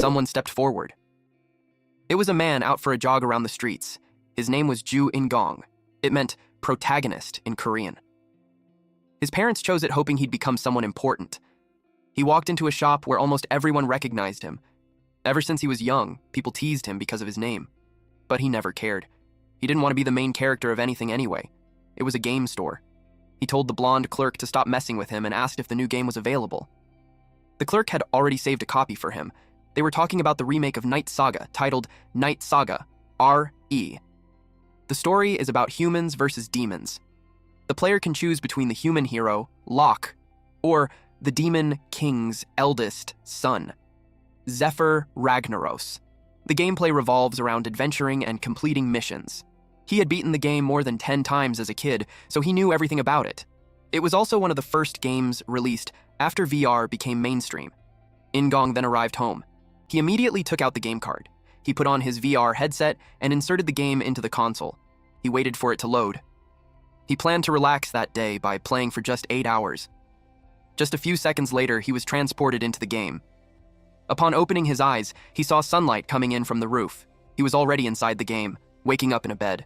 someone stepped forward. It was a man out for a jog around the streets. His name was Ju In-gong. It meant protagonist in Korean. His parents chose it hoping he'd become someone important. He walked into a shop where almost everyone recognized him. Ever since he was young, people teased him because of his name. But he never cared. He didn't want to be the main character of anything anyway. It was a game store. He told the blonde clerk to stop messing with him and asked if the new game was available. The clerk had already saved a copy for him. They were talking about the remake of Night Saga, titled Night Saga, R.E. The story is about humans versus demons. The player can choose between the human hero, Locke, or the demon king's eldest son, Zephyr Ragnaros. The gameplay revolves around adventuring and completing missions. He had beaten the game more than 10 times as a kid, so he knew everything about it. It was also one of the first games released after VR became mainstream. In-gong then arrived home. He immediately took out the game card. He put on his VR headset and inserted the game into the console. He waited for it to load. He planned to relax that day by playing for just 8 hours. Just a few seconds later, he was transported into the game. Upon opening his eyes, he saw sunlight coming in from the roof. He was already inside the game, waking up in a bed.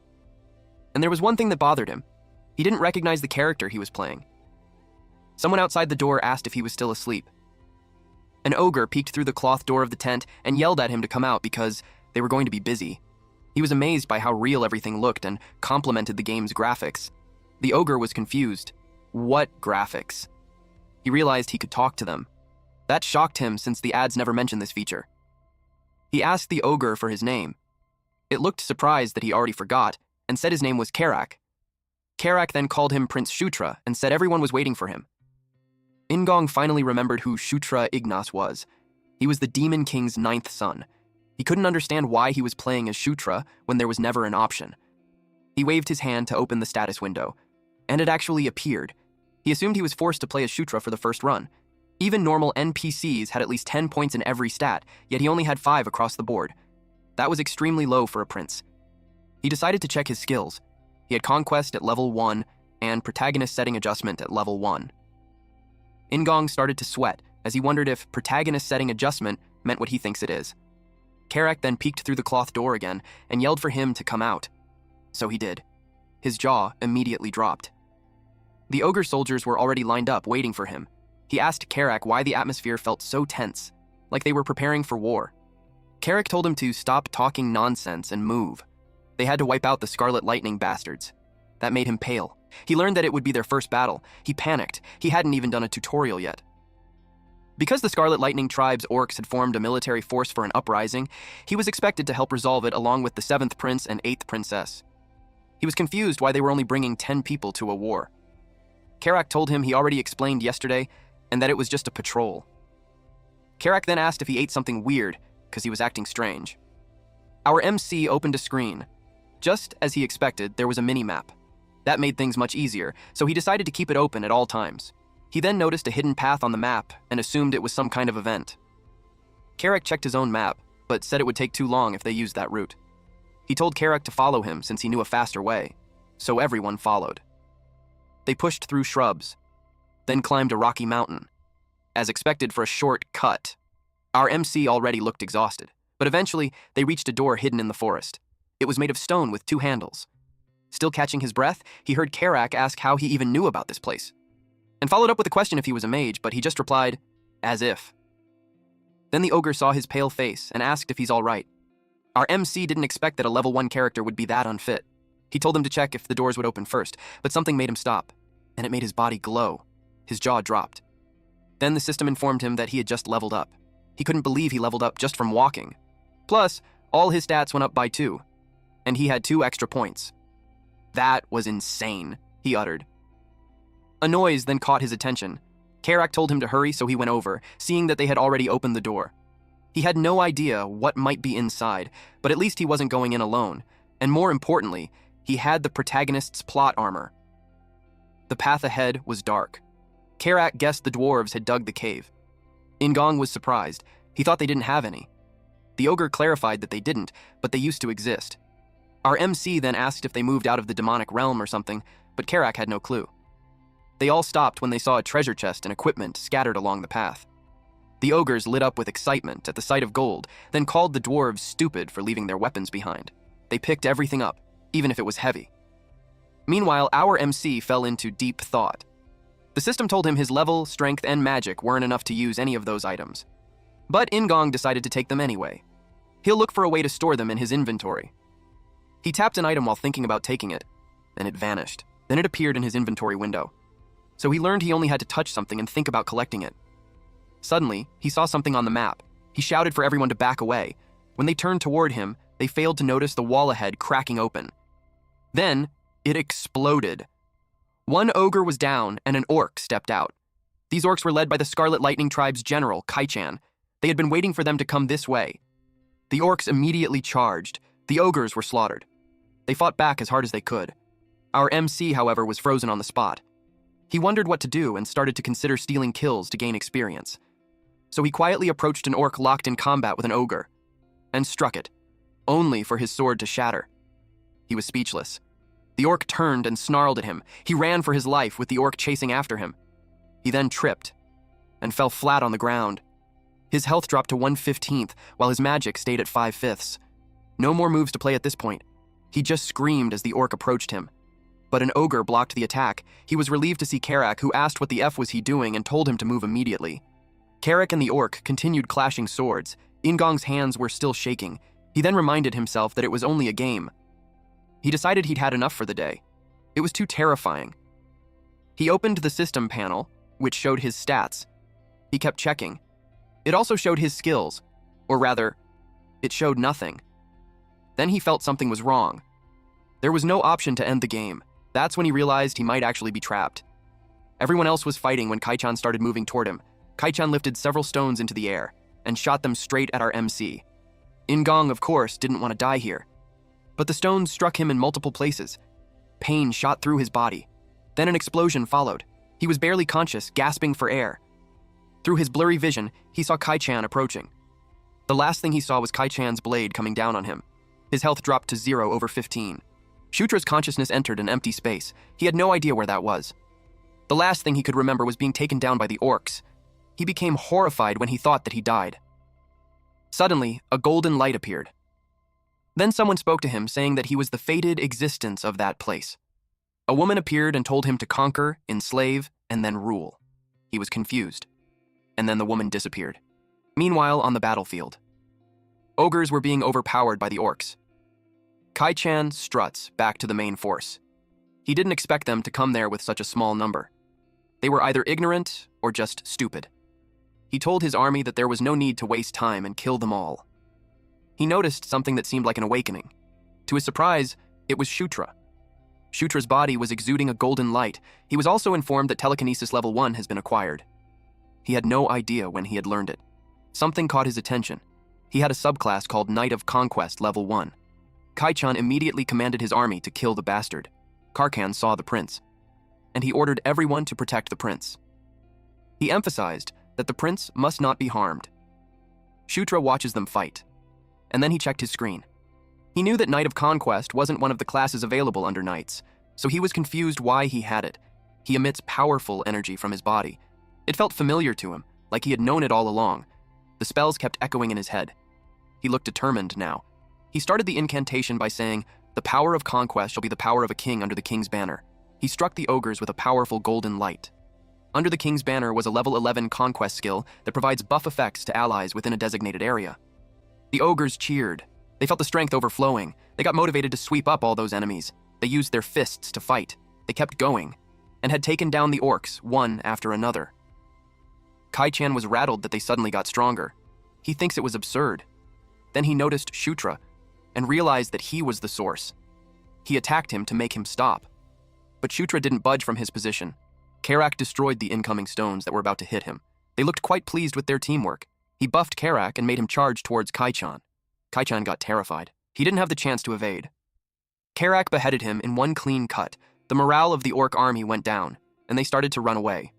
And there was one thing that bothered him. He didn't recognize the character he was playing. Someone outside the door asked if he was still asleep. An ogre peeked through the cloth door of the tent and yelled at him to come out because they were going to be busy. He was amazed by how real everything looked and complimented the game's graphics. The ogre was confused. What graphics? He realized he could talk to them. That shocked him since the ads never mentioned this feature. He asked the ogre for his name. It looked surprised that he already forgot and said his name was Karak. Karak then called him Prince Shutra and said everyone was waiting for him. In-gong finally remembered who Shutra Ignas was. He was the Demon King's 9th son. He couldn't understand why he was playing as Shutra when there was never an option. He waved his hand to open the status window, and it actually appeared. He assumed he was forced to play as Shutra for the first run. Even normal NPCs had at least 10 points in every stat, yet he only had 5 across the board. That was extremely low for a prince. He decided to check his skills. He had Conquest at level 1 and Protagonist Setting Adjustment at level 1. In-gong started to sweat as he wondered if Protagonist Setting Adjustment meant what he thinks it is. Karak then peeked through the cloth door again and yelled for him to come out. So he did. His jaw immediately dropped. The ogre soldiers were already lined up waiting for him. He asked Karak why the atmosphere felt so tense, like they were preparing for war. Karak told him to stop talking nonsense and move. They had to wipe out the Scarlet Lightning bastards. That made him pale. He learned that it would be their first battle. He panicked. He hadn't even done a tutorial yet. Because the Scarlet Lightning tribe's orcs had formed a military force for an uprising, he was expected to help resolve it along with the 7th prince and 8th princess. He was confused why they were only bringing 10 people to a war. Karak told him he already explained yesterday and that it was just a patrol. Karak then asked if he ate something weird because he was acting strange. Our MC opened a screen. Just as he expected, there was a mini-map. That made things much easier, so he decided to keep it open at all times. He then noticed a hidden path on the map and assumed it was some kind of event. Karak checked his own map, but said it would take too long if they used that route. He told Karak to follow him since he knew a faster way, so everyone followed. They pushed through shrubs, then climbed a rocky mountain. As expected for a short cut, our MC already looked exhausted, but eventually they reached a door hidden in the forest. It was made of stone with 2 handles. Still catching his breath, he heard Karak ask how he even knew about this place, and followed up with a question if he was a mage, but he just replied, as if. Then the ogre saw his pale face and asked if he's all right. Our MC didn't expect that a level 1 character would be that unfit. He told him to check if the doors would open first, but something made him stop, and it made his body glow. His jaw dropped. Then the system informed him that he had just leveled up. He couldn't believe he leveled up just from walking. Plus, all his stats went up by 2, and he had 2 extra points. That was insane, he uttered. A noise then caught his attention. Karak told him to hurry, so he went over, seeing that they had already opened the door. He had no idea what might be inside, but at least he wasn't going in alone, and more importantly, he had the protagonist's plot armor. The path ahead was dark. Karak guessed the dwarves had dug the cave. In-gong was surprised. He thought they didn't have any. The ogre clarified that they didn't, but they used to exist. Our MC then asked if they moved out of the demonic realm or something, but Karak had no clue. They all stopped when they saw a treasure chest and equipment scattered along the path. The ogres lit up with excitement at the sight of gold, then called the dwarves stupid for leaving their weapons behind. They picked everything up, even if it was heavy. Meanwhile, our MC fell into deep thought. The system told him his level, strength, and magic weren't enough to use any of those items. But Ingong decided to take them anyway. He'll look for a way to store them in his inventory. He tapped an item while thinking about taking it, and it vanished. Then it appeared in his inventory window. So he learned he only had to touch something and think about collecting it. Suddenly, he saw something on the map. He shouted for everyone to back away. When they turned toward him, they failed to notice the wall ahead cracking open. Then, it exploded. One ogre was down, and an orc stepped out. These orcs were led by the Scarlet Lightning Tribe's general, Kai-chan. They had been waiting for them to come this way. The orcs immediately charged. The ogres were slaughtered. They fought back as hard as they could. Our MC, however, was frozen on the spot. He wondered what to do and started to consider stealing kills to gain experience. So he quietly approached an orc locked in combat with an ogre, and struck it, only for his sword to shatter. He was speechless. The orc turned and snarled at him. He ran for his life with the orc chasing after him. He then tripped and fell flat on the ground. His health dropped to 1/15, while his magic stayed at 5/5. No more moves to play at this point. He just screamed as the orc approached him. But an ogre blocked the attack. He was relieved to see Karak, who asked what the F was he doing and told him to move immediately. Karak and the orc continued clashing swords. Ingong's hands were still shaking. He then reminded himself that it was only a game. He decided he'd had enough for the day. It was too terrifying. He opened the system panel, which showed his stats. He kept checking. It also showed his skills, or rather, it showed nothing. Then he felt something was wrong. There was no option to end the game. That's when he realized he might actually be trapped. Everyone else was fighting when Kai-chan started moving toward him. Kai-chan lifted several stones into the air and shot them straight at our MC. Ingong, of course, didn't want to die here. But the stones struck him in multiple places. Pain shot through his body. Then an explosion followed. He was barely conscious, gasping for air. Through his blurry vision, he saw Kai-chan approaching. The last thing he saw was Kai-chan's blade coming down on him. His health dropped to 0/15. Shutra's consciousness entered an empty space. He had no idea where that was. The last thing he could remember was being taken down by the orcs. He became horrified when he thought that he died. Suddenly, a golden light appeared. Then someone spoke to him, saying that he was the fated existence of that place. A woman appeared and told him to conquer, enslave, and then rule. He was confused. And then the woman disappeared. Meanwhile, on the battlefield, ogres were being overpowered by the orcs. Kai-chan struts back to the main force. He didn't expect them to come there with such a small number. They were either ignorant or just stupid. He told his army that there was no need to waste time and kill them all. He noticed something that seemed like an awakening. To his surprise, it was Shutra. Shutra's body was exuding a golden light. He was also informed that telekinesis level 1 has been acquired. He had no idea when he had learned it. Something caught his attention. He had a subclass called Knight of Conquest level 1. Kai-chan immediately commanded his army to kill the bastard. Karkan saw the prince, and he ordered everyone to protect the prince. He emphasized that the prince must not be harmed. Shutra watches them fight, and then he checked his screen. He knew that Knight of Conquest wasn't one of the classes available under knights, so he was confused why he had it. He emits powerful energy from his body. It felt familiar to him, like he had known it all along. The spells kept echoing in his head. He looked determined now. He started the incantation by saying, "The power of conquest shall be the power of a king under the king's banner." He struck the ogres with a powerful golden light. Under the king's banner was a level 11 conquest skill that provides buff effects to allies within a designated area. The ogres cheered. They felt the strength overflowing. They got motivated to sweep up all those enemies. They used their fists to fight. They kept going, and had taken down the orcs one after another. Kai-chan was rattled that they suddenly got stronger. He thinks it was absurd. Then he noticed Shutra, and realized that he was the source. He attacked him to make him stop. But Shutra didn't budge from his position. Karak destroyed the incoming stones that were about to hit him. They looked quite pleased with their teamwork. He buffed Karak and made him charge towards Kai-chan. Kai-chan got terrified. He didn't have the chance to evade. Karak beheaded him in one clean cut. The morale of the orc army went down, and they started to run away.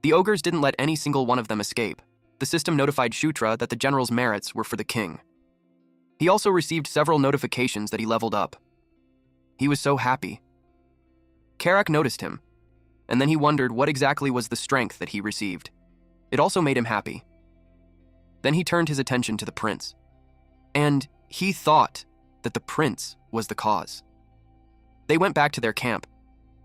The ogres didn't let any single one of them escape. The system notified Shutra that the general's merits were for the king. He also received several notifications that he leveled up. He was so happy. Karak noticed him, and then he wondered what exactly was the strength that he received. It also made him happy. Then he turned his attention to the prince. And he thought that the prince was the cause. They went back to their camp.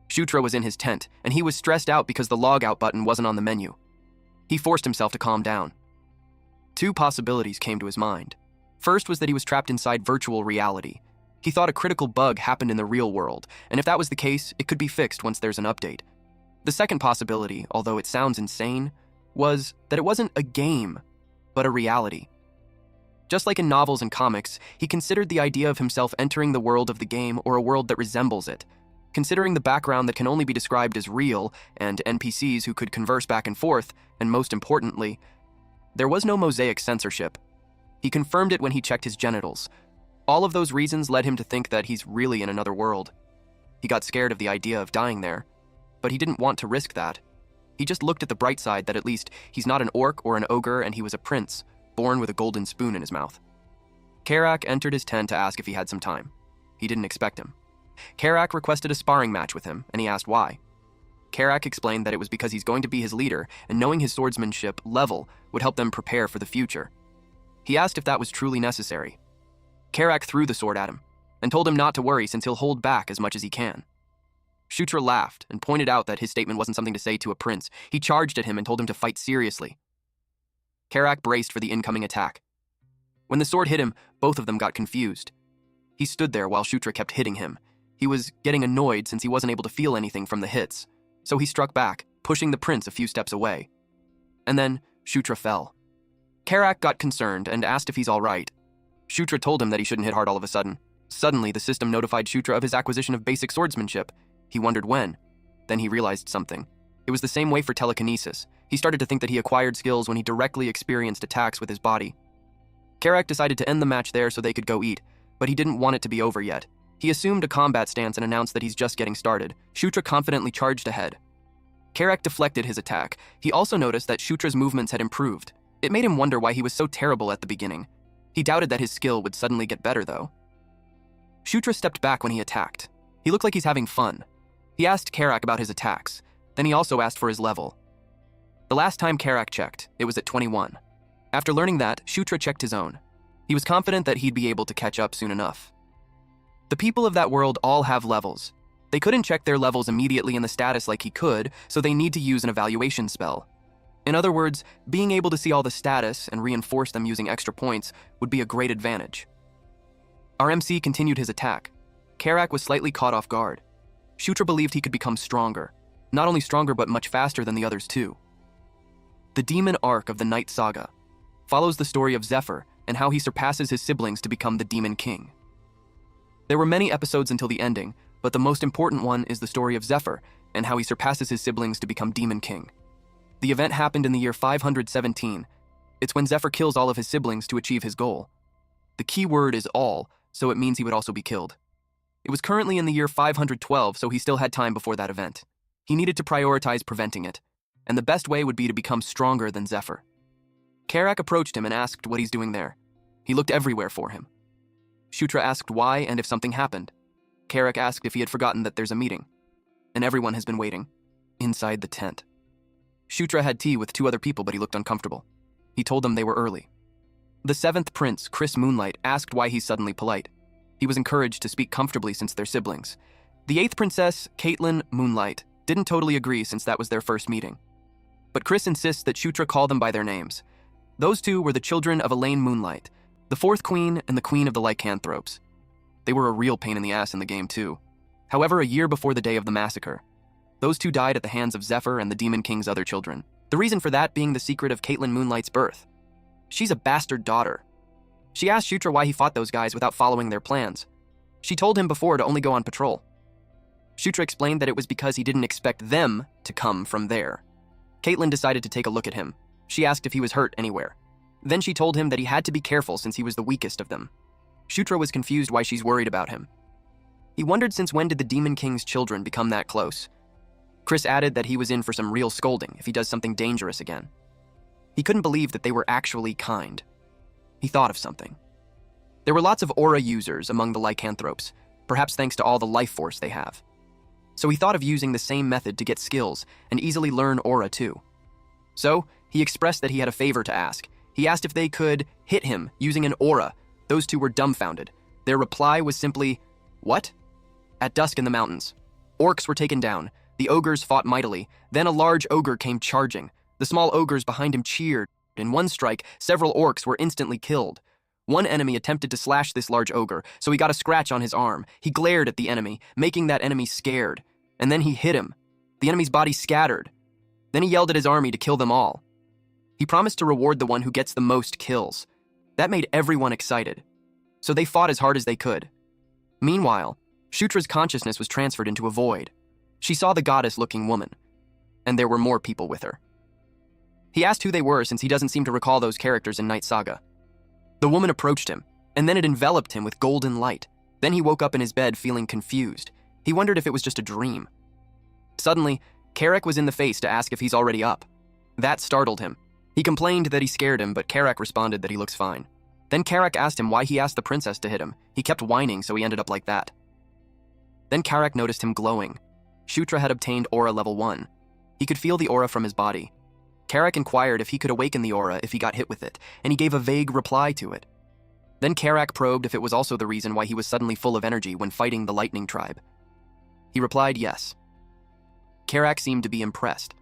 Shutra was in his tent, and he was stressed out because the log out button wasn't on the menu. He forced himself to calm down. Two possibilities came to his mind. First was that he was trapped inside virtual reality. He thought a critical bug happened in the real world, and if that was the case, it could be fixed once there's an update. The second possibility, although it sounds insane, was that it wasn't a game, but a reality. Just like in novels and comics, he considered the idea of himself entering the world of the game or a world that resembles it. Considering the background that can only be described as real, and NPCs who could converse back and forth, and most importantly, there was no mosaic censorship. He confirmed it when he checked his genitals. All of those reasons led him to think that he's really in another world. He got scared of the idea of dying there, but he didn't want to risk that. He just looked at the bright side that at least he's not an orc or an ogre and he was a prince, born with a golden spoon in his mouth. Karak entered his tent to ask if he had some time. He didn't expect him. Karak requested a sparring match with him, and he asked why. Karak explained that it was because he's going to be his leader, and knowing his swordsmanship level would help them prepare for the future. He asked if that was truly necessary. Karak threw the sword at him, and told him not to worry since he'll hold back as much as he can. Shutra laughed and pointed out that his statement wasn't something to say to a prince. He charged at him and told him to fight seriously. Karak braced for the incoming attack. When the sword hit him, both of them got confused. He stood there while Shutra kept hitting him. He was getting annoyed since he wasn't able to feel anything from the hits, so he struck back, pushing the prince a few steps away. And then Shutra fell. Karak got concerned and asked if he's all right. Shutra told him that he shouldn't hit hard all of a sudden. Suddenly, the system notified Shutra of his acquisition of basic swordsmanship. He wondered when. Then he realized something. It was the same way for telekinesis. He started to think that he acquired skills when he directly experienced attacks with his body. Karak decided to end the match there so they could go eat, but he didn't want it to be over yet. He assumed a combat stance and announced that he's just getting started. Shutra confidently charged ahead. Karak deflected his attack. He also noticed that Shutra's movements had improved. It made him wonder why he was so terrible at the beginning. He doubted that his skill would suddenly get better, though. Shutra stepped back when he attacked. He looked like he's having fun. He asked Karak about his attacks. Then he also asked for his level. The last time Karak checked, it was at 21. After learning that, Shutra checked his own. He was confident that he'd be able to catch up soon enough. The people of that world all have levels. They couldn't check their levels immediately in the status like he could, so they need to use an evaluation spell. In other words, being able to see all the status and reinforce them using extra points would be a great advantage. Our MC continued his attack. Karak was slightly caught off guard. Shutra believed he could become stronger. Not only stronger, but much faster than the others too. The demon arc of the Night Saga follows the story of Zephyr and how he surpasses his siblings to become the Demon King. There were many episodes until the ending, but the most important one is the story of Zephyr and how he surpasses his siblings to become Demon King. The event happened in the year 517. It's when Zephyr kills all of his siblings to achieve his goal. The key word is all, so it means he would also be killed. It was currently in the year 512, so he still had time before that event. He needed to prioritize preventing it, and the best way would be to become stronger than Zephyr. Karak approached him and asked what he's doing there. He looked everywhere for him. Shutra asked why and if something happened. Karak asked if he had forgotten that there's a meeting, and everyone has been waiting, inside the tent. Shutra had tea with 2 other people, but he looked uncomfortable. He told them they were early. The 7th prince, Chris Moonlight, asked why he's suddenly polite. He was encouraged to speak comfortably since they're siblings. The 8th princess, Caitlin Moonlight, didn't totally agree since that was their first meeting. But Chris insists that Shutra call them by their names. Those 2 were the children of Elaine Moonlight, the 4th queen and the queen of the lycanthropes. They were a real pain in the ass in the game too. However, a year before the day of the massacre, those 2 died at the hands of Zephyr and the Demon King's other children. The reason for that being the secret of Caitlin Moonlight's birth. She's a bastard daughter. She asked Shutra why he fought those guys without following their plans. She told him before to only go on patrol. Shutra explained that it was because he didn't expect them to come from there. Caitlin decided to take a look at him. She asked if he was hurt anywhere. Then she told him that he had to be careful since he was the weakest of them. Shutra was confused why she's worried about him. He wondered since when did the Demon King's children become that close. Chris added that he was in for some real scolding if he does something dangerous again. He couldn't believe that they were actually kind. He thought of something. There were lots of aura users among the lycanthropes, perhaps thanks to all the life force they have. So he thought of using the same method to get skills and easily learn aura too. So he expressed that he had a favor to ask. He asked if they could hit him using an aura. Those two were dumbfounded. Their reply was simply, "What?" At dusk in the mountains, orcs were taken down. The ogres fought mightily. Then a large ogre came charging. The small ogres behind him cheered. In one strike, several orcs were instantly killed. One enemy attempted to slash this large ogre, so he got a scratch on his arm. He glared at the enemy, making that enemy scared. And then he hit him. The enemy's body scattered. Then he yelled at his army to kill them all. He promised to reward the one who gets the most kills. That made everyone excited. So they fought as hard as they could. Meanwhile, Shutra's consciousness was transferred into a void. She saw the goddess-looking woman, and there were more people with her. He asked who they were since he doesn't seem to recall those characters in Night Saga. The woman approached him, and then it enveloped him with golden light. Then he woke up in his bed feeling confused. He wondered if it was just a dream. Suddenly, Karak was in the face to ask if he's already up. That startled him. He complained that he scared him, but Karak responded that he looks fine. Then Karak asked him why he asked the princess to hit him. He kept whining, so he ended up like that. Then Karak noticed him glowing. Shutra had obtained aura level 1. He could feel the aura from his body. Karak inquired if he could awaken the aura if he got hit with it, and he gave a vague reply to it. Then Karak probed if it was also the reason why he was suddenly full of energy when fighting the lightning tribe. He replied yes. Karak seemed to be impressed.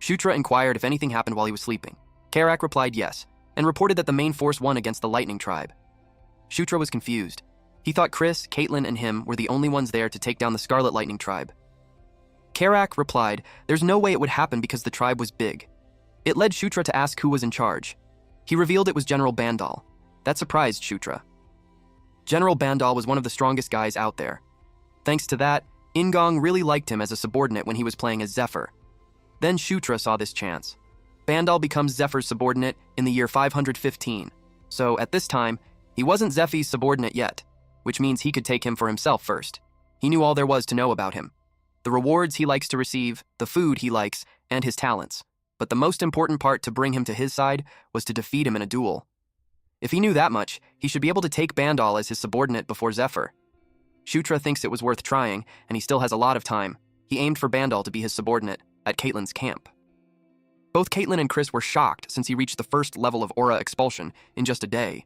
Shutra inquired if anything happened while he was sleeping. Karak replied yes, and reported that the main force won against the lightning tribe. Shutra was confused. He thought Chris, Caitlin, and him were the only ones there to take down the Scarlet Lightning tribe. Karak replied there's no way it would happen because the tribe was big. It led Shutra to ask who was in charge. He revealed it was General Bandal. That surprised Shutra. General Bandal was one of the strongest guys out there. Thanks to that, Ingong really liked him as a subordinate when he was playing as Zephyr. Then Shutra saw this chance. Bandal becomes Zephyr's subordinate in the year 515. So at this time, he wasn't Zephy's subordinate yet, which means he could take him for himself first. He knew all there was to know about him. The rewards he likes to receive, the food he likes, and his talents. But the most important part to bring him to his side was to defeat him in a duel. If he knew that much, he should be able to take Bandal as his subordinate before Zephyr. Shutra thinks it was worth trying, and he still has a lot of time. He aimed for Bandal to be his subordinate at Caitlin's camp. Both Caitlin and Chris were shocked since he reached the first level of aura expulsion in just a day.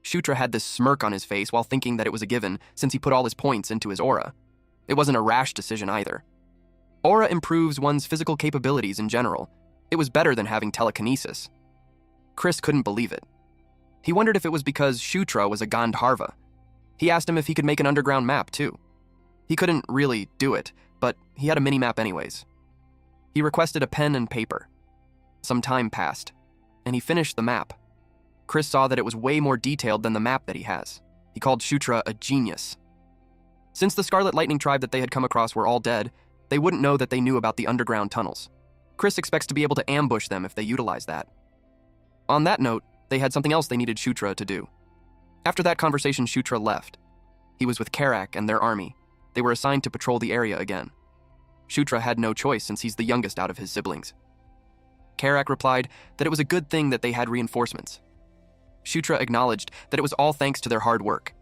Shutra had this smirk on his face while thinking that it was a given since he put all his points into his aura. It wasn't a rash decision either. Aura improves one's physical capabilities in general. It was better than having telekinesis. Chris couldn't believe it. He wondered if it was because Shutra was a Gandharva. He asked him if he could make an underground map too. He couldn't really do it, but he had a mini-map anyways. He requested a pen and paper. Some time passed, and he finished the map. Chris saw that it was way more detailed than the map that he has. He called Shutra a genius. Since the Scarlet Lightning tribe that they had come across were all dead, they wouldn't know that they knew about the underground tunnels. Chris expects to be able to ambush them if they utilize that. On that note, they had something else they needed Shutra to do. After that conversation, Shutra left. He was with Karak and their army. They were assigned to patrol the area again. Shutra had no choice since he's the youngest out of his siblings. Karak replied that it was a good thing that they had reinforcements. Shutra acknowledged that it was all thanks to their hard work.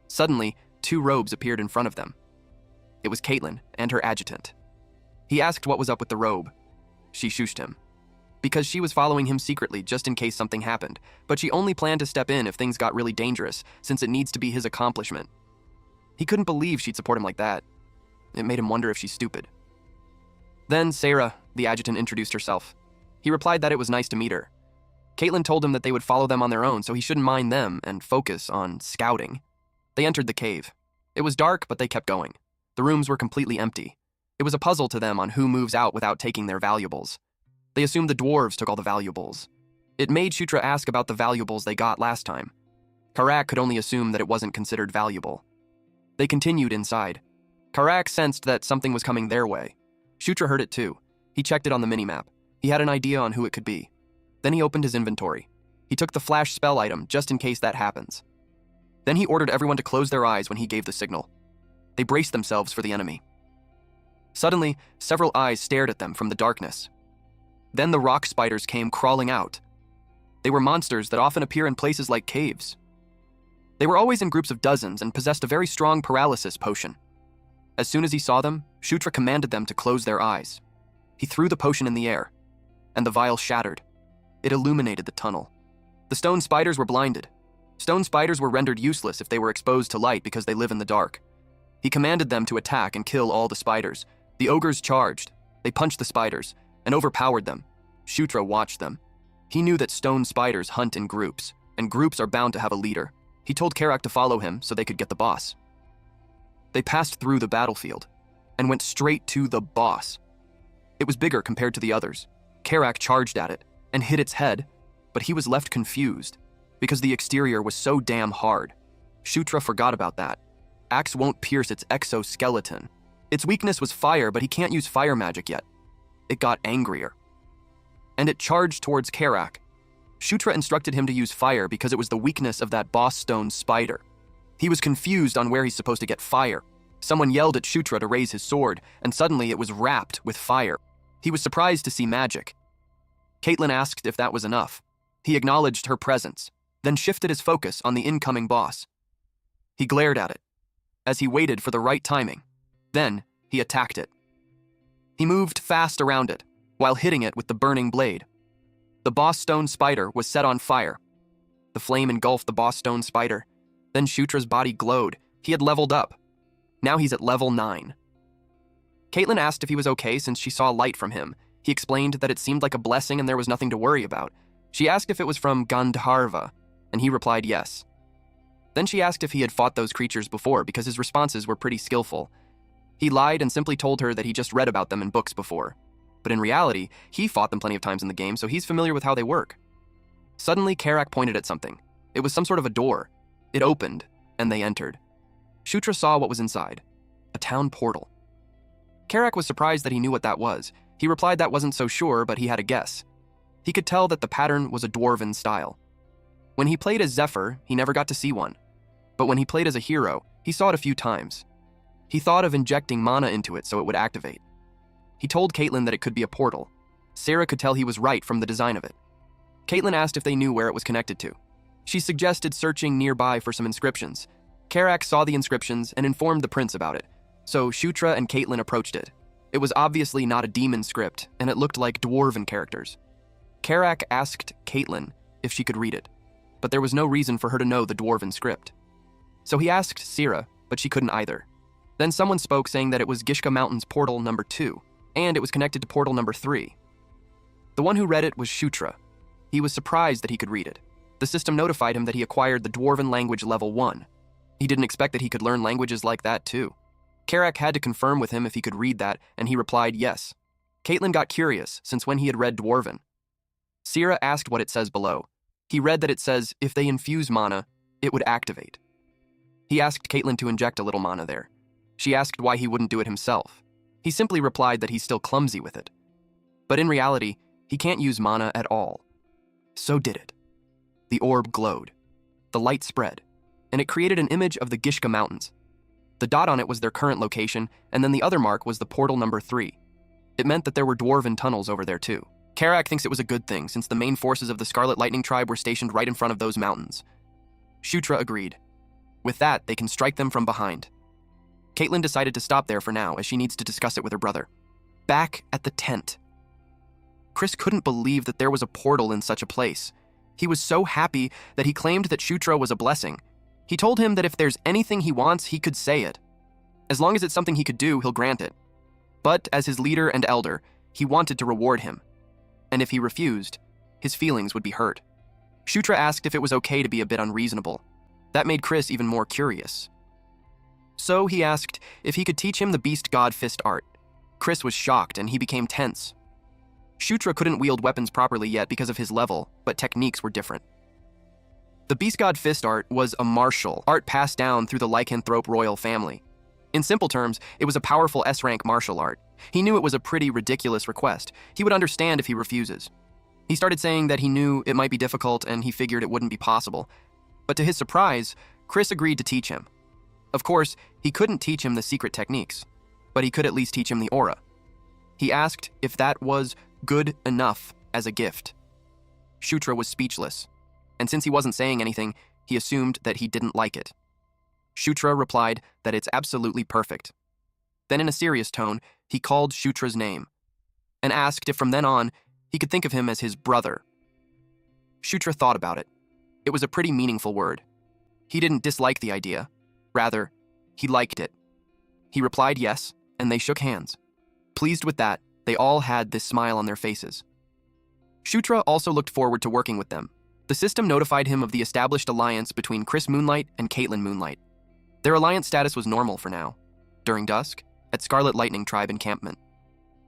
Suddenly, 2 robes appeared in front of them. It was Caitlin and her adjutant. He asked what was up with the robe. She shushed him. Because she was following him secretly just in case something happened, but she only planned to step in if things got really dangerous, since it needs to be his accomplishment. He couldn't believe she'd support him like that. It made him wonder if she's stupid. Then Sarah, the adjutant, introduced herself. He replied that it was nice to meet her. Caitlin told him that they would follow them on their own, so he shouldn't mind them and focus on scouting. They entered the cave. It was dark, but they kept going. The rooms were completely empty. It was a puzzle to them on who moves out without taking their valuables. They assumed the dwarves took all the valuables. It made Shutra ask about the valuables they got last time. Karak could only assume that it wasn't considered valuable. They continued inside. Karak sensed that something was coming their way. Shutra heard it too. He checked it on the minimap. He had an idea on who it could be. Then he opened his inventory. He took the flash spell item just in case that happens. Then he ordered everyone to close their eyes when he gave the signal. They braced themselves for the enemy. Suddenly, several eyes stared at them from the darkness. Then the rock spiders came crawling out. They were monsters that often appear in places like caves. They were always in groups of dozens and possessed a very strong paralysis potion. As soon as he saw them, Shutra commanded them to close their eyes. He threw the potion in the air, and the vial shattered. It illuminated the tunnel. The stone spiders were blinded. Stone spiders were rendered useless if they were exposed to light because they live in the dark. He commanded them to attack and kill all the spiders. The ogres charged. They punched the spiders and overpowered them. Shutra watched them. He knew that stone spiders hunt in groups, and groups are bound to have a leader. He told Karak to follow him so they could get the boss. They passed through the battlefield and went straight to the boss. It was bigger compared to the others. Karak charged at it and hit its head, but he was left confused because the exterior was so damn hard. Shutra forgot about that. Axe won't pierce its exoskeleton. Its weakness was fire, but he can't use fire magic yet. It got angrier. And it charged towards Karak. Shutra instructed him to use fire because it was the weakness of that boss stone spider. He was confused on where he's supposed to get fire. Someone yelled at Shutra to raise his sword, and suddenly it was wrapped with fire. He was surprised to see magic. Caitlin asked if that was enough. He acknowledged her presence, then shifted his focus on the incoming boss. He glared at it, as he waited for the right timing. Then, he attacked it. He moved fast around it, while hitting it with the burning blade. The boss stone spider was set on fire. The flame engulfed the boss stone spider. Then Shutra's body glowed. He had leveled up. Now he's at level 9. Caitlin asked if he was okay since she saw light from him. He explained that it seemed like a blessing and there was nothing to worry about. She asked if it was from Gandharva, and he replied yes. Then she asked if he had fought those creatures before because his responses were pretty skillful. He lied and simply told her that he just read about them in books before. But in reality, he fought them plenty of times in the game, so he's familiar with how they work. Suddenly, Karak pointed at something. It was some sort of a door. It opened, and they entered. Shutra saw what was inside. A town portal. Karak was surprised that he knew what that was. He replied that wasn't so sure, but he had a guess. He could tell that the pattern was a dwarven style. When he played as Zephyr, he never got to see one. But when he played as a hero, he saw it a few times. He thought of injecting mana into it so it would activate. He told Caitlin that it could be a portal. Sarah could tell he was right from the design of it. Caitlin asked if they knew where it was connected to. She suggested searching nearby for some inscriptions. Karak saw the inscriptions and informed the prince about it, so Shutra and Caitlin approached it. It was obviously not a demon script, and it looked like dwarven characters. Karak asked Caitlin if she could read it, but there was no reason for her to know the dwarven script. So he asked Sarah, but she couldn't either. Then someone spoke saying that it was Gishka Mountain's portal number 2, and it was connected to portal number 3. The one who read it was Shutra. He was surprised that he could read it. The system notified him that he acquired the dwarven language level 1. He didn't expect that he could learn languages like that too. Karak had to confirm with him if he could read that, and he replied yes. Caitlin got curious, since when he had read dwarven. Sira asked what it says below. He read that it says, if they infuse mana, it would activate. He asked Caitlin to inject a little mana there. She asked why he wouldn't do it himself. He simply replied that he's still clumsy with it. But in reality, he can't use mana at all. So did it. The orb glowed. The light spread, and it created an image of the Gishka Mountains. The dot on it was their current location, and then the other mark was the portal number 3. It meant that there were dwarven tunnels over there too. Karak thinks it was a good thing since the main forces of the Scarlet Lightning tribe were stationed right in front of those mountains. Shutra agreed. With that, they can strike them from behind. Caitlin decided to stop there for now as she needs to discuss it with her brother. Back at the tent. Chris couldn't believe that there was a portal in such a place. He was so happy that he claimed that Shutra was a blessing. He told him that if there's anything he wants, he could say it. As long as it's something he could do, he'll grant it. But as his leader and elder, he wanted to reward him. And if he refused, his feelings would be hurt. Shutra asked if it was okay to be a bit unreasonable. That made Chris even more curious. So he asked if he could teach him the Beast God Fist art. Chris was shocked and he became tense. Shutra couldn't wield weapons properly yet because of his level, but techniques were different. The Beast God Fist art was a martial art passed down through the lycanthrope royal family. In simple terms, it was a powerful S-rank martial art. He knew it was a pretty ridiculous request. He would understand if he refuses. He started saying that he knew it might be difficult and he figured it wouldn't be possible. But to his surprise, Chris agreed to teach him. Of course, he couldn't teach him the secret techniques, but he could at least teach him the aura. He asked if that was good enough as a gift. Shutra was speechless, and since he wasn't saying anything, he assumed that he didn't like it. Shutra replied that it's absolutely perfect. Then in a serious tone, he called Shutra's name, and asked if from then on, he could think of him as his brother. Shutra thought about it, It was a pretty meaningful word. He didn't dislike the idea. Rather, he liked it. He replied yes, and they shook hands. Pleased with that, they all had this smile on their faces. Shutra also looked forward to working with them. The system notified him of the established alliance between Chris Moonlight and Caitlin Moonlight. Their alliance status was normal for now. During dusk, at Scarlet Lightning Tribe encampment,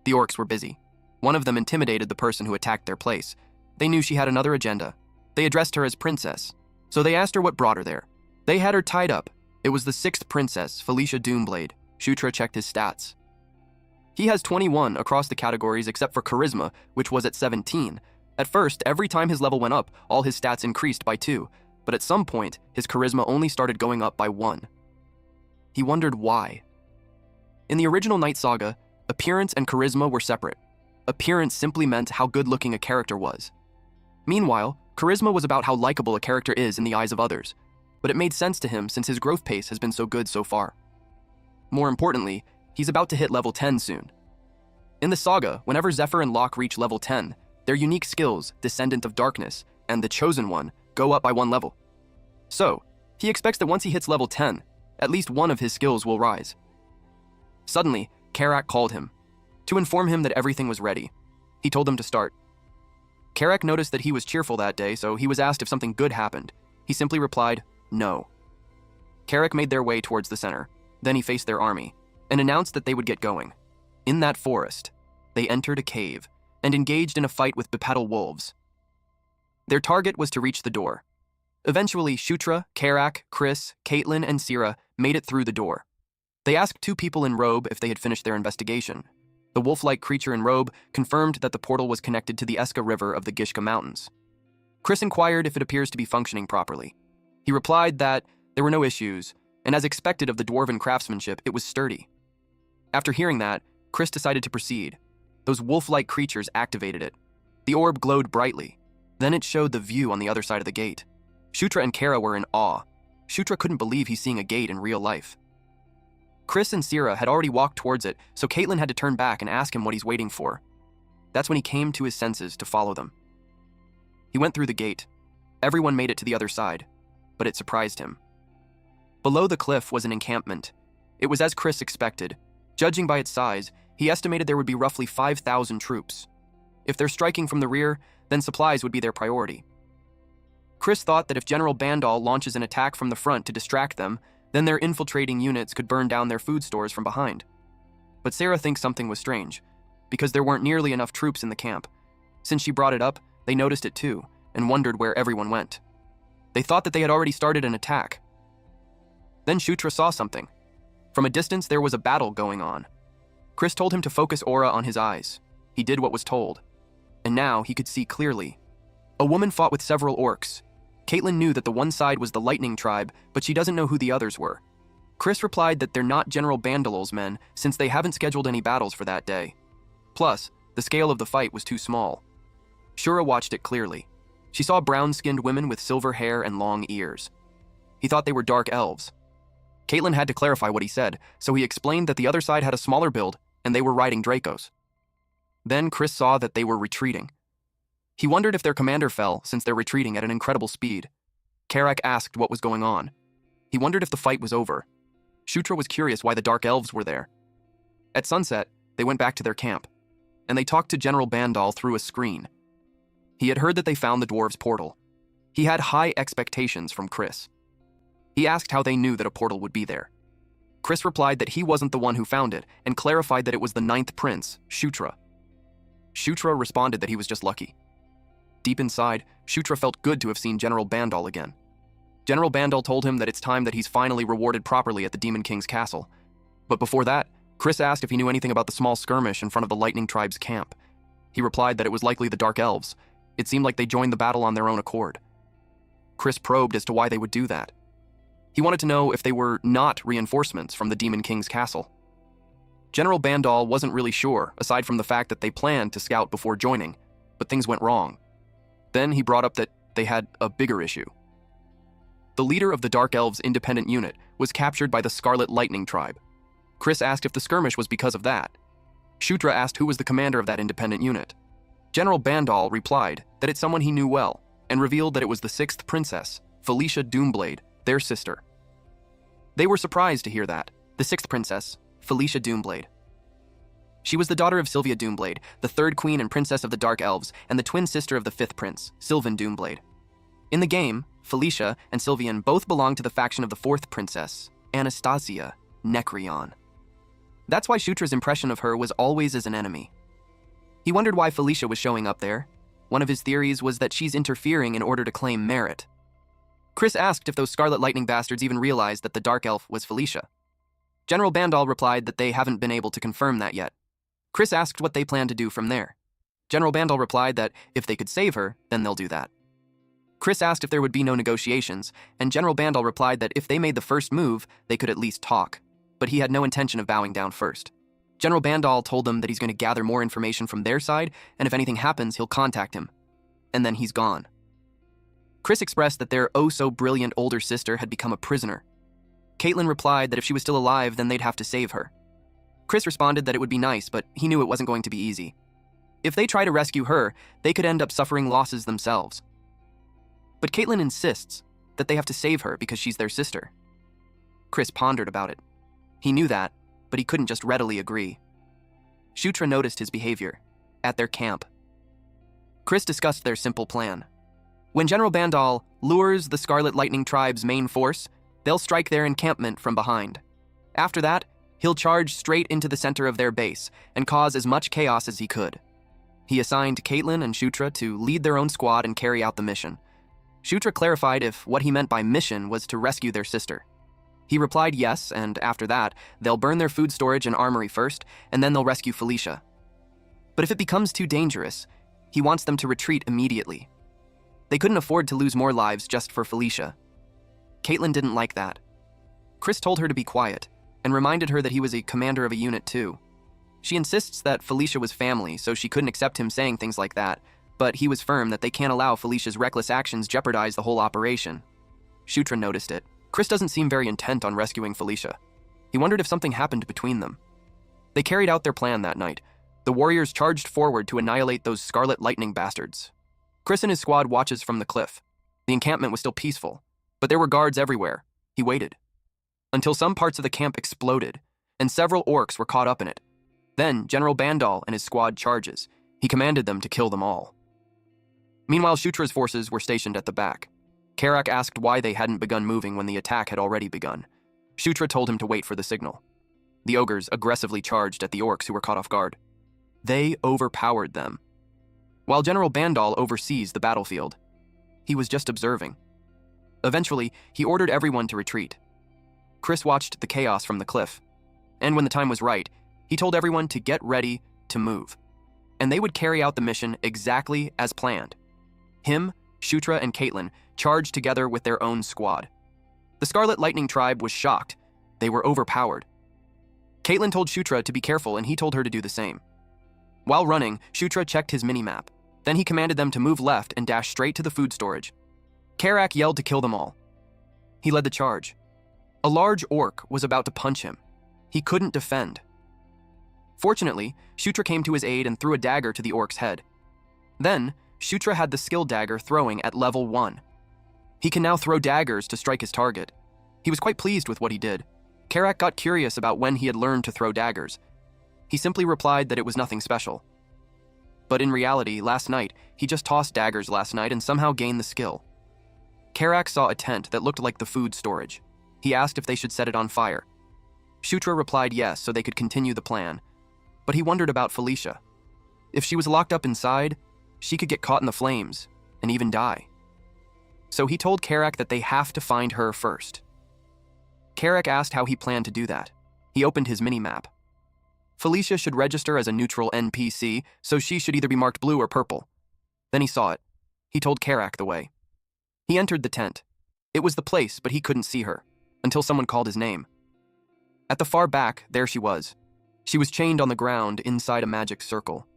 the orcs were busy. One of them intimidated the person who attacked their place. They knew she had another agenda. They addressed her as Princess, so they asked her what brought her there. They had her tied up. It was the 6th princess, Felicia Doomblade. Shutra checked his stats. He has 21 across the categories except for Charisma, which was at 17. At first, every time his level went up, all his stats increased by 2, but at some point, his Charisma only started going up by 1. He wondered why. In the original Night Saga, appearance and Charisma were separate. Appearance simply meant how good-looking a character was. Meanwhile, Charisma was about how likable a character is in the eyes of others, but it made sense to him since his growth pace has been so good so far. More importantly, he's about to hit level 10 soon. In the saga, whenever Zephyr and Locke reach level 10, their unique skills, Descendant of Darkness, and the Chosen One, go up by 1 level. So, he expects that once he hits level 10, at least one of his skills will rise. Suddenly, Karak called him. To inform him that everything was ready, he told them to start. Karak noticed that he was cheerful that day, so he was asked if something good happened. He simply replied, no. Karak made their way towards the center. Then he faced their army, and announced that they would get going. In that forest, they entered a cave, and engaged in a fight with bipedal wolves. Their target was to reach the door. Eventually, Shutra, Karak, Chris, Caitlin, and Sira made it through the door. They asked 2 people in robe if they had finished their investigation. The wolf-like creature in robe confirmed that the portal was connected to the Eska River of the Gishka Mountains. Chris inquired if it appears to be functioning properly. He replied that there were no issues, and as expected of the dwarven craftsmanship, it was sturdy. After hearing that, Chris decided to proceed. Those wolf-like creatures activated it. The orb glowed brightly. Then it showed the view on the other side of the gate. Shutra and Kara were in awe. Shutra couldn't believe he's seeing a gate in real life. Chris and Sira had already walked towards it, so Caitlin had to turn back and ask him what he's waiting for. That's when he came to his senses to follow them. He went through the gate. Everyone made it to the other side, but it surprised him. Below the cliff was an encampment. It was as Chris expected. Judging by its size, he estimated there would be roughly 5,000 troops. If they're striking from the rear, then supplies would be their priority. Chris thought that if General Bandal launches an attack from the front to distract them, then their infiltrating units could burn down their food stores from behind. But Sarah thinks something was strange, because there weren't nearly enough troops in the camp. Since she brought it up, they noticed it too, and wondered where everyone went. They thought that they had already started an attack. Then Shutra saw something. From a distance, there was a battle going on. Chris told him to focus aura on his eyes. He did what was told. And now he could see clearly. A woman fought with several orcs. Caitlin knew that the one side was the Lightning Tribe, but she doesn't know who the others were. Chris replied that they're not General Bandalol's men, since they haven't scheduled any battles for that day. Plus, the scale of the fight was too small. Shura watched it clearly. She saw brown-skinned women with silver hair and long ears. He thought they were dark elves. Caitlin had to clarify what he said, so he explained that the other side had a smaller build, and they were riding Dracos. Then Chris saw that they were retreating. He wondered if their commander fell, since they're retreating at an incredible speed. Karak asked what was going on. He wondered if the fight was over. Shutra was curious why the Dark Elves were there. At sunset, they went back to their camp, and they talked to General Bandal through a screen. He had heard that they found the dwarves' portal. He had high expectations from Chris. He asked how they knew that a portal would be there. Chris replied that he wasn't the one who found it, and clarified that it was the 9th prince, Shutra. Shutra responded that he was just lucky. Deep inside, Shutra felt good to have seen General Bandal again. General Bandal told him that it's time that he's finally rewarded properly at the Demon King's castle. But before that, Chris asked if he knew anything about the small skirmish in front of the Lightning Tribe's camp. He replied that it was likely the Dark Elves. It seemed like they joined the battle on their own accord. Chris probed as to why they would do that. He wanted to know if they were not reinforcements from the Demon King's castle. General Bandal wasn't really sure, aside from the fact that they planned to scout before joining, but things went wrong. Then he brought up that they had a bigger issue. The leader of the Dark Elves' independent unit was captured by the Scarlet Lightning Tribe. Chris asked if the skirmish was because of that. Shutra asked who was the commander of that independent unit. General Bandal replied that it's someone he knew well. and revealed that it was the sixth princess, Felicia Doomblade, their sister. They were surprised to hear that. The sixth princess, Felicia Doomblade. She was the daughter of Sylvia Doomblade, the third queen and princess of the Dark Elves, and the twin sister of the fifth prince, Sylvan Doomblade. In the game, Felicia and Sylvian both belonged to the faction of the fourth princess, Anastasia Necreon. That's why Shutra's impression of her was always as an enemy. He wondered why Felicia was showing up there. One of his theories was that she's interfering in order to claim merit. Chris asked if those Scarlet Lightning bastards even realized that the Dark Elf was Felicia. General Bandal replied that they haven't been able to confirm that yet. Chris asked what they plan to do from there. General Bandal replied that if they could save her, then they'll do that. Chris asked if there would be no negotiations, and General Bandal replied that if they made the first move, they could at least talk, but he had no intention of bowing down first. General Bandal told them that he's going to gather more information from their side, and if anything happens, he'll contact him. And then he's gone. Chris expressed that their oh-so-brilliant older sister had become a prisoner. Caitlin replied that if she was still alive, then they'd have to save her. Chris responded that it would be nice, but he knew it wasn't going to be easy. If they try to rescue her, they could end up suffering losses themselves. But Caitlin insists that they have to save her because she's their sister. Chris pondered about it. He knew that, but he couldn't just readily agree. Shutra noticed his behavior at their camp. Chris discussed their simple plan. When General Bandal lures the Scarlet Lightning tribe's main force, they'll strike their encampment from behind. After that, he'll charge straight into the center of their base and cause as much chaos as he could. He assigned Caitlin and Shutra to lead their own squad and carry out the mission. Shutra clarified if what he meant by mission was to rescue their sister. He replied yes, and after that, they'll burn their food storage and armory first, and then they'll rescue Felicia. But if it becomes too dangerous, he wants them to retreat immediately. They couldn't afford to lose more lives just for Felicia. Caitlin didn't like that. Chris told her to be quiet, and reminded her that he was a commander of a unit too. She insists that Felicia was family, so she couldn't accept him saying things like that, but he was firm that they can't allow Felicia's reckless actions jeopardize the whole operation. Shutra noticed it. Chris doesn't seem very intent on rescuing Felicia. He wondered if something happened between them. They carried out their plan that night. The warriors charged forward to annihilate those Scarlet Lightning bastards. Chris and his squad watches from the cliff. The encampment was still peaceful, but there were guards everywhere. He waited. Until some parts of the camp exploded, and several orcs were caught up in it. Then General Bandal and his squad charges. He commanded them to kill them all. Meanwhile, Shutra's forces were stationed at the back. Karak asked why they hadn't begun moving when the attack had already begun. Shutra told him to wait for the signal. The ogres aggressively charged at the orcs who were caught off guard. They overpowered them. While General Bandal oversees the battlefield, he was just observing. Eventually, he ordered everyone to retreat. Chris watched the chaos from the cliff, and when the time was right, he told everyone to get ready to move. And they would carry out the mission exactly as planned. Him, Shutra, and Caitlin charged together with their own squad. The Scarlet Lightning tribe was shocked. They were overpowered. Caitlin told Shutra to be careful, and he told her to do the same. While running, Shutra checked his mini-map. Then he commanded them to move left and dash straight to the food storage. Karak yelled to kill them all. He led the charge. A large orc was about to punch him. He couldn't defend. Fortunately, Shutra came to his aid and threw a dagger to the orc's head. Then, Shutra had the skill dagger throwing at level 1. He can now throw daggers to strike his target. He was quite pleased with what he did. Karak got curious about when he had learned to throw daggers. He simply replied that it was nothing special. But in reality, last night, he just tossed daggers last night and somehow gained the skill. Karak saw a tent that looked like the food storage. He asked if they should set it on fire. Shutra replied yes, so they could continue the plan. But he wondered about Felicia. If she was locked up inside, she could get caught in the flames and even die. So he told Karak that they have to find her first. Karak asked how he planned to do that. He opened his mini-map. Felicia should register as a neutral NPC, so she should either be marked blue or purple. Then he saw it. He told Karak the way. He entered the tent. It was the place, but he couldn't see her, until someone called his name. At the far back, there she was. She was chained on the ground inside a magic circle.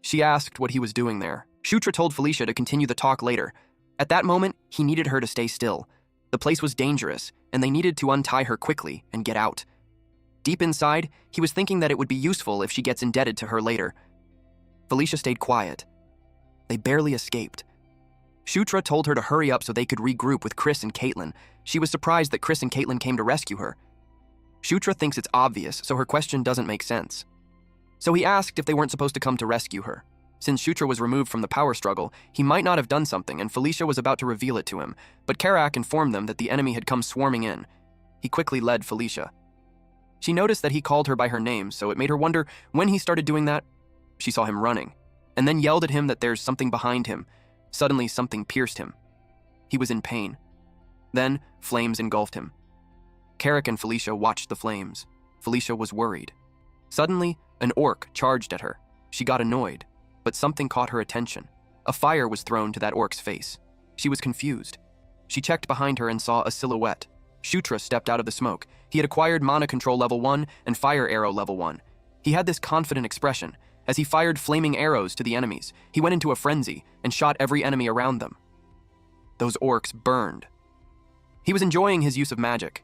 She asked what he was doing there. Shutra told Felicia to continue the talk later. At that moment, he needed her to stay still. The place was dangerous, and they needed to untie her quickly and get out. Deep inside, he was thinking that it would be useful if she gets indebted to her later. Felicia stayed quiet. They barely escaped. Shutra told her to hurry up so they could regroup with Chris and Caitlin. She was surprised that Chris and Caitlin came to rescue her. Shutra thinks it's obvious, so her question doesn't make sense. So he asked if they weren't supposed to come to rescue her. Since Shutra was removed from the power struggle, he might not have done something, and Felicia was about to reveal it to him, but Karak informed them that the enemy had come swarming in. He quickly led Felicia. She noticed that he called her by her name, so it made her wonder when he started doing that. She saw him running, and then yelled at him that there's something behind him. Suddenly, something pierced him. He was in pain. Then, flames engulfed him. Karak and Felicia watched the flames. Felicia was worried. Suddenly, an orc charged at her. She got annoyed, but something caught her attention. A fire was thrown to that orc's face. She was confused. She checked behind her and saw a silhouette. Shutra stepped out of the smoke. He had acquired Mana Control Level 1 and Fire Arrow Level 1. He had this confident expression. As he fired flaming arrows to the enemies, he went into a frenzy and shot every enemy around them. Those orcs burned. He was enjoying his use of magic.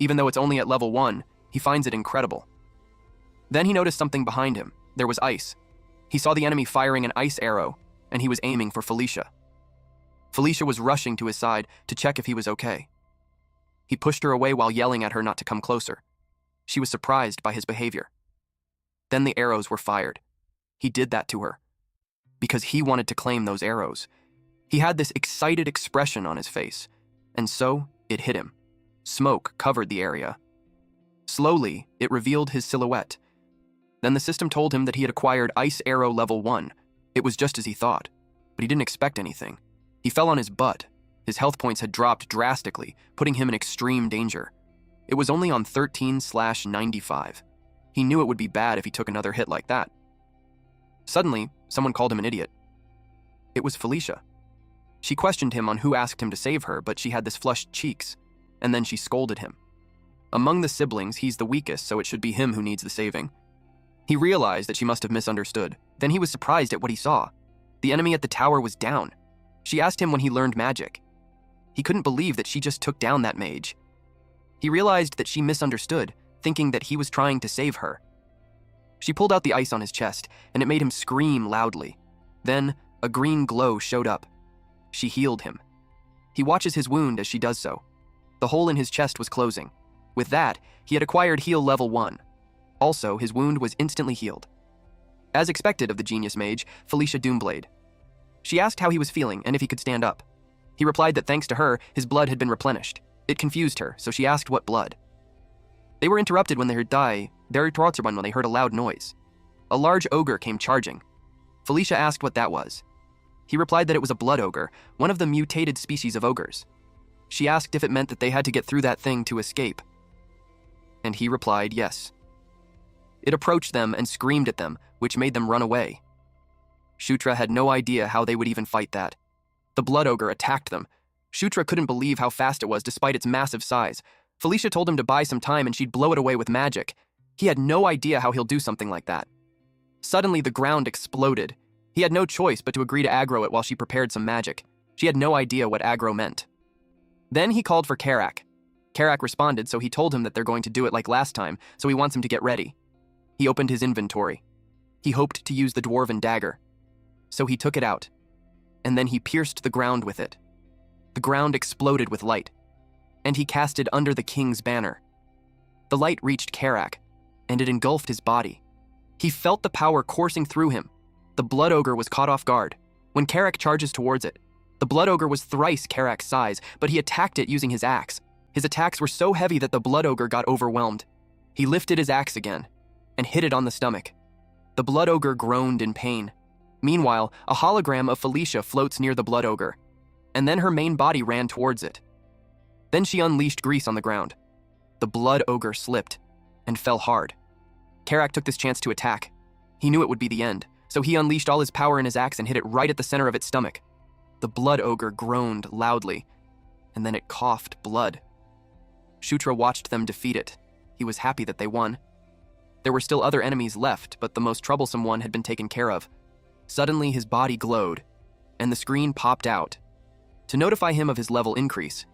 Even though it's only at level 1, he finds it incredible. Then he noticed something behind him. There was ice. He saw the enemy firing an ice arrow, and he was aiming for Felicia. Felicia was rushing to his side to check if he was okay. He pushed her away while yelling at her not to come closer. She was surprised by his behavior. Then the arrows were fired. He did that to her because he wanted to claim those arrows. He had this excited expression on his face, and so it hit him. Smoke covered the area. Slowly, it revealed his silhouette. Then the system told him that he had acquired Ice Arrow Level 1. It was just as he thought, but he didn't expect anything. He fell on his butt. His health points had dropped drastically, putting him in extreme danger. It was only on 13/95. He knew it would be bad if he took another hit like that. Suddenly, someone called him an idiot. It was Felicia. She questioned him on who asked him to save her, but she had this flushed cheeks, and then she scolded him. Among the siblings, he's the weakest, so it should be him who needs the saving. He realized that she must have misunderstood. Then he was surprised at what he saw. The enemy at the tower was down. She asked him when he learned magic. He couldn't believe that she just took down that mage. He realized that she misunderstood, thinking that he was trying to save her. She pulled out the ice on his chest, and it made him scream loudly. Then, a green glow showed up. She healed him. He watches his wound as she does so. The hole in his chest was closing. With that, he had acquired Heal Level 1. Also, his wound was instantly healed. As expected of the genius mage, Felicia Doomblade. She asked how he was feeling and if he could stand up. He replied that thanks to her, his blood had been replenished. It confused her, so she asked what blood. They were interrupted when they heard when they heard a loud noise. A large ogre came charging. Felicia asked what that was. He replied that it was a blood ogre, one of the mutated species of ogres. She asked if it meant that they had to get through that thing to escape. And he replied yes. It approached them and screamed at them, which made them run away. Shutra had no idea how they would even fight that. The blood ogre attacked them. Shutra couldn't believe how fast it was despite its massive size. Felicia told him to buy some time and she'd blow it away with magic. He had no idea how he'll do something like that. Suddenly, the ground exploded. He had no choice but to agree to aggro it while she prepared some magic. She had no idea what aggro meant. Then he called for Karak. Karak responded, so he told him that they're going to do it like last time, so he wants him to get ready. He opened his inventory. He hoped to use the dwarven dagger. So he took it out, and then he pierced the ground with it. The ground exploded with light, and he cast it under the king's banner. The light reached Karak, and it engulfed his body. He felt the power coursing through him. The blood ogre was caught off guard. When Karak charges towards it, the blood ogre was thrice Karak's size, but he attacked it using his axe. His attacks were so heavy that the blood ogre got overwhelmed. He lifted his axe again and hit it on the stomach. The blood ogre groaned in pain. Meanwhile, a hologram of Felicia floats near the blood ogre, and then her main body ran towards it. Then she unleashed grease on the ground. The blood ogre slipped and fell hard. Karak took this chance to attack. He knew it would be the end, so he unleashed all his power in his axe and hit it right at the center of its stomach. The blood ogre groaned loudly, and then it coughed blood. Shutra watched them defeat it. He was happy that they won. There were still other enemies left, but the most troublesome one had been taken care of. Suddenly, his body glowed, and the screen popped out. To notify him of his level increase,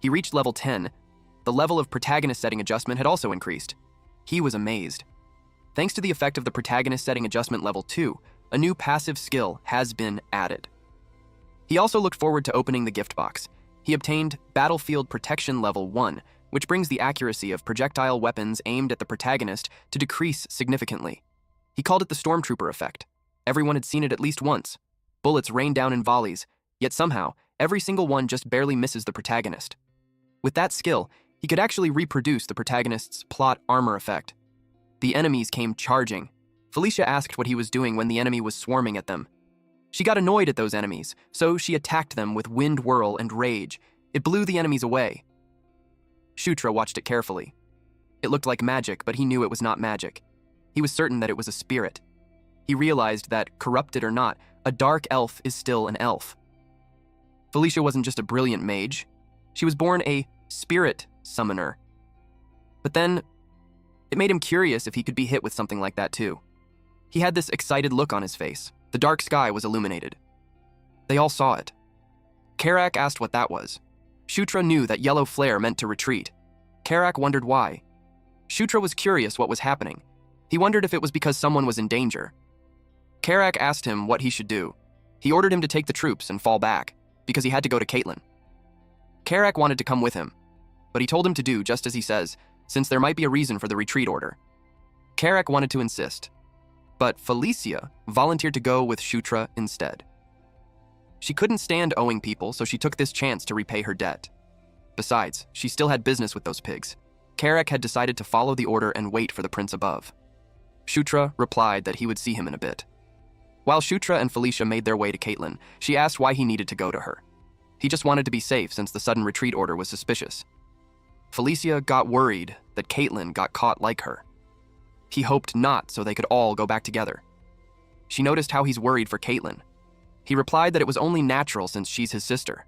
he reached level 10. The level of protagonist setting adjustment had also increased. He was amazed. Thanks to the effect of the protagonist setting adjustment level 2, a new passive skill has been added. He also looked forward to opening the gift box. He obtained Battlefield Protection Level 1, which brings the accuracy of projectile weapons aimed at the protagonist to decrease significantly. He called it the Stormtrooper effect. Everyone had seen it at least once. Bullets rain down in volleys, yet somehow, every single one just barely misses the protagonist. With that skill, he could actually reproduce the protagonist's plot armor effect. The enemies came charging. Felicia asked what he was doing when the enemy was swarming at them. She got annoyed at those enemies, so she attacked them with wind whirl and rage. It blew the enemies away. Shutra watched it carefully. It looked like magic, but he knew it was not magic. He was certain that it was a spirit. He realized that, corrupted or not, a dark elf is still an elf. Felicia wasn't just a brilliant mage. She was born a spirit summoner. But then, it made him curious if he could be hit with something like that too. He had this excited look on his face. The dark sky was illuminated. They all saw it. Karak asked what that was. Shutra knew that yellow flare meant to retreat. Karak wondered why. Shutra was curious what was happening. He wondered if it was because someone was in danger. Karak asked him what he should do. He ordered him to take the troops and fall back, because he had to go to Caitlin. Karak wanted to come with him, but he told him to do just as he says, since there might be a reason for the retreat order. Karak wanted to insist, but Felicia volunteered to go with Shutra instead. She couldn't stand owing people, so she took this chance to repay her debt. Besides, she still had business with those pigs. Karak had decided to follow the order and wait for the prince above. Shutra replied that he would see him in a bit. While Shutra and Felicia made their way to Caitlin, she asked why he needed to go to her. He just wanted to be safe since the sudden retreat order was suspicious. Felicia got worried that Caitlin got caught like her. He hoped not, so they could all go back together. She noticed how he's worried for Caitlin. He replied that it was only natural since she's his sister.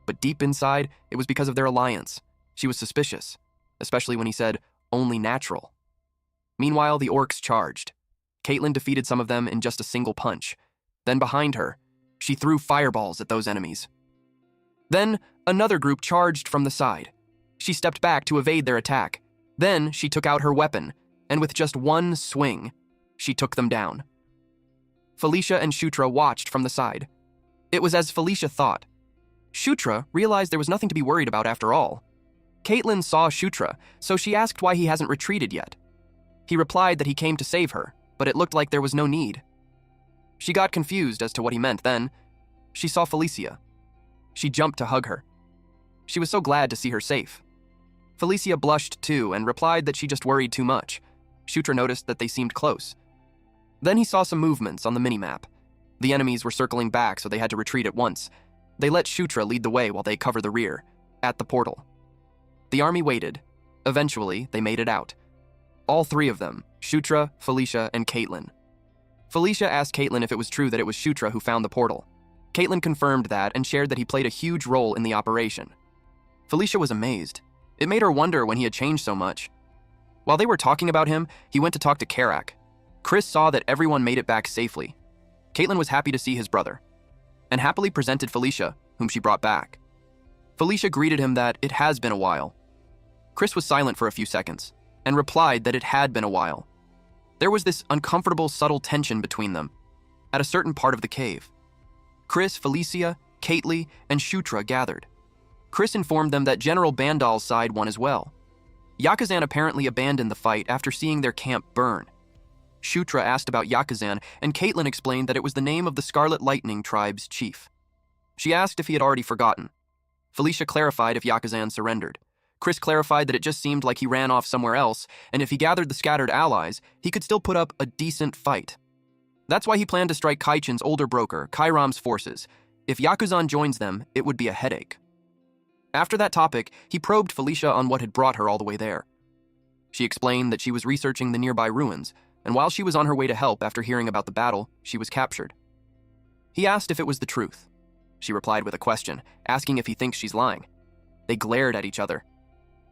But deep inside, it was because of their alliance. She was suspicious, especially when he said, only natural. Meanwhile, the orcs charged. Caitlin defeated some of them in just a single punch. Then behind her, she threw fireballs at those enemies. Then, another group charged from the side. She stepped back to evade their attack. Then, she took out her weapon, and with just one swing, she took them down. Felicia and Shutra watched from the side. It was as Felicia thought. Shutra realized there was nothing to be worried about after all. Caitlin saw Shutra, so she asked why he hasn't retreated yet. He replied that he came to save her, but it looked like there was no need. She got confused as to what he meant then. She saw Felicia. She jumped to hug her. She was so glad to see her safe. Felicia blushed too and replied that she just worried too much. Shutra noticed that they seemed close. Then he saw some movements on the minimap. The enemies were circling back, so they had to retreat at once. They let Shutra lead the way while they covered the rear, at the portal. The army waited. Eventually, they made it out. All three of them, Shutra, Felicia, and Caitlin. Felicia asked Caitlin if it was true that it was Shutra who found the portal. Caitlin confirmed that and shared that he played a huge role in the operation. Felicia was amazed. It made her wonder when he had changed so much. While they were talking about him, he went to talk to Karak. Chris saw that everyone made it back safely. Caitlin was happy to see his brother, and happily presented Felicia, whom she brought back. Felicia greeted him that it has been a while. Chris was silent for a few seconds, and replied that it had been a while. There was this uncomfortable, subtle tension between them, at a certain part of the cave. Chris, Felicia, Caitlin, and Shutra gathered. Chris informed them that General Bandal's side won as well. Yakuzan apparently abandoned the fight after seeing their camp burn. Shutra asked about Yakuzan, and Caitlin explained that it was the name of the Scarlet Lightning tribe's chief. She asked if he had already forgotten. Felicia clarified if Yakuzan surrendered. Chris clarified that it just seemed like he ran off somewhere else, and if he gathered the scattered allies, he could still put up a decent fight. That's why he planned to strike Kaichin's older broker, Kairam's forces. If Yakuzan joins them, it would be a headache. After that topic, he probed Felicia on what had brought her all the way there. She explained that she was researching the nearby ruins, and while she was on her way to help after hearing about the battle, she was captured. He asked if it was the truth. She replied with a question, asking if he thinks she's lying. They glared at each other.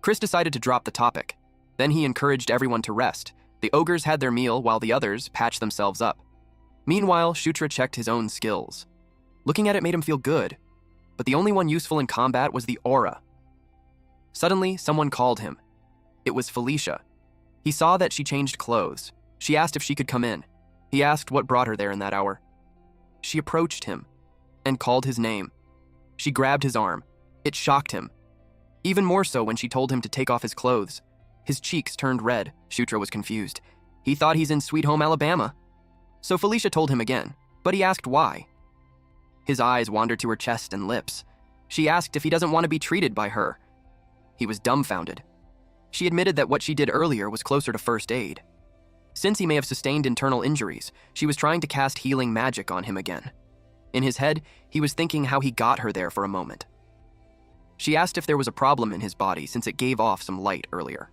Chris decided to drop the topic. Then he encouraged everyone to rest. The ogres had their meal while the others patched themselves up. Meanwhile, Shutra checked his own skills. Looking at it made him feel good, but the only one useful in combat was the aura. Suddenly, someone called him. It was Felicia. He saw that she changed clothes. She asked if she could come in. He asked what brought her there in that hour. She approached him. and called his name. She grabbed his arm. It shocked him. Even more so when she told him to take off his clothes. His cheeks turned red. Shutra was confused. He thought he's in Sweet Home Alabama. So Felicia told him again, but he asked why. His eyes wandered to her chest and lips. She asked if he doesn't want to be treated by her. He was dumbfounded. She admitted that what she did earlier was closer to first aid. Since he may have sustained internal injuries, she was trying to cast healing magic on him again. In his head, he was thinking how he got her there for a moment. She asked if there was a problem in his body since it gave off some light earlier.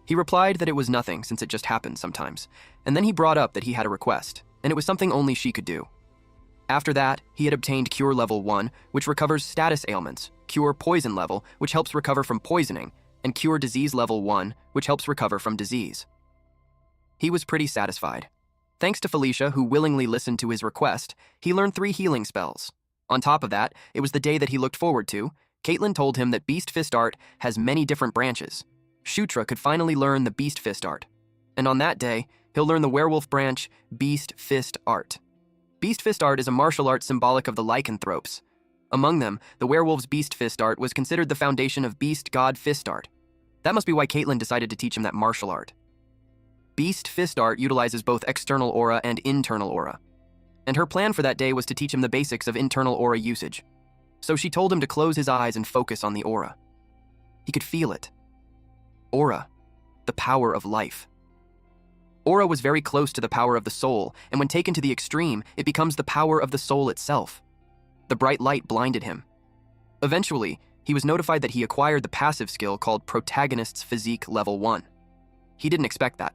He replied that it was nothing since it just happens sometimes, and then he brought up that he had a request, and it was something only she could do. After that, he had obtained Cure Level 1, which recovers status ailments, Cure Poison Level, which helps recover from poisoning, and Cure Disease Level 1, which helps recover from disease. He was pretty satisfied. Thanks to Felicia, who willingly listened to his request, he learned 3 healing spells. On top of that, it was the day that he looked forward to. Caitlin told him that Beast Fist Art has many different branches. Shutra could finally learn the Beast Fist Art. And on that day, he'll learn the werewolf branch, Beast Fist Art. Beast Fist Art is a martial art symbolic of the lycanthropes. Among them, the werewolf's Beast Fist Art was considered the foundation of Beast God Fist Art. That must be why Caitlin decided to teach him that martial art. Beast Fist Art utilizes both external aura and internal aura. And her plan for that day was to teach him the basics of internal aura usage. So she told him to close his eyes and focus on the aura. He could feel it. Aura, the power of life. Aura was very close to the power of the soul, and when taken to the extreme, it becomes the power of the soul itself. The bright light blinded him. Eventually, he was notified that he acquired the passive skill called Protagonist's Physique Level 1. He didn't expect that.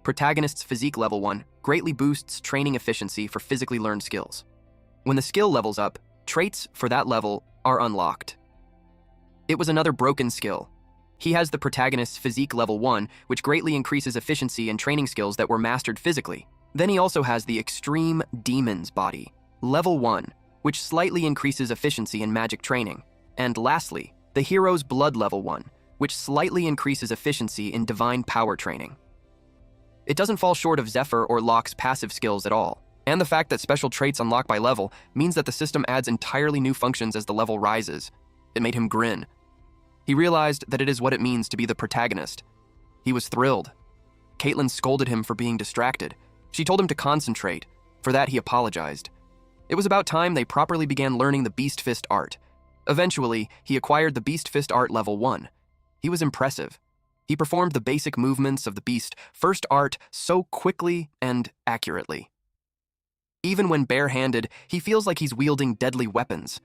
Protagonist's Physique Level 1 greatly boosts training efficiency for physically learned skills. When the skill levels up, traits for that level are unlocked. It was another broken skill. He has the Protagonist's Physique Level 1, which greatly increases efficiency and training skills that were mastered physically. Then he also has the Extreme Demon's Body, Level 1, which slightly increases efficiency in magic training. And lastly, the Hero's Blood Level 1, which slightly increases efficiency in divine power training. It doesn't fall short of Zephyr or Locke's passive skills at all, and the fact that special traits unlock by level means that the system adds entirely new functions as the level rises. It made him grin. He realized that it is what it means to be the protagonist. He was thrilled. Caitlin scolded him for being distracted. She told him to concentrate. For that, he apologized. It was about time they properly began learning the Beast Fist Art. Eventually, he acquired the Beast Fist Art Level 1. He was impressive. He performed the basic movements of the Beast First Art so quickly and accurately. Even when barehanded, he feels like he's wielding deadly weapons.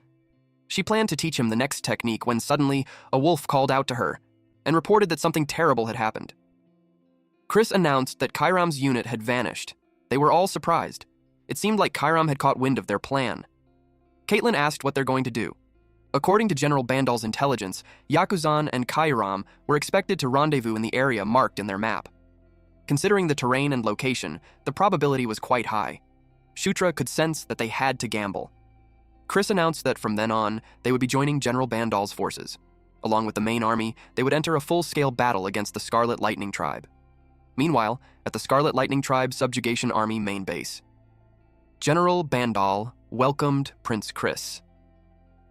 She planned to teach him the next technique when suddenly a wolf called out to her and reported that something terrible had happened. Chris announced that Kairam's unit had vanished. They were all surprised. It seemed like Kairam had caught wind of their plan. Caitlin asked what they're going to do. According to General Bandal's intelligence, Yakuzan and Kairam were expected to rendezvous in the area marked in their map. Considering the terrain and location, the probability was quite high. Shutra could sense that they had to gamble. Chris announced that from then on, they would be joining General Bandal's forces. Along with the main army, they would enter a full-scale battle against the Scarlet Lightning Tribe. Meanwhile, at the Scarlet Lightning Tribe Subjugation Army main base, General Bandal welcomed Prince Chris.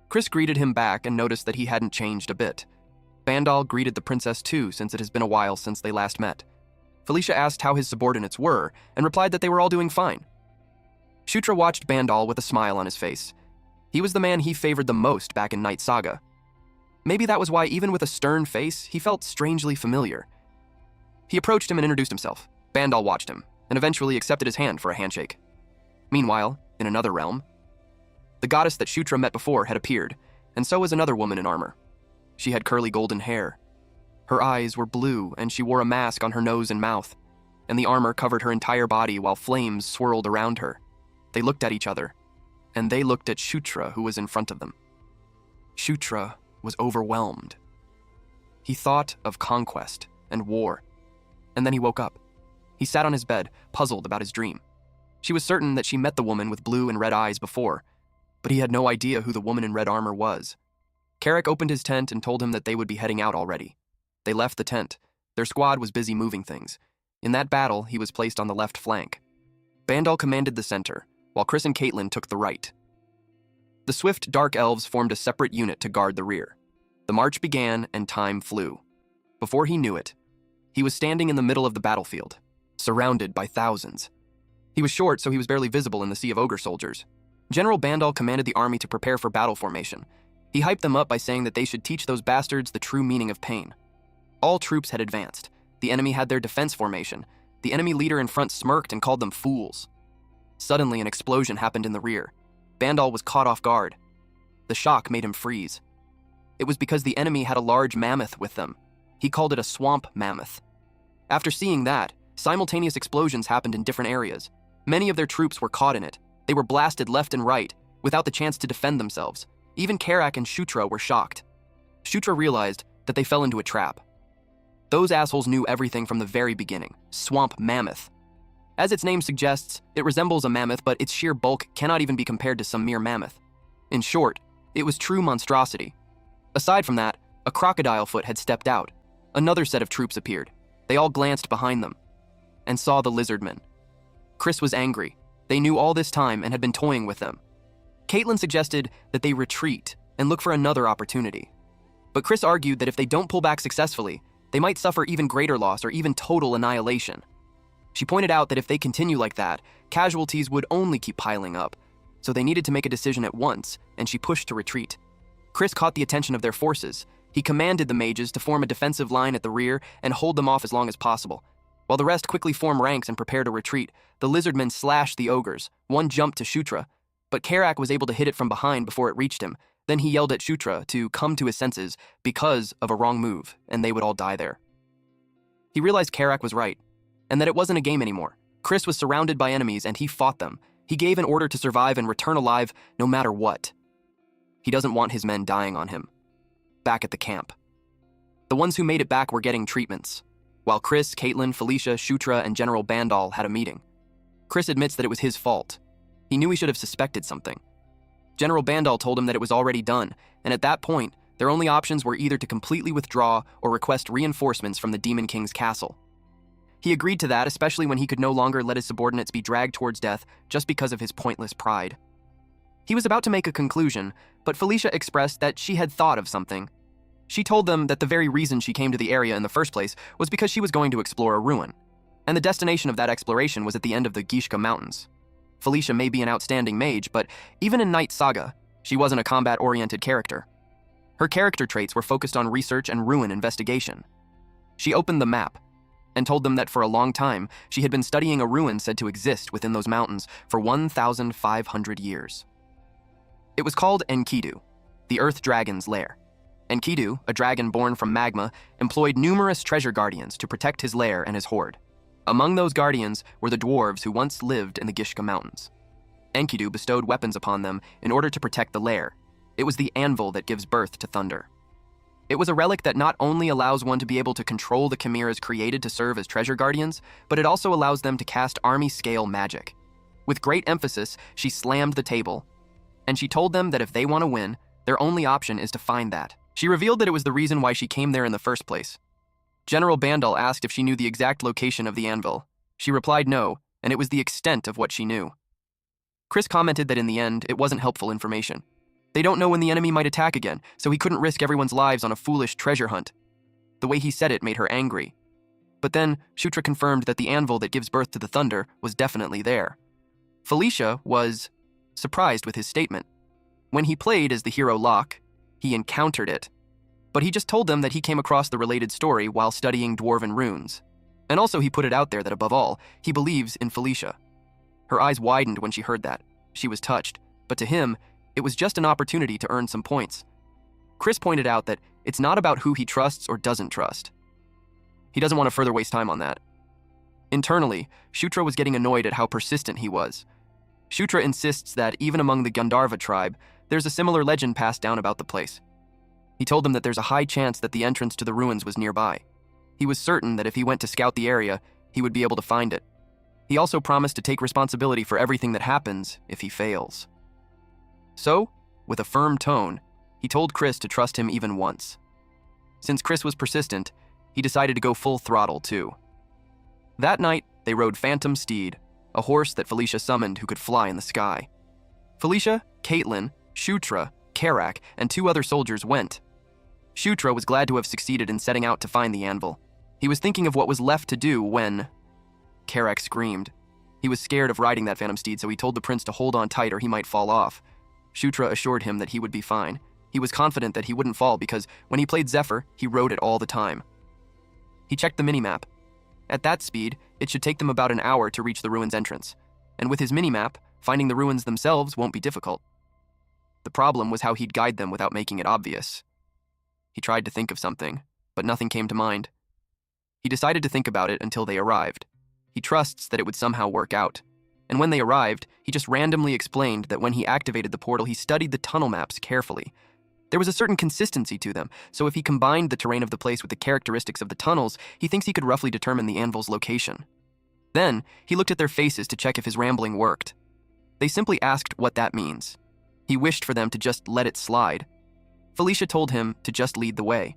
Chris greeted him back and noticed that he hadn't changed a bit. Bandal greeted the princess too, since it has been a while since they last met. Felicia asked how his subordinates were and replied that they were all doing fine. Shutra watched Bandal with a smile on his face. He was the man he favored the most back in Night Saga. Maybe that was why, even with a stern face, he felt strangely familiar. He approached him and introduced himself. Bandal watched him, and eventually accepted his hand for a handshake. Meanwhile, in another realm, the goddess that Shutra met before had appeared, and so was another woman in armor. She had curly golden hair. Her eyes were blue, and she wore a mask on her nose and mouth, and the armor covered her entire body while flames swirled around her. They looked at each other, and they looked at Shutra, who was in front of them. Shutra was overwhelmed. He thought of conquest and war, and then he woke up. He sat on his bed, puzzled about his dream. She was certain that she met the woman with blue and red eyes before, but he had no idea who the woman in red armor was. Carrick opened his tent and told him that they would be heading out already. They left the tent. Their squad was busy moving things. In that battle, he was placed on the left flank. Bandal commanded the center, while Chris and Caitlin took the right. The swift dark elves formed a separate unit to guard the rear. The march began and time flew. Before he knew it, he was standing in the middle of the battlefield, surrounded by thousands. He was short, so he was barely visible in the sea of ogre soldiers. General Bandal commanded the army to prepare for battle formation. He hyped them up by saying that they should teach those bastards the true meaning of pain. All troops had advanced. The enemy had their defense formation. The enemy leader in front smirked and called them fools. Suddenly, an explosion happened in the rear. Bandal was caught off guard. The shock made him freeze. It was because the enemy had a large mammoth with them. He called it a swamp mammoth. After seeing that, simultaneous explosions happened in different areas. Many of their troops were caught in it. They were blasted left and right, without the chance to defend themselves. Even Karak and Shutra were shocked. Shutra realized that they fell into a trap. Those assholes knew everything from the very beginning. Swamp mammoth. As its name suggests, it resembles a mammoth, but its sheer bulk cannot even be compared to some mere mammoth. In short, it was true monstrosity. Aside from that, a crocodile foot had stepped out. Another set of troops appeared. They all glanced behind them and saw the lizardmen. Chris was angry. They knew all this time and had been toying with them. Caitlin suggested that they retreat and look for another opportunity. But Chris argued that if they don't pull back successfully, they might suffer even greater loss or even total annihilation. She pointed out that if they continue like that, casualties would only keep piling up, so they needed to make a decision at once, and she pushed to retreat. Chris caught the attention of their forces. He commanded the mages to form a defensive line at the rear and hold them off as long as possible. While the rest quickly form ranks and prepare to retreat, the lizardmen slashed the ogres. One jumped to Shutra, but Karak was able to hit it from behind before it reached him. Then he yelled at Shutra to come to his senses because of a wrong move, and they would all die there. He realized Karak was right, and that it wasn't a game anymore. Chris was surrounded by enemies, and he fought them. He gave an order to survive and return alive no matter what. He doesn't want his men dying on him. Back at the camp, the ones who made it back were getting treatments, while Chris, Caitlin, Felicia, Shutra, and General Bandal had a meeting. Chris admits that it was his fault. He knew he should have suspected something. General Bandal told him that it was already done, and at that point, their only options were either to completely withdraw or request reinforcements from the Demon King's castle. He agreed to that, especially when he could no longer let his subordinates be dragged towards death just because of his pointless pride. He was about to make a conclusion, but Felicia expressed that she had thought of something. She told them that the very reason she came to the area in the first place was because she was going to explore a ruin, and the destination of that exploration was at the end of the Gishka Mountains. Felicia may be an outstanding mage, but even in Night Saga, she wasn't a combat-oriented character. Her character traits were focused on research and ruin investigation. She opened the map and told them that for a long time, she had been studying a ruin said to exist within those mountains for 1,500 years. It was called Enkidu, the Earth Dragon's lair. Enkidu, a dragon born from magma, employed numerous treasure guardians to protect his lair and his hoard. Among those guardians were the dwarves who once lived in the Gishka Mountains. Enkidu bestowed weapons upon them in order to protect the lair. It was the anvil that gives birth to thunder. It was a relic that not only allows one to be able to control the chimeras created to serve as treasure guardians, but it also allows them to cast army-scale magic. With great emphasis, she slammed the table, and she told them that if they want to win, their only option is to find that. She revealed that it was the reason why she came there in the first place. General Bandal asked if she knew the exact location of the anvil. She replied no, and it was the extent of what she knew. Chris commented that in the end, it wasn't helpful information. They don't know when the enemy might attack again, so he couldn't risk everyone's lives on a foolish treasure hunt. The way he said it made her angry. But then, Shutra confirmed that the anvil that gives birth to the thunder was definitely there. Felicia was surprised with his statement. When he played as the hero Locke, he encountered it. But he just told them that he came across the related story while studying dwarven runes. And also he put it out there that above all, he believes in Felicia. Her eyes widened when she heard that. She was touched, but to him, it was just an opportunity to earn some points. Chris pointed out that it's not about who he trusts or doesn't trust. He doesn't want to further waste time on that. Internally, Shutra was getting annoyed at how persistent he was. Shutra insists that even among the Gandharva tribe, there's a similar legend passed down about the place. He told them that there's a high chance that the entrance to the ruins was nearby. He was certain that if he went to scout the area, he would be able to find it. He also promised to take responsibility for everything that happens if he fails. So, with a firm tone, he told Chris to trust him even once. Since Chris was persistent, he decided to go full throttle too. That night, they rode Phantom Steed, a horse that Felicia summoned who could fly in the sky. Felicia, Caitlin, Shutra, Karak, and 2 other soldiers went. Shutra was glad to have succeeded in setting out to find the anvil. He was thinking of what was left to do when Karak screamed. He was scared of riding that phantom steed, so he told the prince to hold on tight or he might fall off. Shutra assured him that he would be fine. He was confident that he wouldn't fall because when he played Zephyr, he rode it all the time. He checked the minimap. At that speed, it should take them about an hour to reach the ruins entrance. And with his minimap, finding the ruins themselves won't be difficult. The problem was how he'd guide them without making it obvious. He tried to think of something, but nothing came to mind. He decided to think about it until they arrived. He trusts that it would somehow work out. And when they arrived, he just randomly explained that when he activated the portal, he studied the tunnel maps carefully. There was a certain consistency to them, so if he combined the terrain of the place with the characteristics of the tunnels, he thinks he could roughly determine the anvil's location. Then, he looked at their faces to check if his rambling worked. They simply asked what that means. He wished for them to just let it slide. Felicia told him to just lead the way.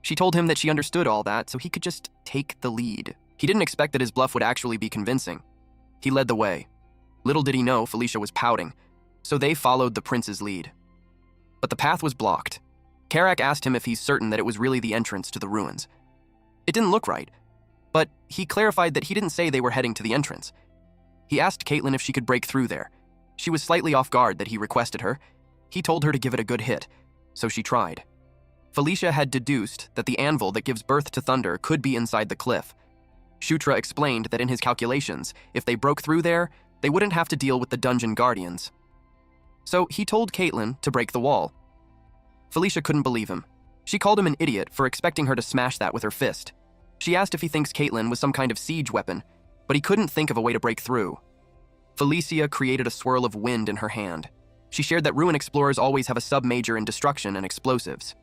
She told him that she understood all that, so he could just take the lead. He didn't expect that his bluff would actually be convincing. He led the way. Little did he know Felicia was pouting, so they followed the prince's lead. But the path was blocked. Karak asked him if he's certain that it was really the entrance to the ruins. It didn't look right, but he clarified that he didn't say they were heading to the entrance. He asked Caitlin if she could break through there. She was slightly off guard that he requested her. He told her to give it a good hit, so she tried. Felicia had deduced that the anvil that gives birth to thunder could be inside the cliff. Shutra explained that in his calculations, if they broke through there, they wouldn't have to deal with the dungeon guardians. So he told Caitlin to break the wall. Felicia couldn't believe him. She called him an idiot for expecting her to smash that with her fist. She asked if he thinks Caitlin was some kind of siege weapon, but he couldn't think of a way to break through. Felicia created a swirl of wind in her hand. She shared that ruin explorers always have a sub-major in destruction and explosives.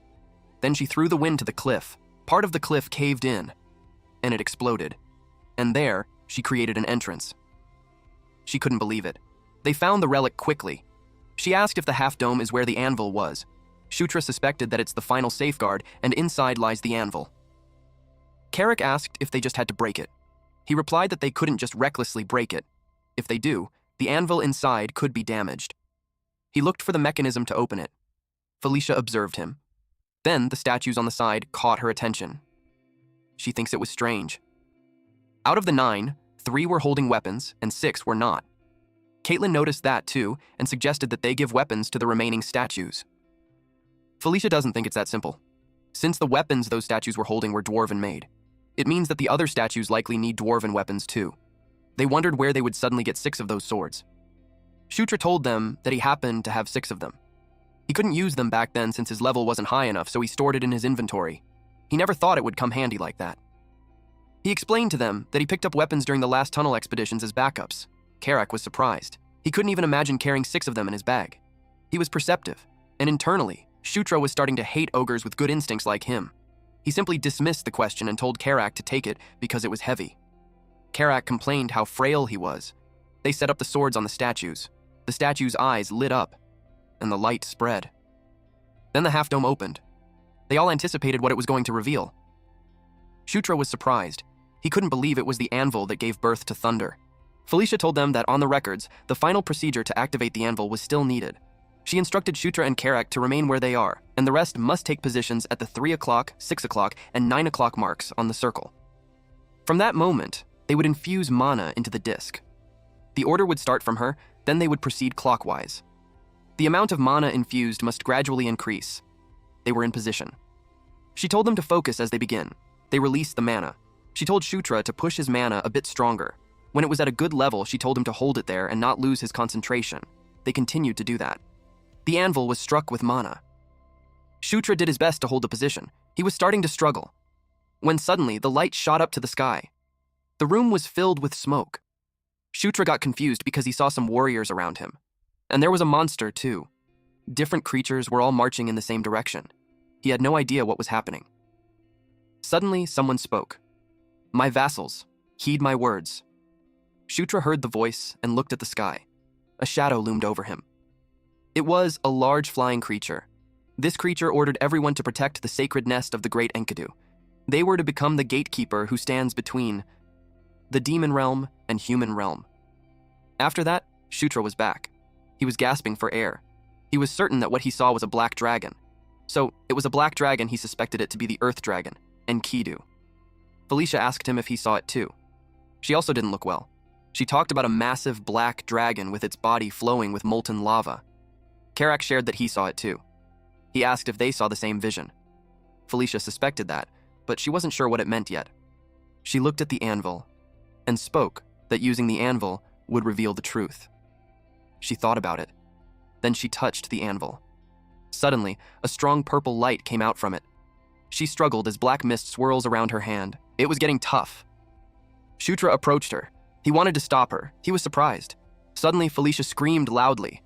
Then she threw the wind to the cliff. Part of the cliff caved in, and it exploded. And there, she created an entrance. She couldn't believe it. They found the relic quickly. She asked if the half-dome is where the anvil was. Shutra suspected that it's the final safeguard, and inside lies the anvil. Karak asked if they just had to break it. He replied that they couldn't just recklessly break it. If they do, the anvil inside could be damaged. He looked for the mechanism to open it. Felicia observed him. Then the statues on the side caught her attention. She thinks it was strange. Out of the 9, 3 were holding weapons and 6 were not. Caitlin noticed that too and suggested that they give weapons to the remaining statues. Felicia doesn't think it's that simple. Since the weapons those statues were holding were dwarven made, it means that the other statues likely need dwarven weapons too. They wondered where they would suddenly get 6 of those swords. Shutra told them that he happened to have 6 of them. He couldn't use them back then since his level wasn't high enough, so he stored it in his inventory. He never thought it would come handy like that. He explained to them that he picked up weapons during the last tunnel expeditions as backups. Karak was surprised. He couldn't even imagine carrying 6 of them in his bag. He was perceptive, and internally, Shutra was starting to hate ogres with good instincts like him. He simply dismissed the question and told Karak to take it because it was heavy. Karak complained how frail he was. They set up the swords on the statues. The statues' eyes lit up, and the light spread. Then the half-dome opened. They all anticipated what it was going to reveal. Shutra was surprised. He couldn't believe it was the anvil that gave birth to thunder. Felicia told them that on the records, the final procedure to activate the anvil was still needed. She instructed Shutra and Karak to remain where they are, and the rest must take positions at the 3 o'clock, 6 o'clock, and 9 o'clock marks on the circle. From that moment, they would infuse mana into the disc. The order would start from her, then they would proceed clockwise. The amount of mana infused must gradually increase. They were in position. She told them to focus as they begin. They released the mana. She told Shutra to push his mana a bit stronger. When it was at a good level, she told him to hold it there and not lose his concentration. They continued to do that. The anvil was struck with mana. Shutra did his best to hold the position. He was starting to struggle, when suddenly the light shot up to the sky. The room was filled with smoke. Shutra got confused because he saw some warriors around him. And there was a monster, too. Different creatures were all marching in the same direction. He had no idea what was happening. Suddenly, someone spoke. "My vassals, heed my words." Shutra heard the voice and looked at the sky. A shadow loomed over him. It was a large flying creature. This creature ordered everyone to protect the sacred nest of the great Enkidu. They were to become the gatekeeper who stands between the demon realm and human realm. After that, Shutra was back. He was gasping for air. He was certain that what he saw was a black dragon. So, it was a black dragon, he suspected it to be the Earth Dragon, Enkidu. Felicia asked him if he saw it too. She also didn't look well. She talked about a massive black dragon with its body flowing with molten lava. Karak shared that he saw it too. He asked if they saw the same vision. Felicia suspected that, but she wasn't sure what it meant yet. She looked at the anvil and spoke that using the anvil would reveal the truth. She thought about it. Then she touched the anvil. Suddenly, a strong purple light came out from it. She struggled as black mist swirls around her hand. It was getting tough. Shutra approached her. He wanted to stop her. He was surprised. Suddenly, Felicia screamed loudly.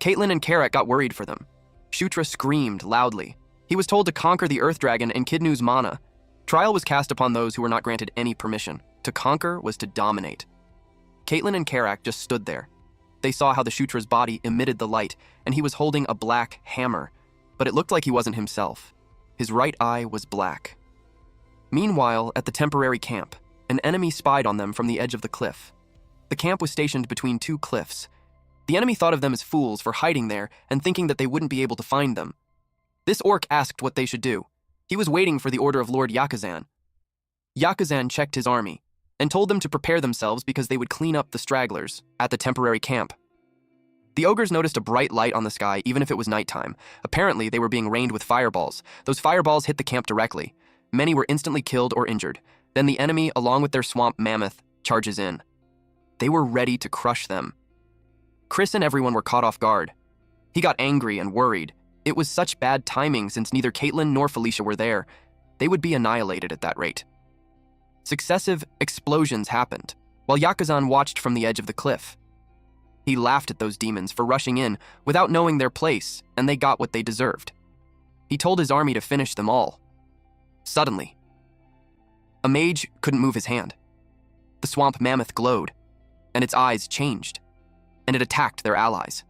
Caitlin and Karak got worried for them. Shutra screamed loudly. He was told to conquer the Earth Dragon and Kidnu's mana. Trial was cast upon those who were not granted any permission. To conquer was to dominate. Caitlin and Karak just stood there. They saw how the Shutra's body emitted the light, and he was holding a black hammer, but it looked like he wasn't himself. His right eye was black. Meanwhile, at the temporary camp, an enemy spied on them from the edge of the cliff. The camp was stationed between two cliffs. The enemy thought of them as fools for hiding there and thinking that they wouldn't be able to find them. This orc asked what they should do. He was waiting for the order of Lord Yakuzan. Yakuzan checked his army and told them to prepare themselves because they would clean up the stragglers at the temporary camp. The ogres noticed a bright light on the sky even if it was nighttime. Apparently, they were being rained with fireballs. Those fireballs hit the camp directly. Many were instantly killed or injured. Then the enemy, along with their swamp mammoth, charges in. They were ready to crush them. Chris and everyone were caught off guard. He got angry and worried. It was such bad timing since neither Caitlin nor Felicia were there. They would be annihilated at that rate. Successive explosions happened, while Yakuzan watched from the edge of the cliff. He laughed at those demons for rushing in without knowing their place, and they got what they deserved. He told his army to finish them all. Suddenly, a mage couldn't move his hand. The swamp mammoth glowed, and its eyes changed, and it attacked their allies.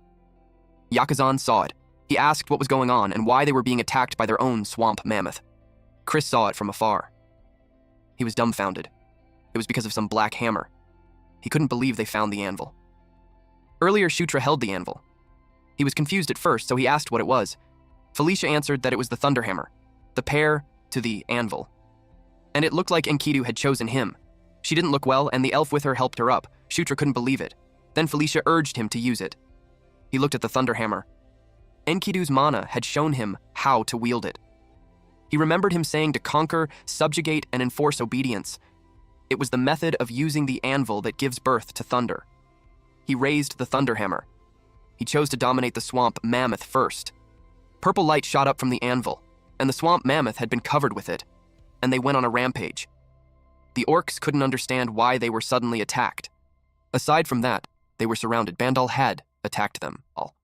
Yakuzan saw it. He asked what was going on and why they were being attacked by their own swamp mammoth. Chris saw it from afar. He was dumbfounded. It was because of some black hammer. He couldn't believe they found the anvil. Earlier, Shutra held the anvil. He was confused at first, so he asked what it was. Felicia answered that it was the thunderhammer, the pair to the anvil. And it looked like Enkidu had chosen him. She didn't look well, and the elf with her helped her up. Shutra couldn't believe it. Then Felicia urged him to use it. He looked at the thunderhammer. Enkidu's mana had shown him how to wield it. He remembered him saying to conquer, subjugate, and enforce obedience. It was the method of using the anvil that gives birth to thunder. He raised the thunderhammer. He chose to dominate the swamp mammoth first. Purple light shot up from the anvil, and the swamp mammoth had been covered with it, and they went on a rampage. The orcs couldn't understand why they were suddenly attacked. Aside from that, they were surrounded. Bandal had attacked them all.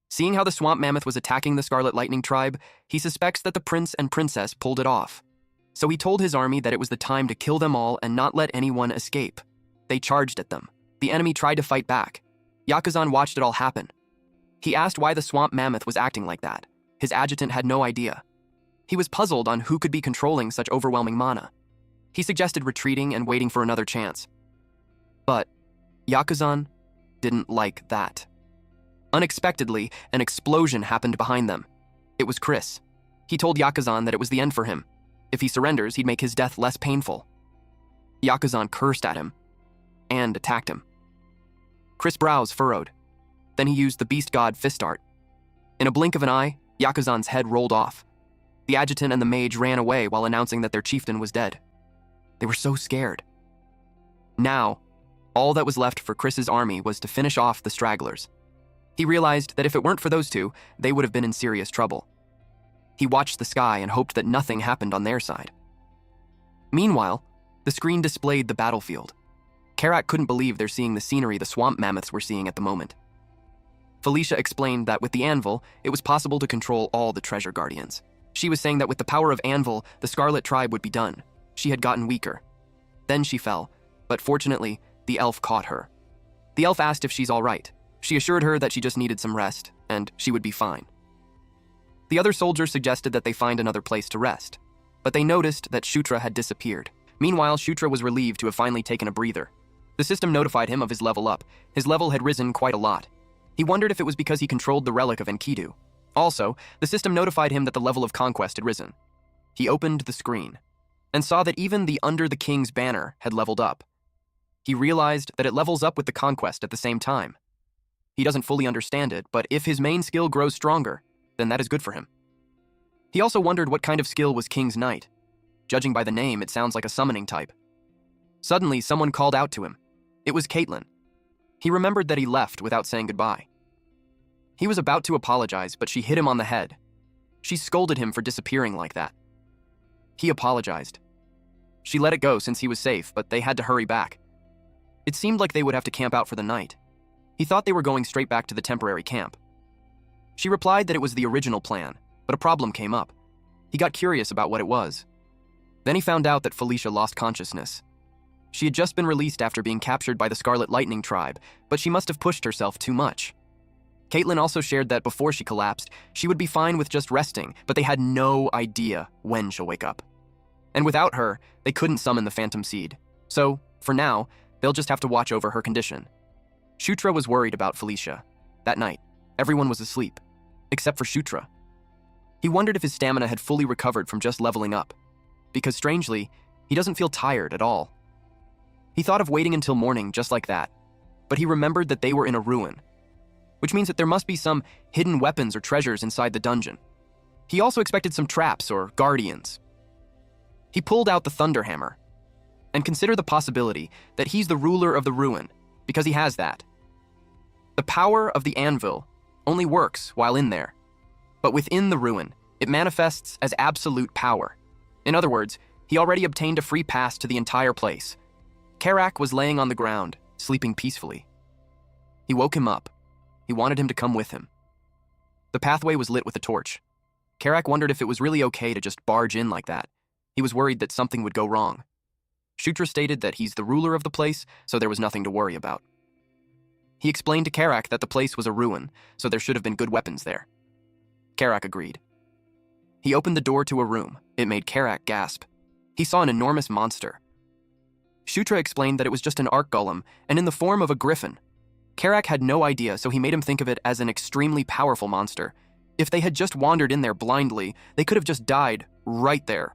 Seeing how the swamp mammoth was attacking the Scarlet Lightning tribe, he suspects that the prince and princess pulled it off. So he told his army that it was the time to kill them all and not let anyone escape. They charged at them. The enemy tried to fight back. Yakuzan watched it all happen. He asked why the swamp mammoth was acting like that. His adjutant had no idea. He was puzzled on who could be controlling such overwhelming mana. He suggested retreating and waiting for another chance. But Yakuzan didn't like that. Unexpectedly, an explosion happened behind them. It was Chris. He told Yakuzan that it was the end for him. If he surrenders, he'd make his death less painful. Yakuzan cursed at him and attacked him. Chris' brows furrowed. Then he used the beast god fist art. In a blink of an eye, Yakuzan's head rolled off. The adjutant and the mage ran away while announcing that their chieftain was dead. They were so scared. Now, all that was left for Chris's army was to finish off the stragglers. He realized that if it weren't for those two, they would have been in serious trouble. He watched the sky and hoped that nothing happened on their side. Meanwhile, the screen displayed the battlefield. Karak couldn't believe they're seeing the scenery the swamp mammoths were seeing at the moment. Felicia explained that with the anvil, it was possible to control all the treasure guardians. She was saying that with the power of anvil, the Scarlet Tribe would be done. She had gotten weaker. Then she fell, but fortunately, the elf caught her. The elf asked if she's all right. She assured her that she just needed some rest, and she would be fine. The other soldiers suggested that they find another place to rest, but they noticed that Shutra had disappeared. Meanwhile, Shutra was relieved to have finally taken a breather. The system notified him of his level up. His level had risen quite a lot. He wondered if it was because he controlled the relic of Enkidu. Also, the system notified him that the level of conquest had risen. He opened the screen and saw that even the Under the King's banner had leveled up. He realized that it levels up with the conquest at the same time. He doesn't fully understand it, but if his main skill grows stronger, then that is good for him. He also wondered what kind of skill was King's Knight. Judging by the name, it sounds like a summoning type. Suddenly, someone called out to him. It was Caitlin. He remembered that he left without saying goodbye. He was about to apologize, but she hit him on the head. She scolded him for disappearing like that. He apologized. She let it go since he was safe, but they had to hurry back. It seemed like they would have to camp out for the night. He thought they were going straight back to the temporary camp. She replied that it was the original plan, but a problem came up. He got curious about what it was. Then he found out that Felicia lost consciousness. She had just been released after being captured by the Scarlet Lightning tribe, but she must have pushed herself too much. Caitlin also shared that before she collapsed, she would be fine with just resting, but they had no idea when she'll wake up. And without her, they couldn't summon the Phantom Seed. So, for now, they'll just have to watch over her condition. Shutra was worried about Felicia. That night, everyone was asleep, except for Shutra. He wondered if his stamina had fully recovered from just leveling up, because strangely, he doesn't feel tired at all. He thought of waiting until morning just like that, but he remembered that they were in a ruin, which means that there must be some hidden weapons or treasures inside the dungeon. He also expected some traps or guardians. He pulled out the Thunder Hammer and considered the possibility that he's the ruler of the ruin, because he has that. The power of the anvil only works while in there, but within the ruin, it manifests as absolute power. In other words, he already obtained a free pass to the entire place. Karak was laying on the ground, sleeping peacefully. He woke him up. He wanted him to come with him. The pathway was lit with a torch. Karak wondered if it was really okay to just barge in like that. He was worried that something would go wrong. Shutra stated that he's the ruler of the place, so there was nothing to worry about. He explained to Karak that the place was a ruin, so there should have been good weapons there. Karak agreed. He opened the door to a room. It made Karak gasp. He saw an enormous monster. Shutra explained that it was just an arc golem, and in the form of a griffin. Karak had no idea, so he made him think of it as an extremely powerful monster. If they had just wandered in there blindly, they could have just died right there.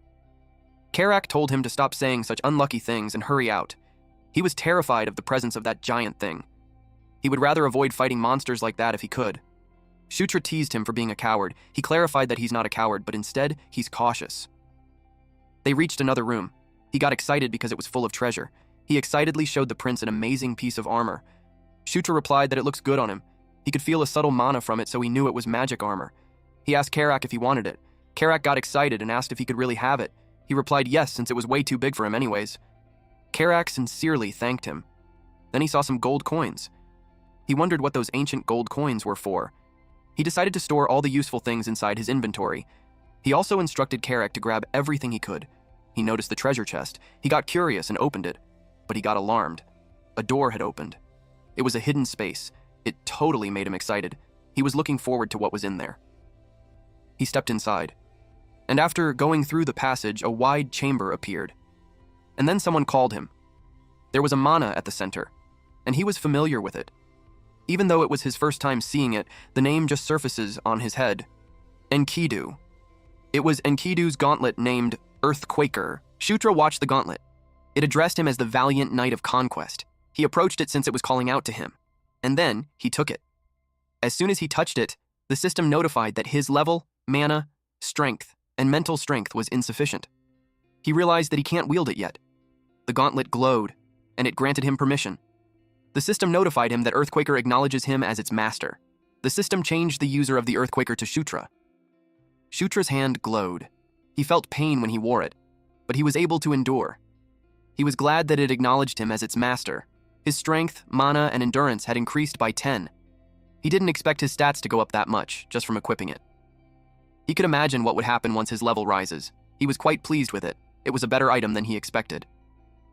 Karak told him to stop saying such unlucky things and hurry out. He was terrified of the presence of that giant thing. He would rather avoid fighting monsters like that if he could. Shutra teased him for being a coward. He clarified that he's not a coward, but instead, he's cautious. They reached another room. He got excited because it was full of treasure. He excitedly showed the prince an amazing piece of armor. Shutra replied that it looks good on him. He could feel a subtle mana from it, so he knew it was magic armor. He asked Karak if he wanted it. Karak got excited and asked if he could really have it. He replied yes, since it was way too big for him anyways. Karak sincerely thanked him. Then he saw some gold coins. He wondered what those ancient gold coins were for. He decided to store all the useful things inside his inventory. He also instructed Karak to grab everything he could. He noticed the treasure chest. He got curious and opened it, but he got alarmed. A door had opened. It was a hidden space. It totally made him excited. He was looking forward to what was in there. He stepped inside, and after going through the passage, a wide chamber appeared. And then someone called him. There was a mana at the center, and he was familiar with it. Even though it was his first time seeing it, the name just surfaces on his head. Enkidu. It was Enkidu's gauntlet named Earthquaker. Shutra watched the gauntlet. It addressed him as the valiant knight of conquest. He approached it since it was calling out to him, and then he took it. As soon as he touched it, the system notified that his level, mana, strength, and mental strength was insufficient. He realized that he can't wield it yet. The gauntlet glowed, and it granted him permission. The system notified him that Earthquaker acknowledges him as its master. The system changed the user of the Earthquaker to Shutra. Shutra's hand glowed. He felt pain when he wore it, but he was able to endure. He was glad that it acknowledged him as its master. His strength, mana, and endurance had increased by 10. He didn't expect his stats to go up that much, just from equipping it. He could imagine what would happen once his level rises. He was quite pleased with it. It was a better item than he expected.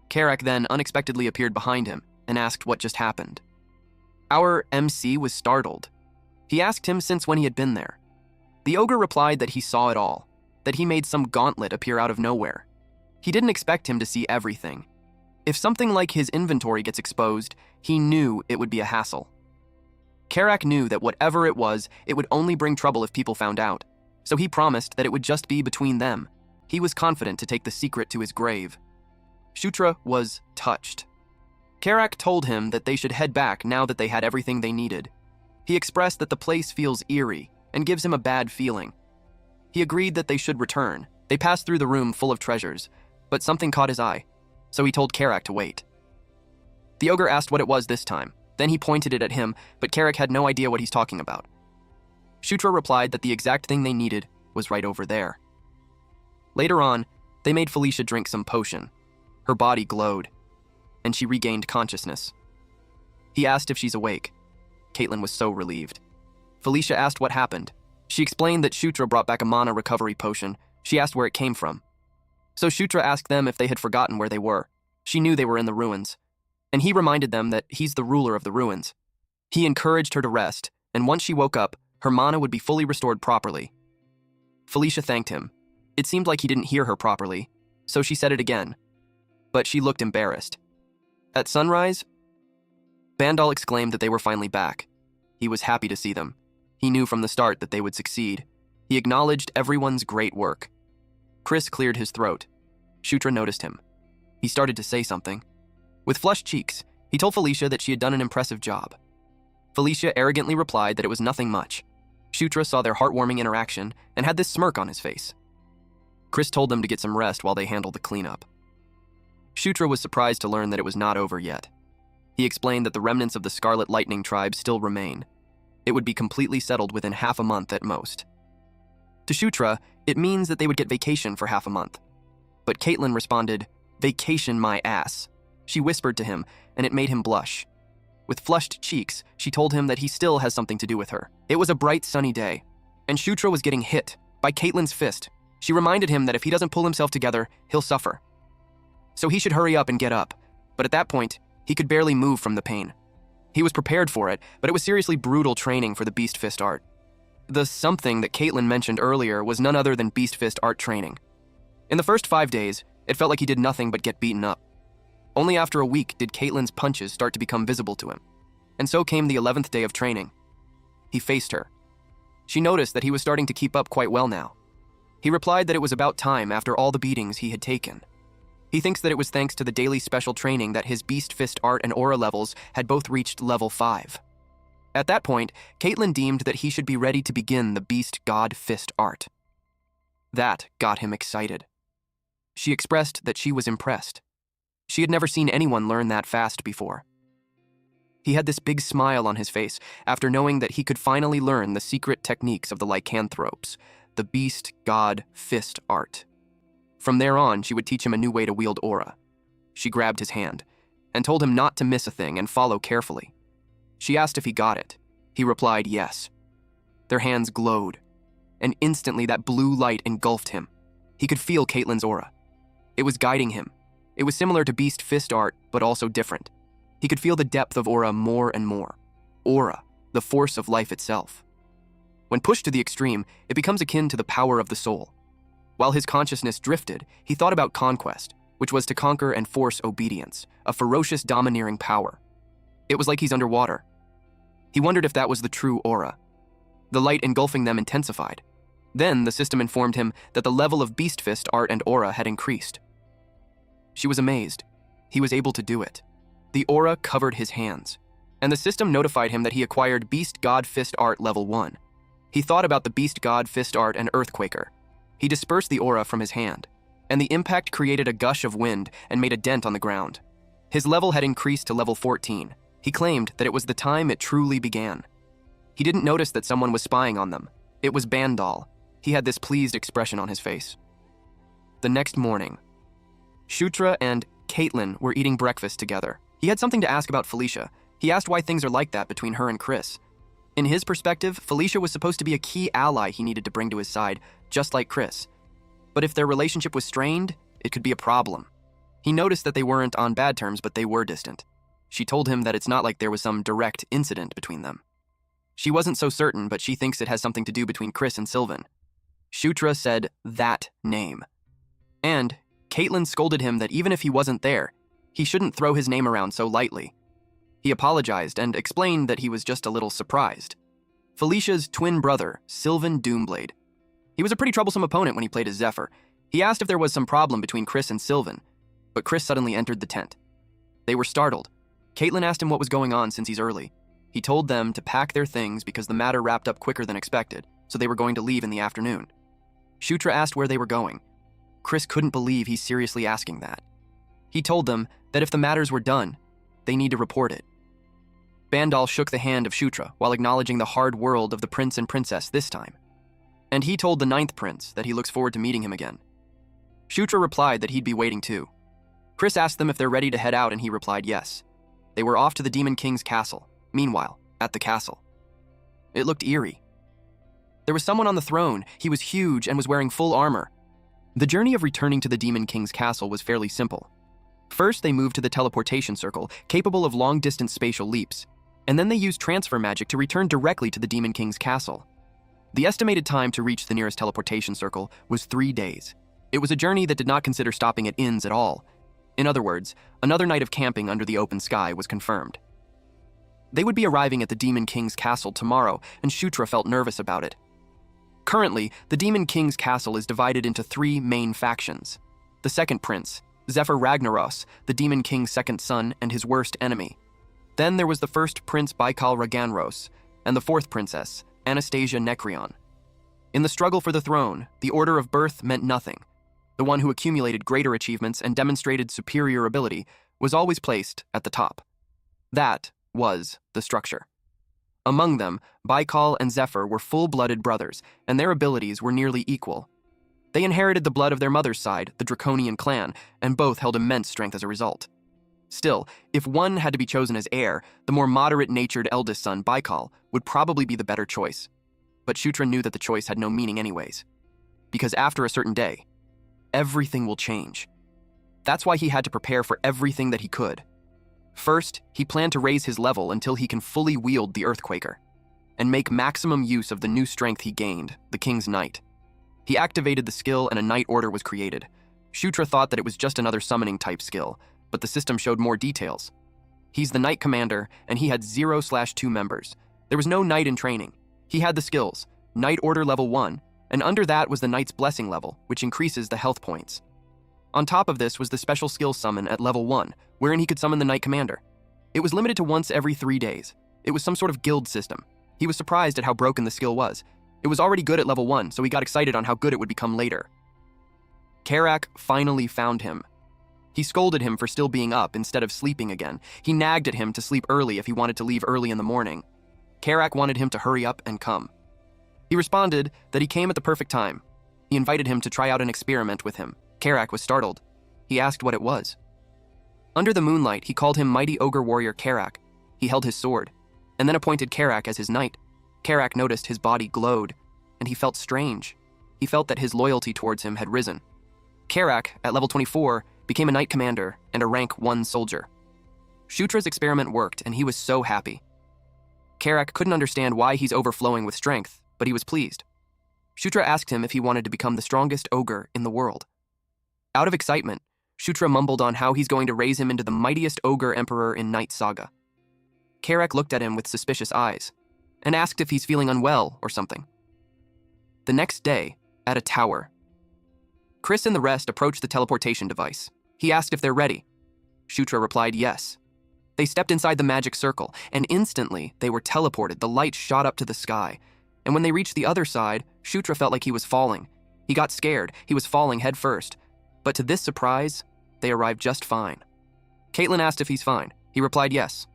Karak then unexpectedly appeared behind him and asked what just happened. Our MC was startled. He asked him since when he had been there. The ogre replied that he saw it all, that he made some gauntlet appear out of nowhere. He didn't expect him to see everything. If something like his inventory gets exposed, he knew it would be a hassle. Karak knew that whatever it would only bring trouble if people found out, so he promised that it would just be between them. He was confident to take the secret to his grave. Shutra was touched. Karak told him that they should head back now that they had everything they needed. He expressed that the place feels eerie and gives him a bad feeling. He agreed that they should return. They passed through the room full of treasures, but something caught his eye, so he told Karak to wait. The ogre asked what it was this time. Then he pointed it at him, but Karak had no idea what he's talking about. Shutra replied that the exact thing they needed was right over there. Later on, they made Felicia drink some potion. Her body glowed, and she regained consciousness. He asked if she's awake. Caitlin was so relieved. Felicia asked what happened. She explained that Shutra brought back a mana recovery potion. She asked where it came from. So Shutra asked them if they had forgotten where they were. She knew they were in the ruins, and he reminded them that he's the ruler of the ruins. He encouraged her to rest, and once she woke up, her mana would be fully restored properly. Felicia thanked him. It seemed like he didn't hear her properly, so she said it again, but she looked embarrassed. At sunrise, Bandal exclaimed that they were finally back. He was happy to see them. He knew from the start that they would succeed. He acknowledged everyone's great work. Chris cleared his throat. Shutra noticed him. He started to say something. With flushed cheeks, he told Felicia that she had done an impressive job. Felicia arrogantly replied that it was nothing much. Shutra saw their heartwarming interaction and had this smirk on his face. Chris told them to get some rest while they handled the cleanup. Shutra was surprised to learn that it was not over yet. He explained that the remnants of the Scarlet Lightning tribe still remain. It would be completely settled within half a month at most. To Shutra, it means that they would get vacation for half a month. But Caitlin responded, "Vacation my ass." She whispered to him, and it made him blush. With flushed cheeks, she told him that he still has something to do with her. It was a bright, sunny day, and Shutra was getting hit by Caitlin's fist. She reminded him that if he doesn't pull himself together, he'll suffer. So he should hurry up and get up, but at that point, he could barely move from the pain. He was prepared for it, but it was seriously brutal training for the Beast Fist art. The something that Caitlin mentioned earlier was none other than Beast Fist art training. In the first 5 days, it felt like he did nothing but get beaten up. Only after a week did Caitlin's punches start to become visible to him. And so came the 11th day of training. He faced her. She noticed that he was starting to keep up quite well now. He replied that it was about time after all the beatings he had taken. He thinks that it was thanks to the daily special training that his Beast Fist art and aura levels had both reached level 5. At that point, Caitlin deemed that he should be ready to begin the Beast God Fist art. That got him excited. She expressed that she was impressed. She had never seen anyone learn that fast before. He had this big smile on his face after knowing that he could finally learn the secret techniques of the lycanthropes, the Beast God Fist art. From there on, she would teach him a new way to wield aura. She grabbed his hand and told him not to miss a thing and follow carefully. She asked if he got it. He replied yes. Their hands glowed, and instantly that blue light engulfed him. He could feel Caitlin's aura. It was guiding him. It was similar to Beast Fist art, but also different. He could feel the depth of aura more and more. Aura, the force of life itself. When pushed to the extreme, it becomes akin to the power of the soul. While his consciousness drifted, he thought about conquest, which was to conquer and force obedience, a ferocious domineering power. It was like he's underwater. He wondered if that was the true aura. The light engulfing them intensified. Then the system informed him that the level of Beast Fist art and aura had increased. She was amazed. He was able to do it. The aura covered his hands, and the system notified him that he acquired Beast God Fist art level 1. He thought about the Beast God Fist art and Earthquaker. He dispersed the aura from his hand, and the impact created a gush of wind and made a dent on the ground. His level had increased to level 14. He claimed that it was the time it truly began. He didn't notice that someone was spying on them. It was Bandal. He had this pleased expression on his face. The next morning, Shutra and Caitlin were eating breakfast together. He had something to ask about Felicia. He asked why things are like that between her and Chris. In his perspective, Felicia was supposed to be a key ally he needed to bring to his side, just like Chris. But if their relationship was strained, it could be a problem. He noticed that they weren't on bad terms, but they were distant. She told him that it's not like there was some direct incident between them. She wasn't so certain, but she thinks it has something to do between Chris and Sylvan. Shutra said that name. And Caitlin scolded him that even if he wasn't there, he shouldn't throw his name around so lightly. He apologized and explained that he was just a little surprised. Felicia's twin brother, Sylvan Doomblade. He was a pretty troublesome opponent when he played as Zephyr. He asked if there was some problem between Chris and Sylvan, but Chris suddenly entered the tent. They were startled. Caitlin asked him what was going on since he's early. He told them to pack their things because the matter wrapped up quicker than expected, so they were going to leave in the afternoon. Shutra asked where they were going. Chris couldn't believe he's seriously asking that. He told them that if the matters were done, they need to report it. Bandal shook the hand of Shutra while acknowledging the hard world of the prince and princess this time. And he told the 9th prince that he looks forward to meeting him again. Shutra replied that he'd be waiting too. Chris asked them if they're ready to head out and he replied yes. They were off to the Demon King's castle. Meanwhile, at the castle, it looked eerie. There was someone on the throne. He was huge and was wearing full armor. The journey of returning to the Demon King's castle was fairly simple. First, they moved to the teleportation circle, capable of long-distance spatial leaps, and then they used transfer magic to return directly to the Demon King's castle. The estimated time to reach the nearest teleportation circle was 3 days. It was a journey that did not consider stopping at inns at all. In other words, another night of camping under the open sky was confirmed. They would be arriving at the Demon King's castle tomorrow, and Shutra felt nervous about it. Currently, the Demon King's castle is divided into 3 main factions. The second prince, Zephyr Ragnaros, the Demon King's second son and his worst enemy. Then there was the first prince Baikal Raganros, and the 4th princess, Anastasia Nekrion. In the struggle for the throne, the order of birth meant nothing. The one who accumulated greater achievements and demonstrated superior ability was always placed at the top. That was the structure. Among them, Baikal and Zephyr were full-blooded brothers, and their abilities were nearly equal. They inherited the blood of their mother's side, the Draconian clan, and both held immense strength as a result. Still, if one had to be chosen as heir, the more moderate-natured eldest son, Baikal, would probably be the better choice. But Shutra knew that the choice had no meaning anyways. Because after a certain day, everything will change. That's why he had to prepare for everything that he could. First, he planned to raise his level until he can fully wield the Earthquaker, and make maximum use of the new strength he gained, the King's Knight. He activated the skill and a Knight Order was created. Shutra thought that it was just another summoning-type skill, but the system showed more details. He's the Knight Commander, and he had 0/2 members. There was no Knight in training. He had the skills, Knight Order level 1, and under that was the Knight's Blessing level, which increases the health points. On top of this was the special skill summon at level 1, wherein he could summon the Knight Commander. It was limited to once every 3 days. It was some sort of guild system. He was surprised at how broken the skill was. It was already good at level 1, so he got excited on how good it would become later. Karak finally found him. He scolded him for still being up instead of sleeping again. He nagged at him to sleep early if he wanted to leave early in the morning. Karak wanted him to hurry up and come. He responded that he came at the perfect time. He invited him to try out an experiment with him. Karak was startled. He asked what it was. Under the moonlight, he called him Mighty Ogre Warrior Karak. He held his sword, and then appointed Karak as his knight. Karak noticed his body glowed, and he felt strange. He felt that his loyalty towards him had risen. Karak, at level 24, became a knight commander and a rank 1 soldier. Shutra's experiment worked, and he was so happy. Karak couldn't understand why he's overflowing with strength, but he was pleased. Shutra asked him if he wanted to become the strongest ogre in the world. Out of excitement, Shutra mumbled on how he's going to raise him into the mightiest ogre emperor in Night Saga. Karak looked at him with suspicious eyes and asked if he's feeling unwell or something. The next day, at a tower, Chris and the rest approached the teleportation device. He asked if they're ready. Shutra replied yes. They stepped inside the magic circle, and instantly they were teleported. The light shot up to the sky, and when they reached the other side, Shutra felt like he was falling. He got scared. He was falling head first. But to this surprise, they arrived just fine. Caitlin asked if he's fine. He replied yes.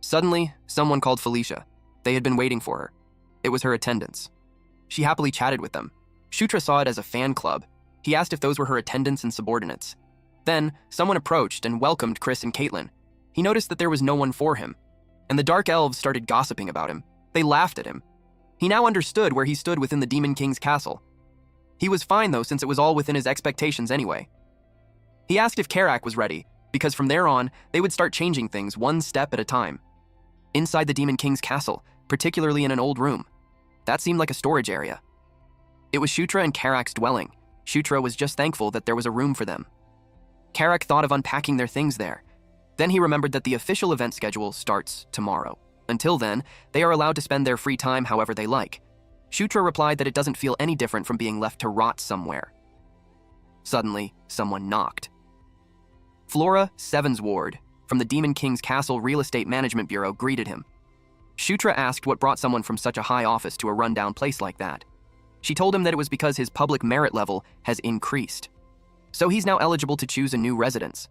Suddenly, someone called Felicia. They had been waiting for her. It was her attendants. She happily chatted with them. Shutra saw it as a fan club. He asked if those were her attendants and subordinates. Then, someone approached and welcomed Chris and Caitlin. He noticed that there was no one for him, and the Dark Elves started gossiping about him. They laughed at him. He now understood where he stood within the Demon King's castle. He was fine, though, since it was all within his expectations anyway. He asked if Karak was ready, because from there on, they would start changing things one step at a time. Inside the Demon King's castle, particularly in an old room. That seemed like a storage area. It was Shutra and Karak's dwelling. Shutra was just thankful that there was a room for them. Karak thought of unpacking their things there. Then he remembered that the official event schedule starts tomorrow. Until then, they are allowed to spend their free time however they like. Shutra replied that it doesn't feel any different from being left to rot somewhere. Suddenly, someone knocked. Flora Sevensward, from the Demon King's Castle Real Estate Management Bureau, greeted him. Shutra asked what brought someone from such a high office to a rundown place like that. She told him that it was because his public merit level has increased. So he's now eligible to choose a new residence.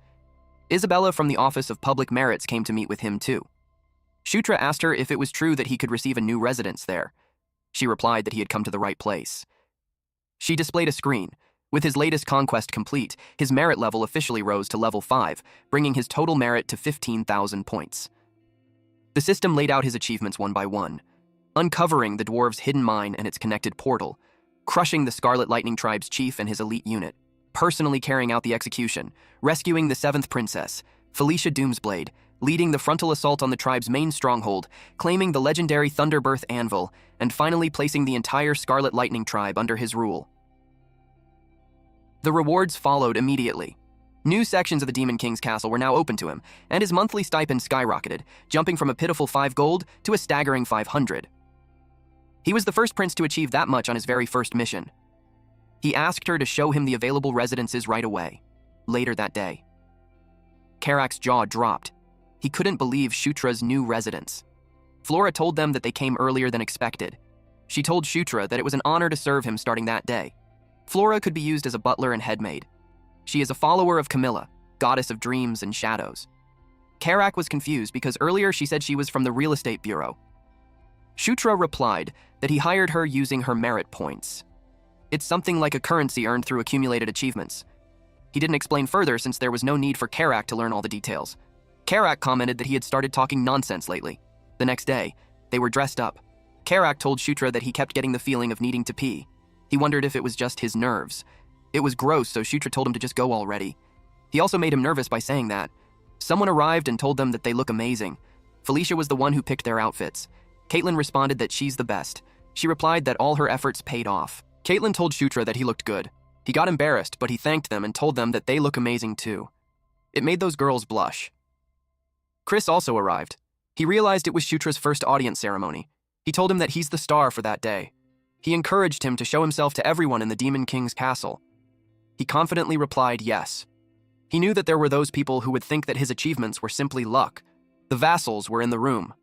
Isabella from the Office of Public Merits came to meet with him too. Shutra asked her if it was true that he could receive a new residence there. She replied that he had come to the right place. She displayed a screen. With his latest conquest complete, his merit level officially rose to level 5, bringing his total merit to 15,000 points. The system laid out his achievements one by one, uncovering the dwarves' hidden mine and its connected portal, crushing the Scarlet Lightning Tribe's chief and his elite unit, personally carrying out the execution, rescuing the 7th princess, Felicia Doomsblade, leading the frontal assault on the tribe's main stronghold, claiming the legendary Thunderbirth Anvil, and finally placing the entire Scarlet Lightning Tribe under his rule. The rewards followed immediately. New sections of the Demon King's castle were now open to him, and his monthly stipend skyrocketed, jumping from a pitiful 5 gold to a staggering 500. He was the first prince to achieve that much on his very first mission. He asked her to show him the available residences right away, later that day. Karak's jaw dropped. He couldn't believe Shutra's new residence. Flora told them that they came earlier than expected. She told Shutra that it was an honor to serve him starting that day. Flora could be used as a butler and headmaid. She is a follower of Camilla, goddess of dreams and shadows. Karak was confused because earlier she said she was from the real estate bureau. Shutra replied that he hired her using her merit points. It's something like a currency earned through accumulated achievements. He didn't explain further since there was no need for Karak to learn all the details. Karak commented that he had started talking nonsense lately. The next day, they were dressed up. Karak told Shutra that he kept getting the feeling of needing to pee. He wondered if it was just his nerves. It was gross, so Shutra told him to just go already. He also made him nervous by saying that. Someone arrived and told them that they look amazing. Felicia was the one who picked their outfits. Caitlin responded that she's the best. She replied that all her efforts paid off. Caitlin told Shutra that he looked good. He got embarrassed, but he thanked them and told them that they look amazing too. It made those girls blush. Chris also arrived. He realized it was Shutra's first audience ceremony. He told him that he's the star for that day. He encouraged him to show himself to everyone in the Demon King's castle. He confidently replied yes. He knew that there were those people who would think that his achievements were simply luck. The vassals were in the room.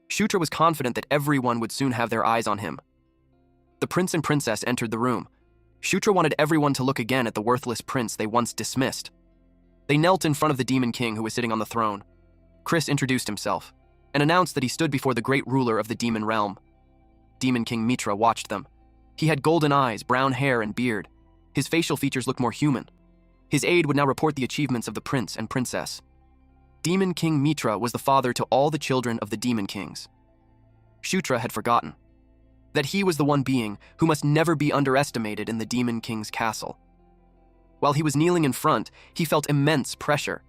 Shutra was confident that everyone would soon have their eyes on him. The prince and princess entered the room. Shutra wanted everyone to look again at the worthless prince they once dismissed. They knelt in front of the Demon King who was sitting on the throne. Chris introduced himself and announced that he stood before the great ruler of the demon realm. Demon King Mitra watched them. He had golden eyes, brown hair, and beard. His facial features looked more human. His aide would now report the achievements of the prince and princess. Demon King Mitra was the father to all the children of the Demon Kings. Shutra had forgotten that he was the one being who must never be underestimated in the Demon King's castle. While he was kneeling in front, he felt immense pressure.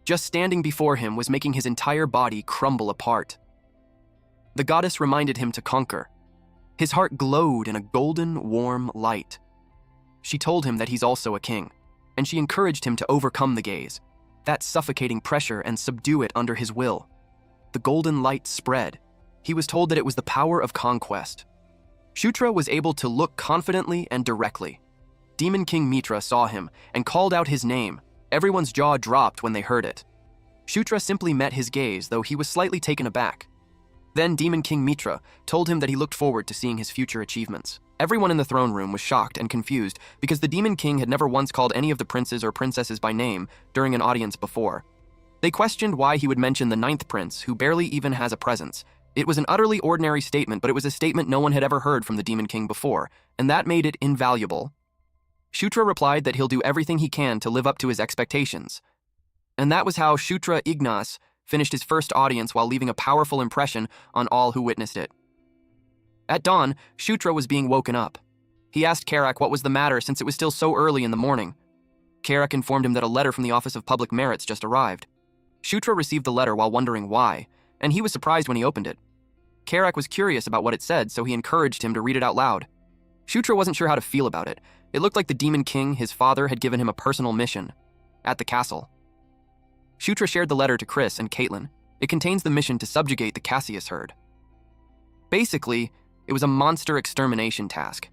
Just standing before him was making his entire body crumble apart. The goddess reminded him to conquer. His heart glowed in a golden, warm light. She told him that he's also a king, and she encouraged him to overcome the gaze, that suffocating pressure, and subdue it under his will. The golden light spread. He was told that it was the power of conquest. Shutra was able to look confidently and directly. Demon King Mitra saw him and called out his name. Everyone's jaw dropped when they heard it. Shutra simply met his gaze, though he was slightly taken aback. Then Demon King Mitra told him that he looked forward to seeing his future achievements. Everyone in the throne room was shocked and confused because the Demon King had never once called any of the princes or princesses by name during an audience before. They questioned why he would mention the 9th prince, who barely even has a presence. It was an utterly ordinary statement, but it was a statement no one had ever heard from the Demon King before, and that made it invaluable. Shutra replied that he'll do everything he can to live up to his expectations. And that was how Shutra Ignas finished his first audience while leaving a powerful impression on all who witnessed it. At dawn, Shutra was being woken up. He asked Karak what was the matter since it was still so early in the morning. Karak informed him that a letter from the Office of Public Merits just arrived. Shutra received the letter while wondering why, and he was surprised when he opened it. Karak was curious about what it said, so he encouraged him to read it out loud. Shutra wasn't sure how to feel about it. It looked like the Demon King, his father, had given him a personal mission at the castle. Shutra shared the letter to Chris and Caitlin. It contains the mission to subjugate the Cassius herd. Basically, it was a monster extermination task.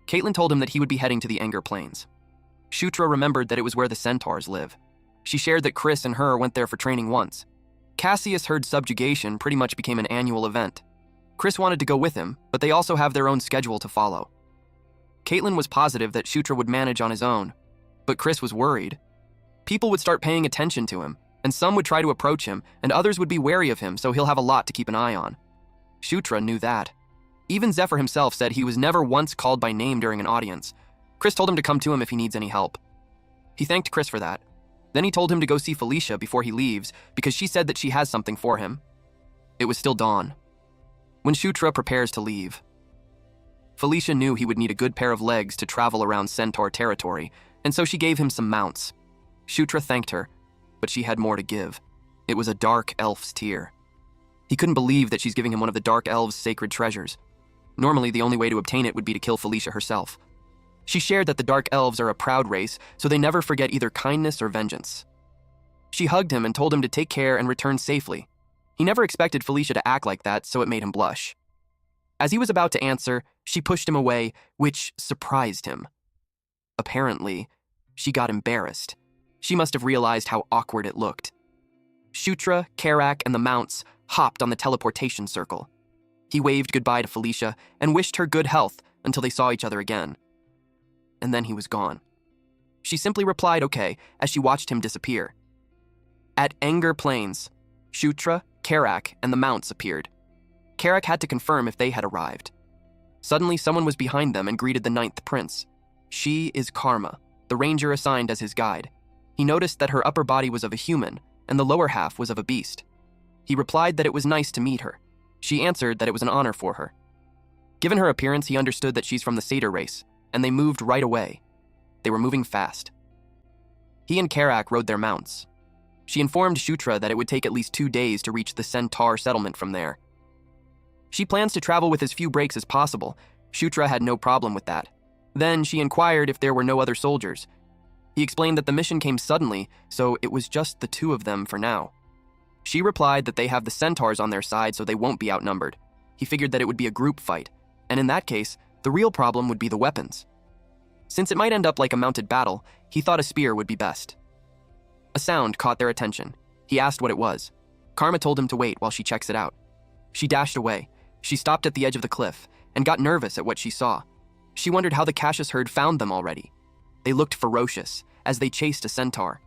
Caitlin told him that he would be heading to the Anger Plains. Shutra remembered that it was where the centaurs live. She shared that Chris and her went there for training once. Cassius herd subjugation pretty much became an annual event. Chris wanted to go with him, but they also have their own schedule to follow. Caitlin was positive that Shutra would manage on his own, but Chris was worried. People would start paying attention to him, and some would try to approach him, and others would be wary of him, so he'll have a lot to keep an eye on. Shutra knew that. Even Zephyr himself said he was never once called by name during an audience. Chris told him to come to him if he needs any help. He thanked Chris for that. Then he told him to go see Felicia before he leaves because she said that she has something for him. It was still dawn when Shutra prepares to leave. Felicia knew he would need a good pair of legs to travel around centaur territory, and so she gave him some mounts. Shutra thanked her, but she had more to give. It was a dark elf's tear. He couldn't believe that she's giving him one of the dark elves' sacred treasures. Normally, the only way to obtain it would be to kill Felicia herself. She shared that the dark elves are a proud race, so they never forget either kindness or vengeance. She hugged him and told him to take care and return safely. He never expected Felicia to act like that, so it made him blush. As he was about to answer, she pushed him away, which surprised him. Apparently, she got embarrassed. She must have realized how awkward it looked. Shutra, Karak, and the mounts hopped on the teleportation circle. He waved goodbye to Felicia and wished her good health until they saw each other again. And then he was gone. She simply replied okay as she watched him disappear. At Anger Plains, Shutra, Karak, and the mounts appeared. Karak had to confirm if they had arrived. Suddenly, someone was behind them and greeted the ninth prince. She is Karma, the ranger assigned as his guide. He noticed that her upper body was of a human and the lower half was of a beast. He replied that it was nice to meet her. She answered that it was an honor for her. Given her appearance, he understood that she's from the satyr race, and they moved right away. They were moving fast. He and Karak rode their mounts. She informed Shutra that it would take at least 2 days to reach the centaur settlement from there. She plans to travel with as few breaks as possible. Shutra had no problem with that. Then she inquired if there were no other soldiers. He explained that the mission came suddenly, so it was just the two of them for now. She replied that they have the centaurs on their side, so they won't be outnumbered. He figured that it would be a group fight, and in that case, the real problem would be the weapons. Since it might end up like a mounted battle, he thought a spear would be best. A sound caught their attention. He asked what it was. Karma told him to wait while she checks it out. She dashed away. She stopped at the edge of the cliff and got nervous at what she saw. She wondered how the Cassius herd found them already. They looked ferocious as they chased a centaur.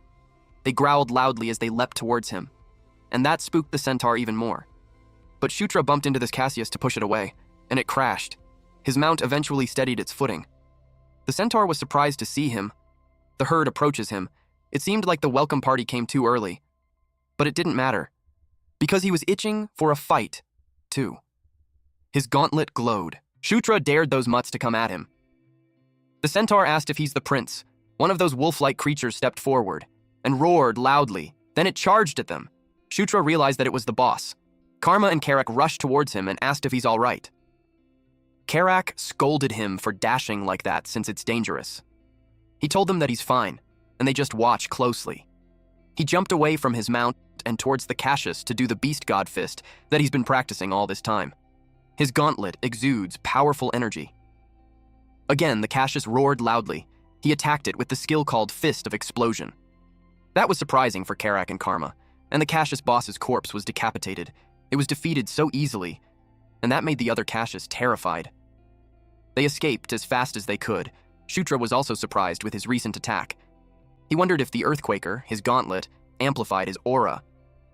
They growled loudly as they leapt towards him, and that spooked the centaur even more. But Shutra bumped into this Cassius to push it away, and it crashed. His mount eventually steadied its footing. The centaur was surprised to see him. The herd approaches him. It seemed like the welcome party came too early. But it didn't matter, because he was itching for a fight, too. His gauntlet glowed. Shutra dared those mutts to come at him. The centaur asked if he's the prince. One of those wolf-like creatures stepped forward and roared loudly. Then it charged at them. Shutra realized that it was the boss. Karma and Karak rushed towards him and asked if he's all right. Karak scolded him for dashing like that since it's dangerous. He told them that he's fine, and they just watch closely. He jumped away from his mount and towards the Cassius to do the beast god fist that he's been practicing all this time. His gauntlet exudes powerful energy. Again, the Cassius roared loudly. He attacked it with the skill called Fist of Explosion. That was surprising for Karak and Karma, and the Cassius boss's corpse was decapitated. It was defeated so easily, and that made the other Cassius terrified. They escaped as fast as they could. Shutra was also surprised with his recent attack. He wondered if the Earthquaker, his gauntlet, amplified his aura.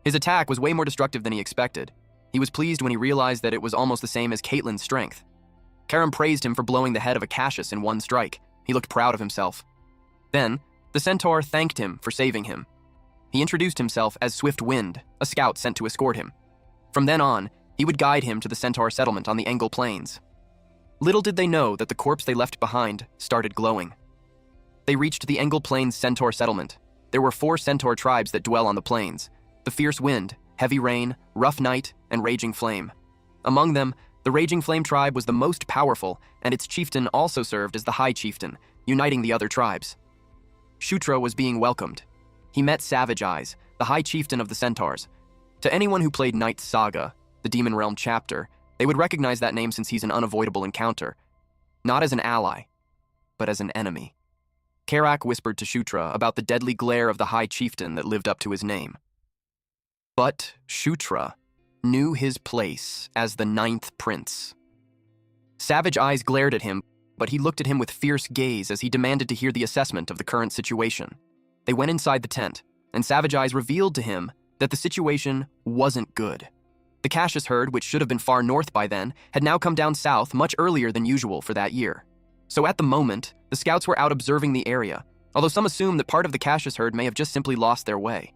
His attack was way more destructive than he expected. He was pleased when he realized that it was almost the same as Caitlin's strength. Karam praised him for blowing the head of a Cassius in one strike. He looked proud of himself. Then, the centaur thanked him for saving him. He introduced himself as Swift Wind, a scout sent to escort him. From then on, he would guide him to the centaur settlement on the Engel Plains. Little did they know that the corpse they left behind started glowing. They reached the Engel Plains centaur settlement. There were 4 centaur tribes that dwell on the plains: the Fierce Wind, Heavy Rain, Rough Night, and Raging Flame. Among them, the Raging Flame tribe was the most powerful, and its chieftain also served as the High Chieftain, uniting the other tribes. Shutra was being welcomed. He met Savage Eyes, the High Chieftain of the Centaurs. To anyone who played Night Saga, the Demon Realm chapter, they would recognize that name since he's an unavoidable encounter, not as an ally, but as an enemy. Karak whispered to Shutra about the deadly glare of the High Chieftain that lived up to his name. But Shutra knew his place as the Ninth Prince. Savage eyes glared at him, but he looked at him with fierce gaze as he demanded to hear the assessment of the current situation. They went inside the tent, and Savage Eyes revealed to him that the situation wasn't good. The Cassius herd, which should have been far north by then, had now come down south much earlier than usual for that year. So at the moment, the scouts were out observing the area, although some assume that part of the Cassius herd may have just simply lost their way.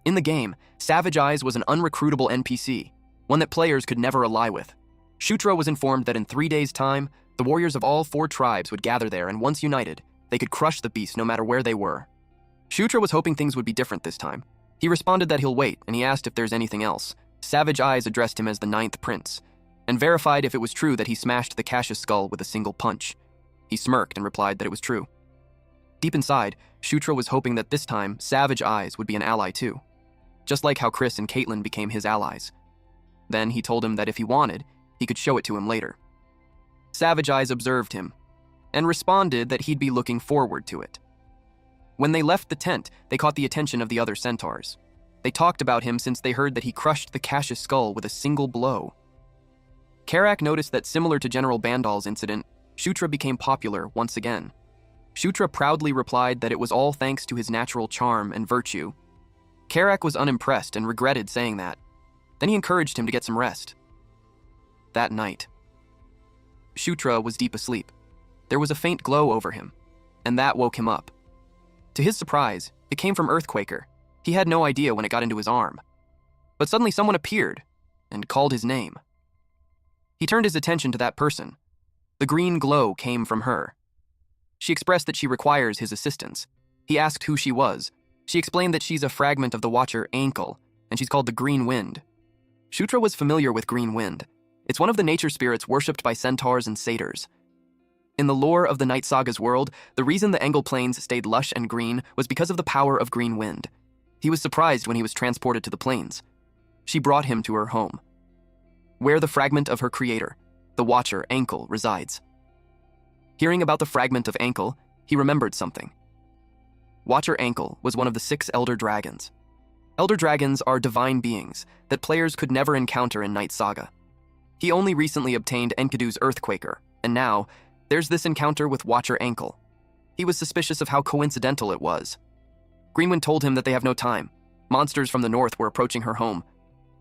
In the game, Savage Eyes was an unrecruitable NPC, one that players could never ally with. Shutra was informed that in 3 days' time, the warriors of all 4 tribes would gather there, and once united, they could crush the beast no matter where they were. Shutra was hoping things would be different this time. He responded that he'll wait, and he asked if there's anything else. Savage Eyes addressed him as the Ninth Prince, and verified if it was true that he smashed the Cassius skull with a single punch. He smirked and replied that it was true. Deep inside, Shutra was hoping that this time, Savage Eyes would be an ally too, just like how Chris and Caitlin became his allies. Then he told him that if he wanted, he could show it to him later. Savage Eyes observed him, and responded that he'd be looking forward to it. When they left the tent, they caught the attention of the other centaurs. They talked about him since they heard that he crushed the Cassius skull with a single blow. Karak noticed that similar to General Bandal's incident, Shutra became popular once again. Shutra proudly replied that it was all thanks to his natural charm and virtue. Karak was unimpressed and regretted saying that. Then he encouraged him to get some rest. That night, Shutra was deep asleep. There was a faint glow over him, and that woke him up. To his surprise, it came from Earthquaker. He had no idea when it got into his arm. But suddenly someone appeared and called his name. He turned his attention to that person. The green glow came from her. She expressed that she requires his assistance. He asked who she was. She explained that she's a fragment of the Watcher Ankle, and she's called the Green Wind. Shutra was familiar with Green Wind. It's one of the nature spirits worshipped by centaurs and satyrs. In the lore of the Night Saga's world, the reason the Engle Plains stayed lush and green was because of the power of Green Wind. He was surprised when he was transported to the plains. She brought him to her home, where the fragment of her creator, the Watcher Ankle, resides. Hearing about the fragment of Ankle, he remembered something. Watcher Ankle was one of the 6 Elder Dragons. Elder Dragons are divine beings that players could never encounter in Night Saga. He only recently obtained Enkidu's Earthquaker, and now, there's this encounter with Watcher Ankle. He was suspicious of how coincidental it was. Greenwind told him that they have no time. Monsters from the north were approaching her home.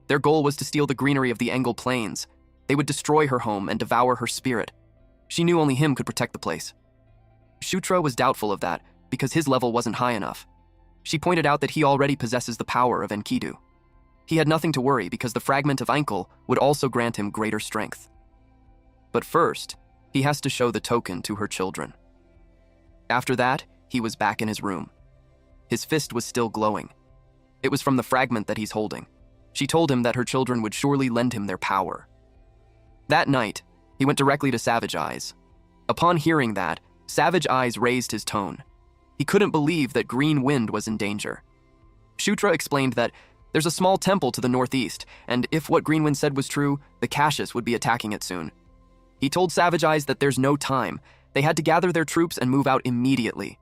Their goal was to steal the greenery of the Engle Plains. They would destroy her home and devour her spirit. She knew only him could protect the place. Shutra was doubtful of that because his level wasn't high enough. She pointed out that he already possesses the power of Enkidu. He had nothing to worry because the fragment of Ankle would also grant him greater strength. But first, he has to show the token to her children. After that, he was back in his room. His fist was still glowing. It was from the fragment that he's holding. She told him that her children would surely lend him their power. That night, he went directly to Savage Eyes. Upon hearing that, Savage Eyes raised his tone. He couldn't believe that Green Wind was in danger. Shutra explained that there's a small temple to the northeast, and if what Green Wind said was true, the Cassius would be attacking it soon. He told Savage Eyes that there's no time. They had to gather their troops and move out immediately.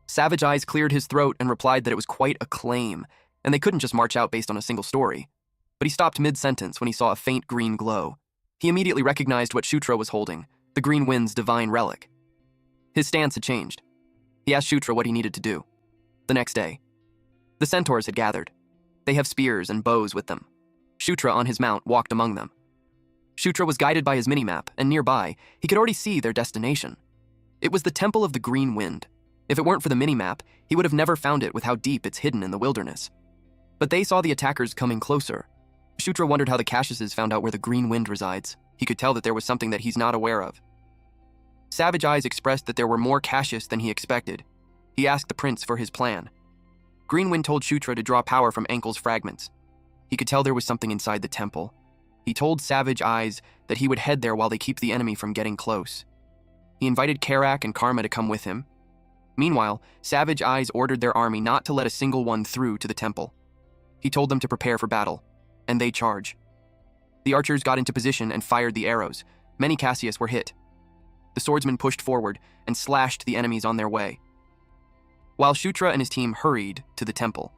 Savage Eyes cleared his throat and replied that it was quite a claim, and they couldn't just march out based on a single story. But he stopped mid-sentence when he saw a faint green glow. He immediately recognized what Shutra was holding, the Green Wind's divine relic. His stance had changed. He asked Shutra what he needed to do. The next day, the centaurs had gathered. They have spears and bows with them. Shutra on his mount walked among them. Shutra was guided by his minimap, and nearby, he could already see their destination. It was the Temple of the Green Wind. If it weren't for the minimap, he would have never found it with how deep it's hidden in the wilderness. But they saw the attackers coming closer. Shutra wondered how the Cassiuses found out where the Green Wind resides. He could tell that there was something that he's not aware of. Savage Eyes expressed that there were more Cassius than he expected. He asked the prince for his plan. Green Wind told Shutra to draw power from Ankle's fragments. He could tell there was something inside the temple. He told Savage Eyes that he would head there while they keep the enemy from getting close. He invited Karak and Karma to come with him. Meanwhile, Savage Eyes ordered their army not to let a single one through to the temple. He told them to prepare for battle, and they charge. The archers got into position and fired the arrows. Many Cassius were hit. The swordsmen pushed forward and slashed the enemies on their way, while Shutra and his team hurried to the temple.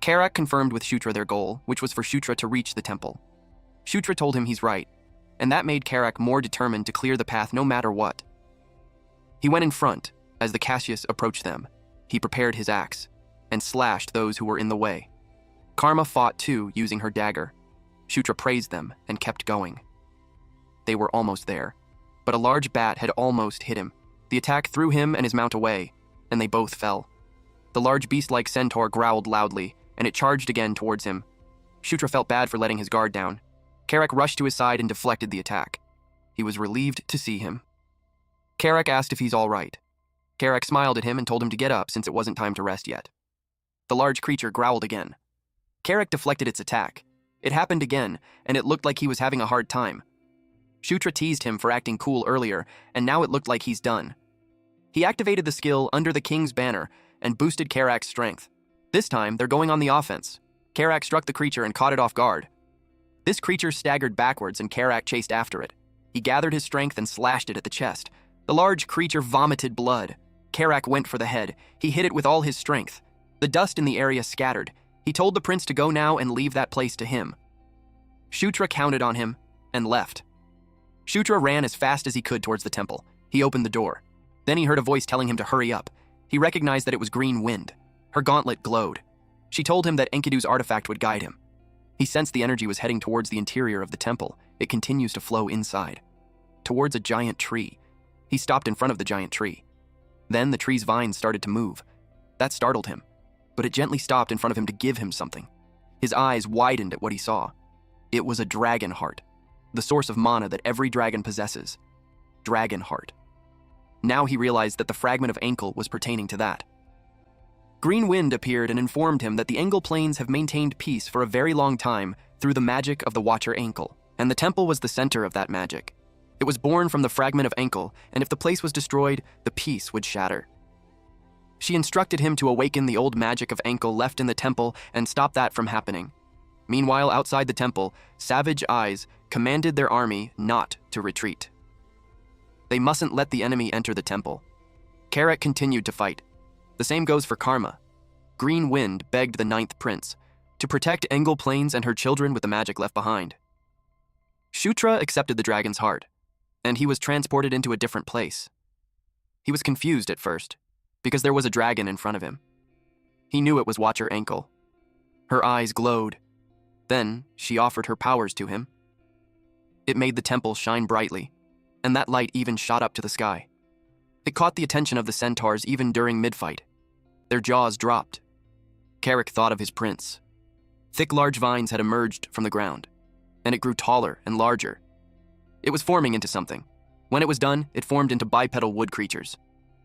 Karak confirmed with Shutra their goal, which was for Shutra to reach the temple. Shutra told him he's right, and that made Karak more determined to clear the path no matter what. He went in front as the Cassius approached them. He prepared his axe and slashed those who were in the way. Karma fought too, using her dagger. Shutra praised them and kept going. They were almost there, but a large bat had almost hit him. The attack threw him and his mount away, and they both fell. The large beast-like centaur growled loudly, and it charged again towards him. Shutra felt bad for letting his guard down. Karak rushed to his side and deflected the attack. He was relieved to see him. Karak asked if he's all right. Karak smiled at him and told him to get up since it wasn't time to rest yet. The large creature growled again. Karak deflected its attack. It happened again, and it looked like he was having a hard time. Shutra teased him for acting cool earlier, and now it looked like he's done. He activated the skill Under the King's Banner and boosted Karak's strength. This time, they're going on the offense. Karak struck the creature and caught it off guard. This creature staggered backwards and Karak chased after it. He gathered his strength and slashed it at the chest. The large creature vomited blood. Karak went for the head. He hit it with all his strength. The dust in the area scattered. He told the prince to go now and leave that place to him. Shutra counted on him and left. Shutra ran as fast as he could towards the temple. He opened the door. Then he heard a voice telling him to hurry up. He recognized that it was Green Wind. Her gauntlet glowed. She told him that Enkidu's artifact would guide him. He sensed the energy was heading towards the interior of the temple. It continues to flow inside, towards a giant tree. He stopped in front of the giant tree. Then the tree's vines started to move. That startled him, but it gently stopped in front of him to give him something. His eyes widened at what he saw. It was a dragon heart, the source of mana that every dragon possesses. Dragon heart. Now he realized that the fragment of ankle was pertaining to that. Green Wind appeared and informed him that the Engel Plains have maintained peace for a very long time through the magic of the Watcher Ankle, and the temple was the center of that magic. It was born from the fragment of ankle, and if the place was destroyed, the peace would shatter. She instructed him to awaken the old magic of ankle left in the temple and stop that from happening. Meanwhile, outside the temple, Savage Eyes commanded their army not to retreat. They mustn't let the enemy enter the temple. Karak continued to fight. The same goes for Karma. Green Wind begged the Ninth Prince to protect Engel Plains and her children with the magic left behind. Shutra accepted the dragon's heart, and he was transported into a different place. He was confused at first, because there was a dragon in front of him. He knew it was Watcher Ankle. Her eyes glowed. Then she offered her powers to him. It made the temple shine brightly, and that light even shot up to the sky. It caught the attention of the centaurs even during mid-fight. Their jaws dropped. Karak thought of his prince. Thick, large vines had emerged from the ground, and it grew taller and larger. It was forming into something. When it was done, it formed into bipedal wood creatures,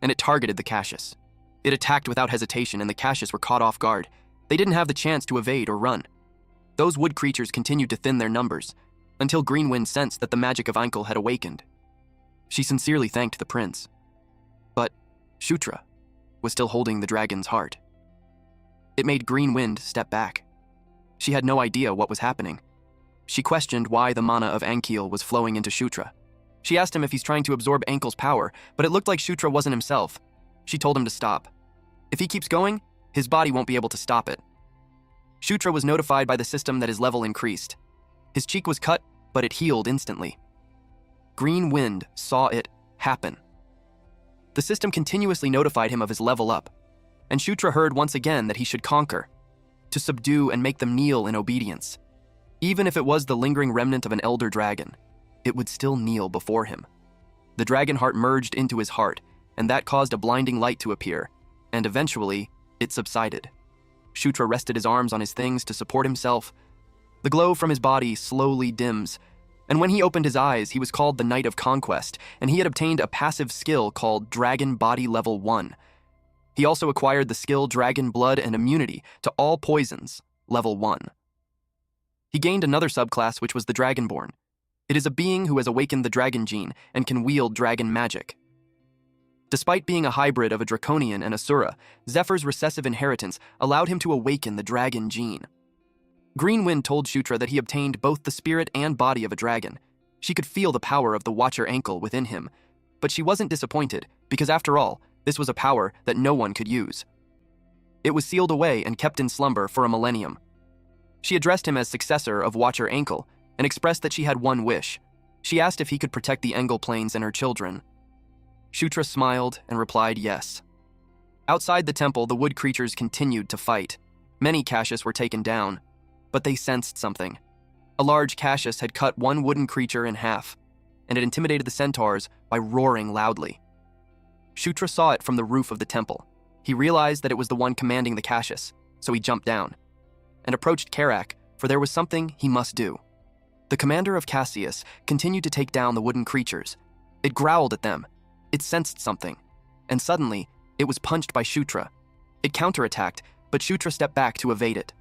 and it targeted the Cassius. It attacked without hesitation, and the Cassius were caught off guard. They didn't have the chance to evade or run. Those wood creatures continued to thin their numbers, until Green Wind sensed that the magic of Ankle had awakened. She sincerely thanked the prince. But Shutra was still holding the dragon's heart. It made Green Wind step back. She had no idea what was happening. She questioned why the mana of Ankiel was flowing into Shutra. She asked him if he's trying to absorb Ankle's power, but it looked like Shutra wasn't himself. She told him to stop. If he keeps going, his body won't be able to stop it. Shutra was notified by the system that his level increased. His cheek was cut, but it healed instantly. Green Wind saw it happen. The system continuously notified him of his level up, and Shutra heard once again that he should conquer, to subdue and make them kneel in obedience. Even if it was the lingering remnant of an elder dragon, it would still kneel before him. The dragon heart merged into his heart, and that caused a blinding light to appear, and eventually, it subsided. Shutra rested his arms on his things to support himself. The glow from his body slowly dims, and when he opened his eyes, he was called the Knight of Conquest, and he had obtained a passive skill called Dragon Body Level 1. He also acquired the skill Dragon Blood and Immunity to all poisons, Level 1. He gained another subclass, which was the Dragonborn. It is a being who has awakened the dragon gene and can wield dragon magic. Despite being a hybrid of a draconian and Asura, Zephyr's recessive inheritance allowed him to awaken the dragon gene. Green Wind told Shutra that he obtained both the spirit and body of a dragon. She could feel the power of the Watcher ankle within him, but she wasn't disappointed because after all, this was a power that no one could use. It was sealed away and kept in slumber for a millennium. She addressed him as successor of Watcher Ankle and expressed that she had one wish. She asked if he could protect the Engel Plains and her children. Shutra smiled and replied yes. Outside the temple, the wood creatures continued to fight. Many caches were taken down, but they sensed something. A large caches had cut one wooden creature in half, and it intimidated the centaurs by roaring loudly. Shutra saw it from the roof of the temple. He realized that it was the one commanding the caches, so he jumped down and approached Karak, for there was something he must do. The commander of Cassius continued to take down the wooden creatures. It growled at them. It sensed something, and suddenly, it was punched by Shutra. It counterattacked, but Shutra stepped back to evade it.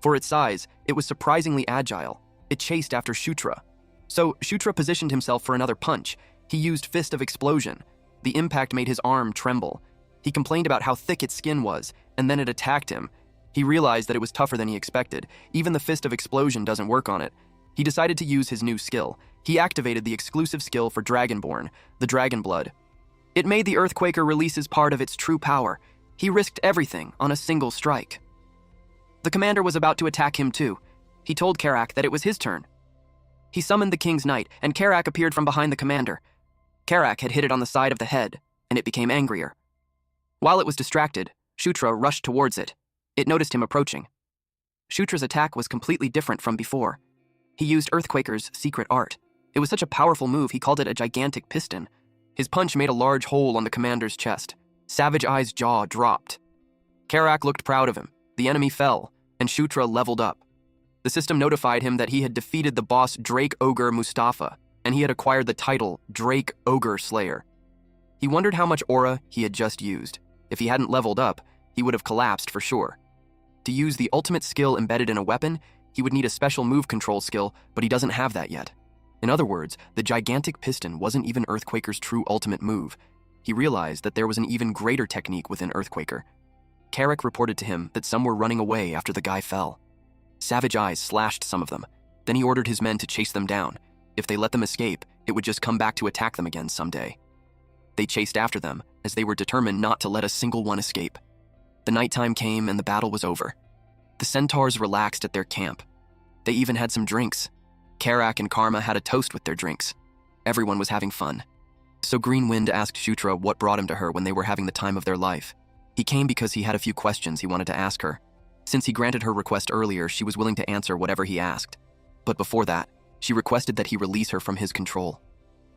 For its size, it was surprisingly agile. It chased after Shutra. So Shutra positioned himself for another punch. He used Fist of Explosion. The impact made his arm tremble. He complained about how thick its skin was, and then it attacked him. He realized that it was tougher than he expected. Even the Fist of Explosion doesn't work on it. He decided to use his new skill. He activated the exclusive skill for Dragonborn, the Dragon Blood. It made the Earthquaker release his part of its true power. He risked everything on a single strike. The commander was about to attack him too. He told Karak that it was his turn. He summoned the King's Knight, and Karak appeared from behind the commander. Karak had hit it on the side of the head, and it became angrier. While it was distracted, Shutra rushed towards it. It noticed him approaching. Shutra's attack was completely different from before. He used Earthquaker's secret art. It was such a powerful move, he called it a gigantic piston. His punch made a large hole on the commander's chest. Savage Eye's jaw dropped. Karak looked proud of him. The enemy fell, and Shutra leveled up. The system notified him that he had defeated the boss Drake Ogre Mustafa, and he had acquired the title Drake Ogre Slayer. He wondered how much aura he had just used. If he hadn't leveled up, he would have collapsed for sure. To use the ultimate skill embedded in a weapon, he would need a special move control skill, but he doesn't have that yet. In other words, the gigantic piston wasn't even Earthquaker's true ultimate move. He realized that there was an even greater technique within Earthquaker. Karak reported to him that some were running away after the guy fell. Savage Eyes slashed some of them. Then he ordered his men to chase them down. If they let them escape, it would just come back to attack them again someday. They chased after them, as they were determined not to let a single one escape. The nighttime came and the battle was over. The centaurs relaxed at their camp. They even had some drinks. Karak and Karma had a toast with their drinks. Everyone was having fun. So Green Wind asked Shutra what brought him to her when they were having the time of their life. He came because he had a few questions he wanted to ask her. Since he granted her request earlier, she was willing to answer whatever he asked. But before that, she requested that he release her from his control.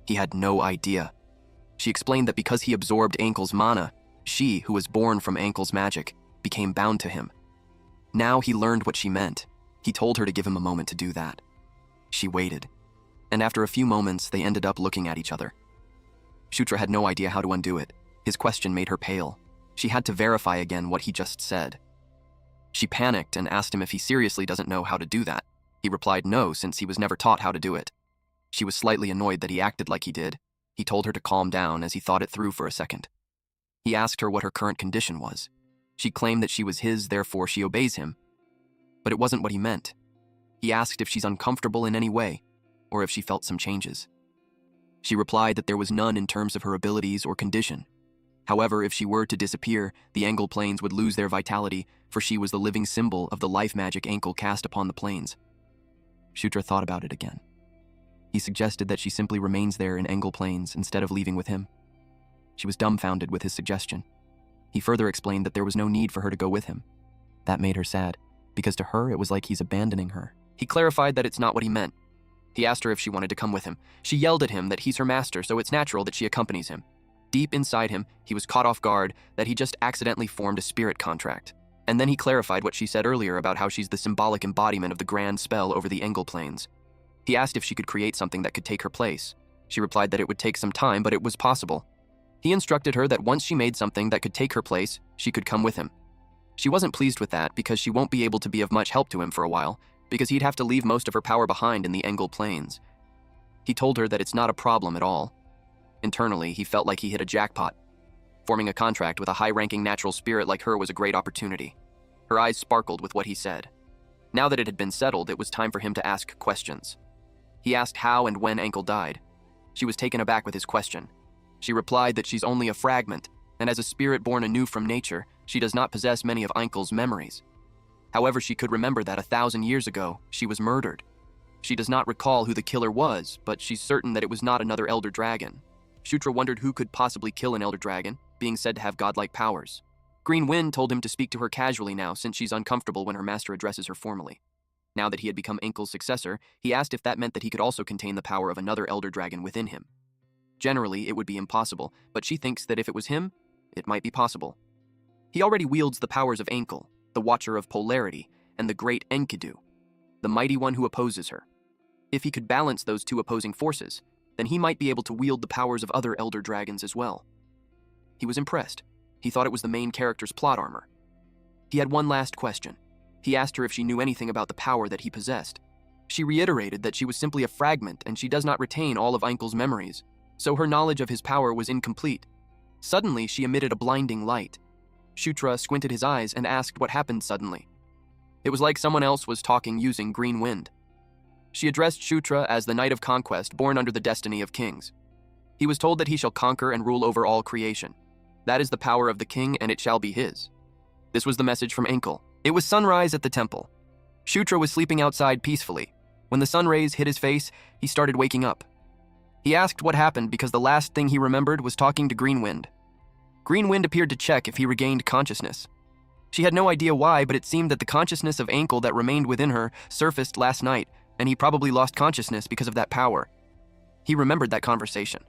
He had no idea. She explained that because he absorbed Ankel's mana, she, who was born from Ankel's magic, became bound to him. Now he learned what she meant. He told her to give him a moment to do that. She waited, and after a few moments, they ended up looking at each other. Shutra had no idea how to undo it. His question made her pale. She had to verify again what he just said. She panicked and asked him if he seriously doesn't know how to do that. He replied no, since he was never taught how to do it. She was slightly annoyed that he acted like he did. He told her to calm down as he thought it through for a second. He asked her what her current condition was. She claimed that she was his, therefore she obeys him. But it wasn't what he meant. He asked if she's uncomfortable in any way, or if she felt some changes. She replied that there was none in terms of her abilities or condition. However, if she were to disappear, the Engel planes would lose their vitality, for she was the living symbol of the life magic Enkel cast upon the planes. Shutra thought about it again. He suggested that she simply remains there in Engel planes instead of leaving with him. She was dumbfounded with his suggestion. He further explained that there was no need for her to go with him. That made her sad, because to her it was like he's abandoning her. He clarified that it's not what he meant. He asked her if she wanted to come with him. She yelled at him that he's her master, so it's natural that she accompanies him. Deep inside him, he was caught off guard that he just accidentally formed a spirit contract. And then he clarified what she said earlier about how she's the symbolic embodiment of the grand spell over the Engel planes. He asked if she could create something that could take her place. She replied that it would take some time, but it was possible. He instructed her that once she made something that could take her place, she could come with him. She wasn't pleased with that because she won't be able to be of much help to him for a while, because he'd have to leave most of her power behind in the Engel planes. He told her that it's not a problem at all. Internally, he felt like he hit a jackpot. Forming a contract with a high-ranking natural spirit like her was a great opportunity. Her eyes sparkled with what he said. Now that it had been settled, it was time for him to ask questions. He asked how and when Ankle died. She was taken aback with his question. She replied that she's only a fragment, and as a spirit born anew from nature, she does not possess many of Ankle's memories. However, she could remember that 1,000 years ago, she was murdered. She does not recall who the killer was, but she's certain that it was not another elder dragon. Shutra wondered who could possibly kill an elder dragon, being said to have godlike powers. Green Wind told him to speak to her casually now, since she's uncomfortable when her master addresses her formally. Now that he had become Ankle's successor, he asked if that meant that he could also contain the power of another elder dragon within him. Generally, it would be impossible, but she thinks that if it was him, it might be possible. He already wields the powers of Ankle, the Watcher of Polarity, and the Great Enkidu, the mighty one who opposes her. If he could balance those two opposing forces, then he might be able to wield the powers of other elder dragons as well. He was impressed. He thought it was the main character's plot armor. He had one last question. He asked her if she knew anything about the power that he possessed. She reiterated that she was simply a fragment and she does not retain all of Ankle's memories, so her knowledge of his power was incomplete. Suddenly, she emitted a blinding light. Shutra squinted his eyes and asked what happened suddenly. It was like someone else was talking using Green Wind. She addressed Shutra as the Knight of Conquest born under the destiny of kings. He was told that he shall conquer and rule over all creation. That is the power of the king, and it shall be his. This was the message from Ankle. It was sunrise at the temple. Shutra was sleeping outside peacefully. When the sun rays hit his face, he started waking up. He asked what happened because the last thing he remembered was talking to Green Wind. Green Wind appeared to check if he regained consciousness. She had no idea why, but it seemed that the consciousness of Ankle that remained within her surfaced last night, and he probably lost consciousness because of that power. He remembered that conversation.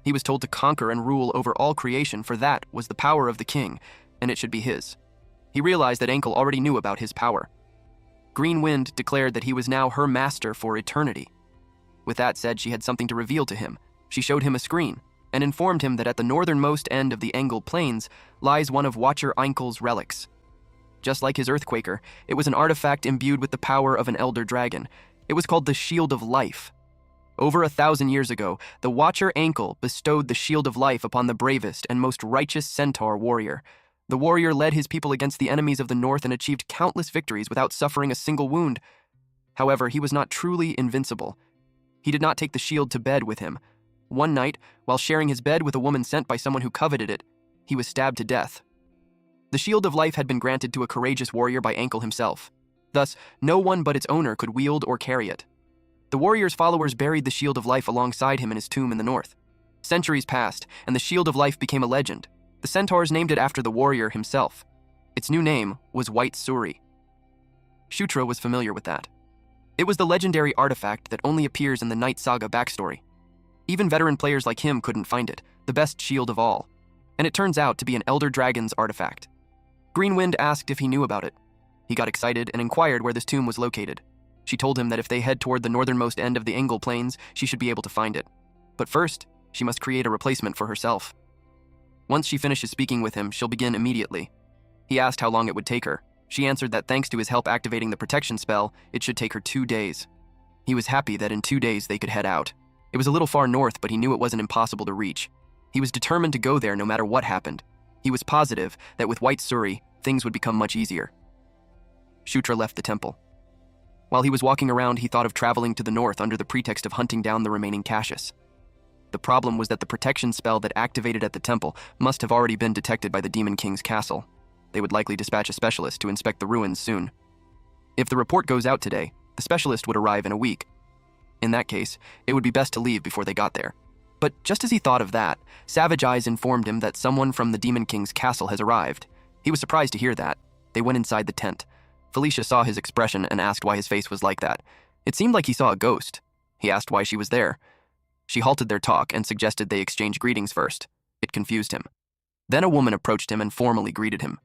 He was told to conquer and rule over all creation, for that was the power of the king, and it should be his. He realized that Ankle already knew about his power. Green Wind declared that he was now her master for eternity. With that said, she had something to reveal to him. She showed him a screen, and informed him that at the northernmost end of the Engle Plains lies one of Watcher Ankle's relics. Just like his Earthquaker, it was an artifact imbued with the power of an elder dragon. It was called the Shield of Life. Over 1,000 years ago, the Watcher Ankle bestowed the Shield of Life upon the bravest and most righteous centaur warrior. The warrior led his people against the enemies of the north and achieved countless victories without suffering a single wound. However, he was not truly invincible. He did not take the shield to bed with him. One night, while sharing his bed with a woman sent by someone who coveted it, he was stabbed to death. The Shield of Life had been granted to a courageous warrior by Ankle himself. Thus, no one but its owner could wield or carry it. The warrior's followers buried the Shield of Life alongside him in his tomb in the north. Centuries passed, and the Shield of Life became a legend. The centaurs named it after the warrior himself. Its new name was White Suri. Shutra was familiar with that. It was the legendary artifact that only appears in the Night Saga backstory. Even veteran players like him couldn't find it, the best shield of all. And it turns out to be an Elder Dragon's artifact. Green Wind asked if he knew about it. He got excited and inquired where this tomb was located. She told him that if they head toward the northernmost end of the Engle Plains, she should be able to find it. But first, she must create a replacement for herself. Once she finishes speaking with him, she'll begin immediately. He asked how long it would take her. She answered that thanks to his help activating the protection spell, it should take her 2 days. He was happy that in 2 days they could head out. It was a little far north, but he knew it wasn't impossible to reach. He was determined to go there no matter what happened. He was positive that with White Suri, things would become much easier. Shutra left the temple. While he was walking around, he thought of traveling to the north under the pretext of hunting down the remaining caches. The problem was that the protection spell that activated at the temple must have already been detected by the Demon King's castle. They would likely dispatch a specialist to inspect the ruins soon. If the report goes out today, the specialist would arrive in a week. In that case, it would be best to leave before they got there. But just as he thought of that, Savage Eyes informed him that someone from the Demon King's castle has arrived. He was surprised to hear that. They went inside the tent. Felicia saw his expression and asked why his face was like that. It seemed like he saw a ghost. He asked why she was there. She halted their talk and suggested they exchange greetings first. It confused him. Then a woman approached him and formally greeted him.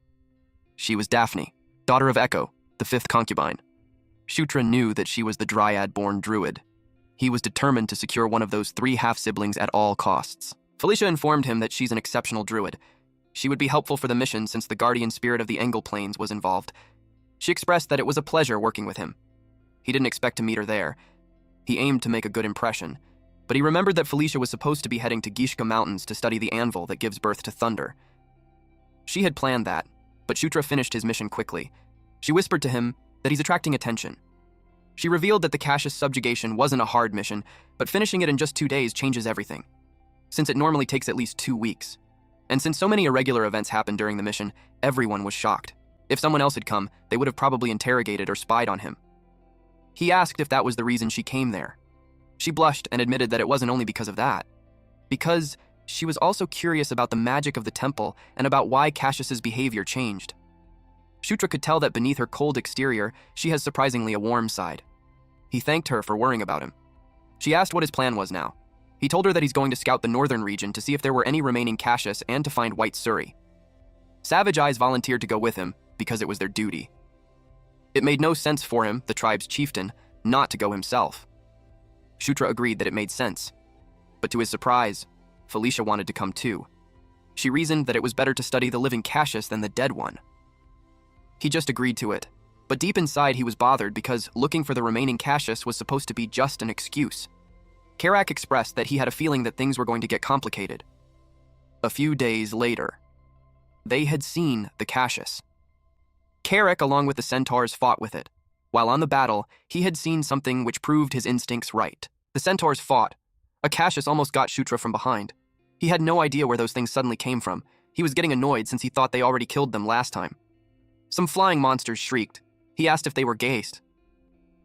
She was Daphne, daughter of Echo, the 5th concubine. Shutra knew that she was the Dryad-born druid. He was determined to secure one of those 3 half-siblings at all costs. Felicia informed him that she's an exceptional druid. She would be helpful for the mission since the guardian spirit of the Engle Plains was involved. She expressed that it was a pleasure working with him. He didn't expect to meet her there. He aimed to make a good impression, but he remembered that Felicia was supposed to be heading to Gishka Mountains to study the anvil that gives birth to thunder. She had planned that, but Shutra finished his mission quickly. She whispered to him that he's attracting attention. She revealed that the Cassius subjugation wasn't a hard mission, but finishing it in just 2 days changes everything, since it normally takes at least 2 weeks. And since so many irregular events happened during the mission, everyone was shocked. If someone else had come, they would have probably interrogated or spied on him. He asked if that was the reason she came there. She blushed and admitted that it wasn't only because of that. Because she was also curious about the magic of the temple and about why Cassius's behavior changed. Shutra could tell that beneath her cold exterior, she has surprisingly a warm side. He thanked her for worrying about him. She asked what his plan was now. He told her that he's going to scout the northern region to see if there were any remaining Cassius and to find White Suri. Savage Eyes volunteered to go with him because it was their duty. It made no sense for him, the tribe's chieftain, not to go himself. Shutra agreed that it made sense. But to his surprise, Felicia wanted to come too. She reasoned that it was better to study the living Cassius than the dead one. He just agreed to it, but deep inside he was bothered because looking for the remaining Cassius was supposed to be just an excuse. Karak expressed that he had a feeling that things were going to get complicated. A few days later, they had seen the Cassius. Karak, along with the centaurs, fought with it. While on the battle, he had seen something which proved his instincts right. The centaurs fought. A Cassius almost got Shutra from behind. He had no idea where those things suddenly came from. He was getting annoyed since he thought they already killed them last time. Some flying monsters shrieked. He asked if they were Geist.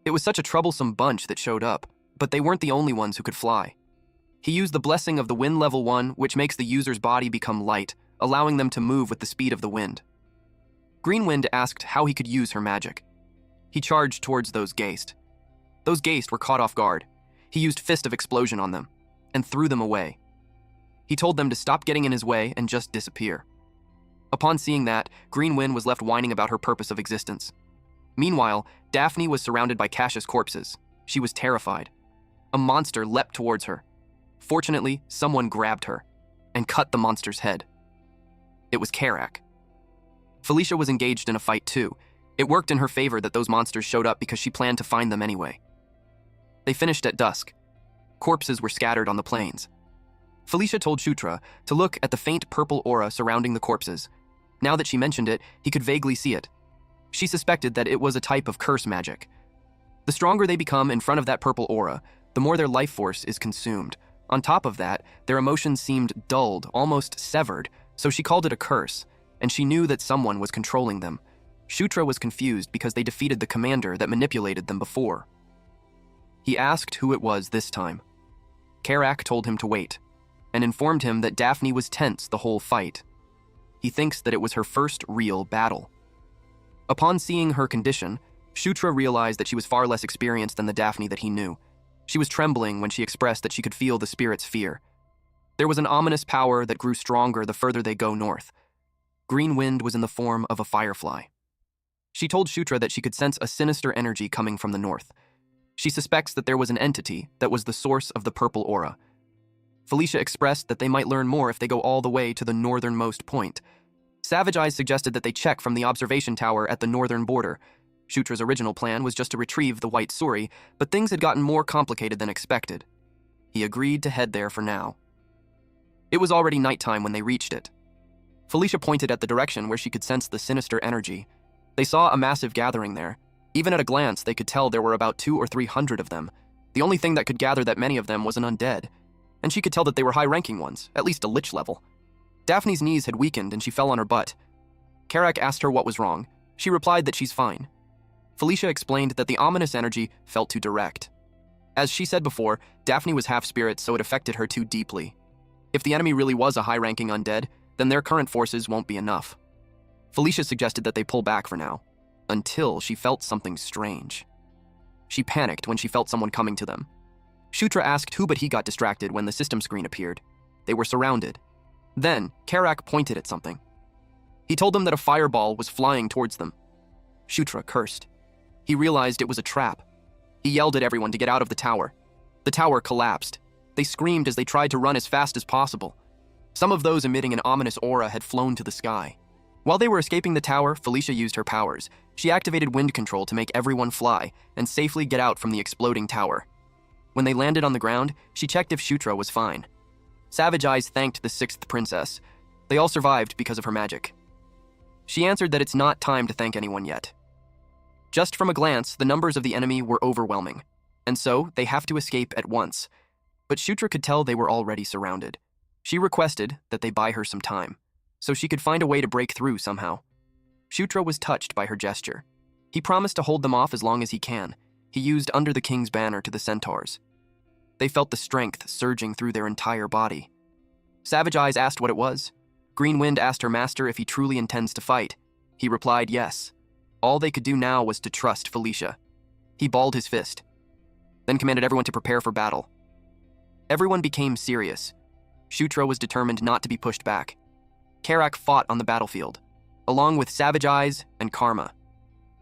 It was such a troublesome bunch that showed up, but they weren't the only ones who could fly. He used the blessing of the wind level 1, which makes the user's body become light, allowing them to move with the speed of the wind. Green Wind asked how he could use her magic. He charged towards those Geist. Those Geist were caught off guard. He used Fist of Explosion on them and threw them away. He told them to stop getting in his way and just disappear. Upon seeing that, Green Wind was left whining about her purpose of existence. Meanwhile, Daphne was surrounded by Cassius corpses. She was terrified. A monster leapt towards her. Fortunately, someone grabbed her and cut the monster's head. It was Karak. Felicia was engaged in a fight too. It worked in her favor that those monsters showed up because she planned to find them anyway. They finished at dusk. Corpses were scattered on the plains. Felicia told Shutra to look at the faint purple aura surrounding the corpses. Now that she mentioned it, he could vaguely see it. She suspected that it was a type of curse magic. The stronger they become in front of that purple aura, the more their life force is consumed. On top of that, their emotions seemed dulled, almost severed, so she called it a curse, and she knew that someone was controlling them. Shutra was confused because they defeated the commander that manipulated them before. He asked who it was this time. Karak told him to wait, and informed him that Daphne was tense the whole fight. He thinks that it was her first real battle. Upon seeing her condition, Shutra realized that she was far less experienced than the Daphne that he knew. She was trembling when she expressed that she could feel the spirit's fear. There was an ominous power that grew stronger the further they go north. Green Wind was in the form of a firefly. She told Shutra that she could sense a sinister energy coming from the north. She suspects that there was an entity that was the source of the purple aura. Felicia expressed that they might learn more if they go all the way to the northernmost point. Savage Eyes suggested that they check from the observation tower at the northern border. Shutra's original plan was just to retrieve the White Suri, but things had gotten more complicated than expected. He agreed to head there for now. It was already nighttime when they reached it. Felicia pointed at the direction where she could sense the sinister energy. They saw a massive gathering there. Even at a glance, they could tell there were about 200 or 300 of them. The only thing that could gather that many of them was an undead. And she could tell that they were high-ranking ones, at least a lich level. Daphne's knees had weakened and she fell on her butt. Karak asked her what was wrong. She replied that she's fine. Felicia explained that the ominous energy felt too direct. As she said before, Daphne was half-spirit, so it affected her too deeply. If the enemy really was a high-ranking undead, then their current forces won't be enough. Felicia suggested that they pull back for now, until she felt something strange. She panicked when she felt someone coming to them. Shutra asked who, but he got distracted when the system screen appeared. They were surrounded. Then, Karak pointed at something. He told them that a fireball was flying towards them. Shutra cursed. He realized it was a trap. He yelled at everyone to get out of the tower. The tower collapsed. They screamed as they tried to run as fast as possible. Some of those emitting an ominous aura had flown to the sky. While they were escaping the tower, Felicia used her powers. She activated wind control to make everyone fly and safely get out from the exploding tower. When they landed on the ground, she checked if Shutra was fine. Savage Eyes thanked the 6th princess. They all survived because of her magic. She answered that it's not time to thank anyone yet. Just from a glance, the numbers of the enemy were overwhelming, and so they have to escape at once. But Shutra could tell they were already surrounded. She requested that they buy her some time, so she could find a way to break through somehow. Shutra was touched by her gesture. He promised to hold them off as long as he can. He used Under the King's Banner to the centaurs. They felt the strength surging through their entire body. Savage Eyes asked what it was. Green Wind asked her master if he truly intends to fight. He replied yes. All they could do now was to trust Felicia. He balled his fist, then commanded everyone to prepare for battle. Everyone became serious. Shutra was determined not to be pushed back. Karak fought on the battlefield, along with Savage Eyes and Karma.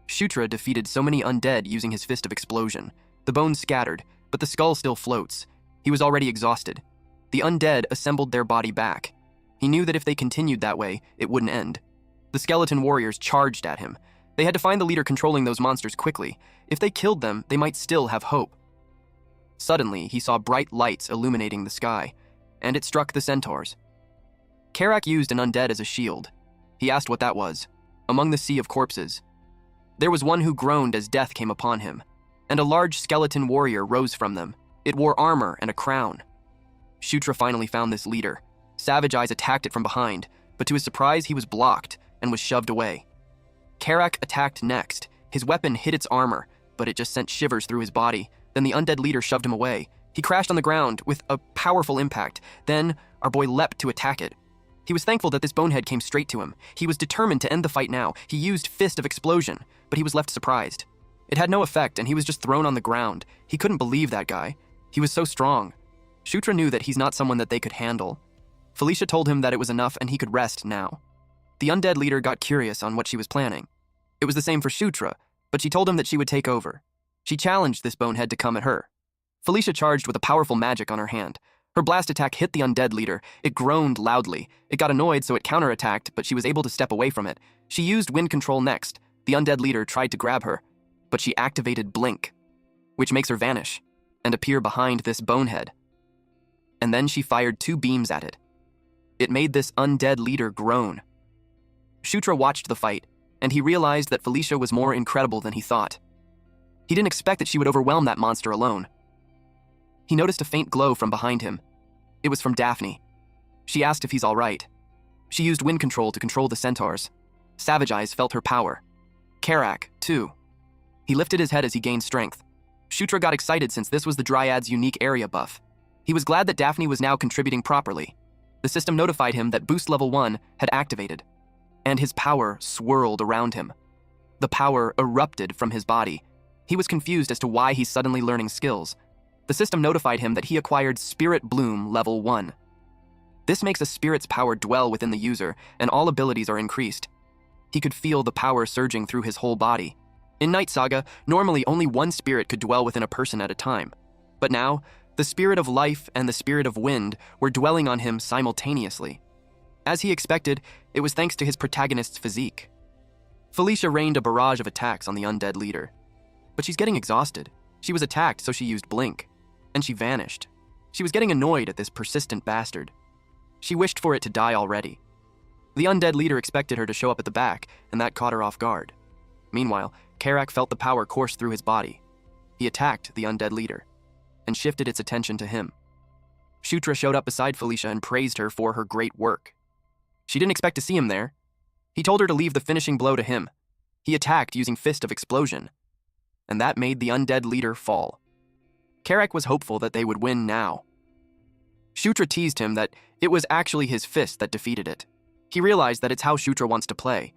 Shutra defeated so many undead using his Fist of Explosion. The bones scattered, but the skull still floats. He was already exhausted. The undead assembled their body back. He knew that if they continued that way, it wouldn't end. The skeleton warriors charged at him. They had to find the leader controlling those monsters quickly. If they killed them, they might still have hope. Suddenly, he saw bright lights illuminating the sky, and it struck the centaurs. Karak used an undead as a shield. He asked what that was. Among the sea of corpses, there was one who groaned as death came upon him, and a large skeleton warrior rose from them. It wore armor and a crown. Shutra finally found this leader. Savage Eyes attacked it from behind, but to his surprise, he was blocked and was shoved away. Karak attacked next. His weapon hit its armor, but it just sent shivers through his body. Then the undead leader shoved him away. He crashed on the ground with a powerful impact. Then our boy leapt to attack it. He was thankful that this bonehead came straight to him. He was determined to end the fight now. He used Fist of Explosion, but he was left surprised. It had no effect, and he was just thrown on the ground. He couldn't believe that guy. He was so strong. Shutra knew that he's not someone that they could handle. Felicia told him that it was enough and he could rest now. The undead leader got curious on what she was planning. It was the same for Shutra, but she told him that she would take over. She challenged this bonehead to come at her. Felicia charged with a powerful magic on her hand. Her blast attack hit the undead leader. It groaned loudly. It got annoyed, so it counterattacked, but she was able to step away from it. She used wind control next. The undead leader tried to grab her, but she activated Blink, which makes her vanish and appear behind this bonehead. And then she fired 2 beams at it. It made this undead leader groan. Shutra watched the fight, and he realized that Felicia was more incredible than he thought. He didn't expect that she would overwhelm that monster alone. He noticed a faint glow from behind him. It was from Daphne. She asked if he's all right. She used wind control to control the centaurs. Savage Eyes felt her power. Karak, too. He lifted his head as he gained strength. Shutra got excited since this was the Dryad's unique area buff. He was glad that Daphne was now contributing properly. The system notified him that Boost Level 1 had activated, and his power swirled around him. The power erupted from his body. He was confused as to why he's suddenly learning skills. The system notified him that he acquired Spirit Bloom Level 1. This makes a spirit's power dwell within the user, and all abilities are increased. He could feel the power surging through his whole body. In Night Saga, normally only one spirit could dwell within a person at a time. But now, the spirit of life and the spirit of wind were dwelling on him simultaneously. As he expected, it was thanks to his protagonist's physique. Felicia rained a barrage of attacks on the undead leader. But she's getting exhausted. She was attacked, so she used Blink, and she vanished. She was getting annoyed at this persistent bastard. She wished for it to die already. The undead leader expected her to show up at the back, and that caught her off guard. Meanwhile, Karak felt the power course through his body. He attacked the undead leader, and shifted its attention to him. Shutra showed up beside Felicia and praised her for her great work. She didn't expect to see him there. He told her to leave the finishing blow to him. He attacked using Fist of Explosion, and that made the undead leader fall. Karak was hopeful that they would win now. Shutra teased him that it was actually his fist that defeated it. He realized that it's how Shutra wants to play.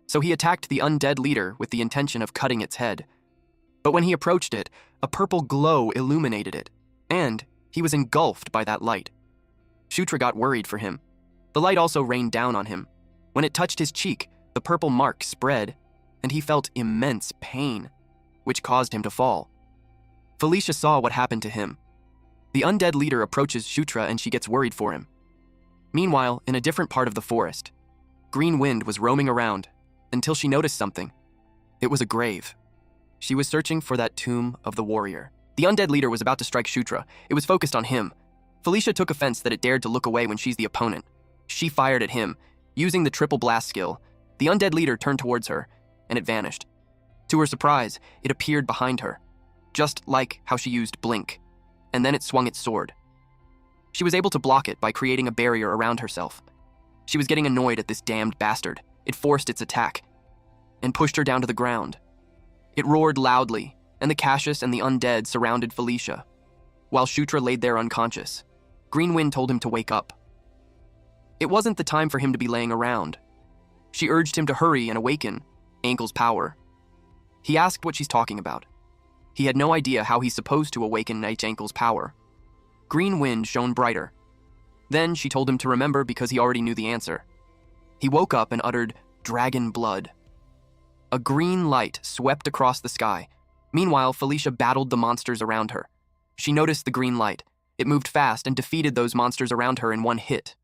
So he attacked the undead leader with the intention of cutting its head. But when he approached it, a purple glow illuminated it, and he was engulfed by that light. Shutra got worried for him. The light also rained down on him. When it touched his cheek, the purple mark spread, and he felt immense pain, which caused him to fall. Felicia saw what happened to him. The undead leader approaches Shutra and she gets worried for him. Meanwhile, in a different part of the forest, Green Wind was roaming around until she noticed something. It was a grave. She was searching for that tomb of the warrior. The undead leader was about to strike Shutra. It was focused on him. Felicia took offense that it dared to look away when she's the opponent. She fired at him, using the triple blast skill. The undead leader turned towards her, and it vanished. To her surprise, it appeared behind her, just like how she used blink, and then it swung its sword. She was able to block it by creating a barrier around herself. She was getting annoyed at this damned bastard. It forced its attack and pushed her down to the ground. It roared loudly, and the Cassius and the undead surrounded Felicia, while Shutra laid there unconscious. Green Wind told him to wake up. It wasn't the time for him to be laying around. She urged him to hurry and awaken Ankle's power. He asked what she's talking about. He had no idea how he's supposed to awaken Night Ankle's power. Green Wind shone brighter. Then she told him to remember because he already knew the answer. He woke up and uttered, "Dragon blood." A green light swept across the sky. Meanwhile, Felicia battled the monsters around her. She noticed the green light. It moved fast and defeated those monsters around her in one hit.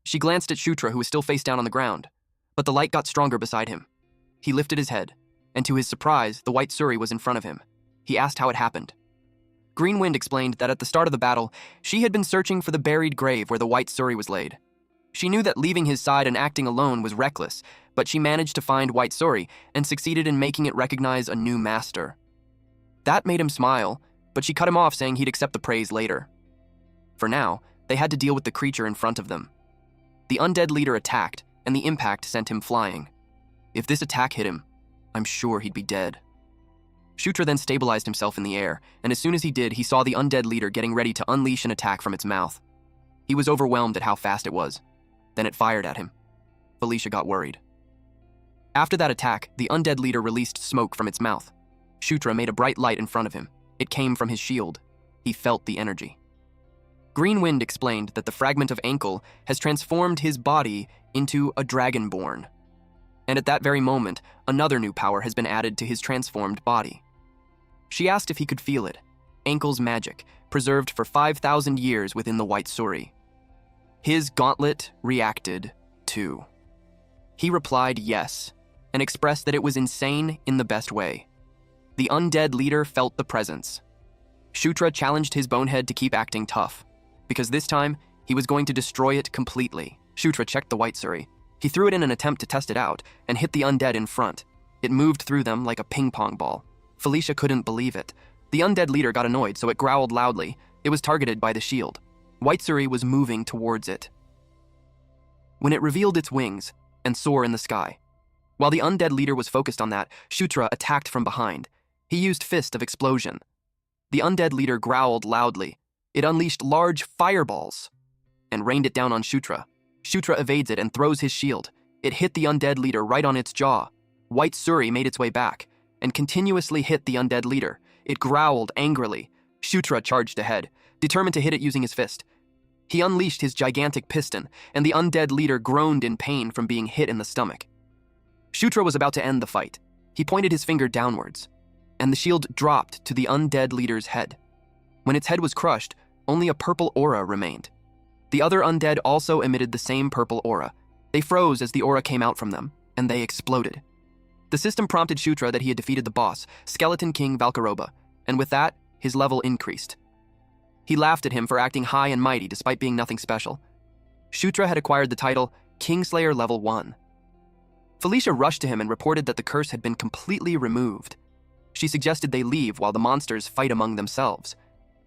She glanced at Shutra, who was still face down on the ground, but the light got stronger beside him. He lifted his head, and to his surprise, the white Suri was in front of him. He asked how it happened. Green Wind explained that at the start of the battle, she had been searching for the buried grave where the white Suri was laid. She knew that leaving his side and acting alone was reckless, but she managed to find White Suri and succeeded in making it recognize a new master. That made him smile, but she cut him off saying he'd accept the praise later. For now, they had to deal with the creature in front of them. The undead leader attacked, and the impact sent him flying. If this attack hit him, I'm sure he'd be dead. Shutra then stabilized himself in the air, and as soon as he did, he saw the undead leader getting ready to unleash an attack from its mouth. He was overwhelmed at how fast it was. Then it fired at him. Felicia got worried. After that attack, the undead leader released smoke from its mouth. Shutra made a bright light in front of him. It came from his shield. He felt the energy. Green Wind explained that the fragment of ankle has transformed his body into a dragonborn. And at that very moment, another new power has been added to his transformed body. She asked if he could feel it. Ankle's magic, preserved for 5,000 years within the White Suri. His gauntlet reacted, too. He replied yes, and expressed that it was insane in the best way. The undead leader felt the presence. Shutra challenged his bonehead to keep acting tough, because this time, he was going to destroy it completely. Shutra checked the White Suri. He threw it in an attempt to test it out, and hit the undead in front. It moved through them like a ping-pong ball. Felicia couldn't believe it. The undead leader got annoyed, so it growled loudly. It was targeted by the shield. White Suri was moving towards it. When it revealed its wings and soared in the sky. While the undead leader was focused on that, Shutra attacked from behind. He used Fist of Explosion. The undead leader growled loudly. It unleashed large fireballs and rained it down on Shutra. Shutra evades it and throws his shield. It hit the undead leader right on its jaw. White Suri made its way back and continuously hit the undead leader. It growled angrily. Shutra charged ahead, determined to hit it using his fist. He unleashed his gigantic piston, and the undead leader groaned in pain from being hit in the stomach. Shutra was about to end the fight. He pointed his finger downwards, and the shield dropped to the undead leader's head. When its head was crushed, only a purple aura remained. The other undead also emitted the same purple aura. They froze as the aura came out from them, and they exploded. The system prompted Shutra that he had defeated the boss, Skeleton King Valkaroba, and with that, his level increased. He laughed at him for acting high and mighty despite being nothing special. Shutra had acquired the title Kingslayer Level 1. Felicia rushed to him and reported that the curse had been completely removed. She suggested they leave while the monsters fight among themselves.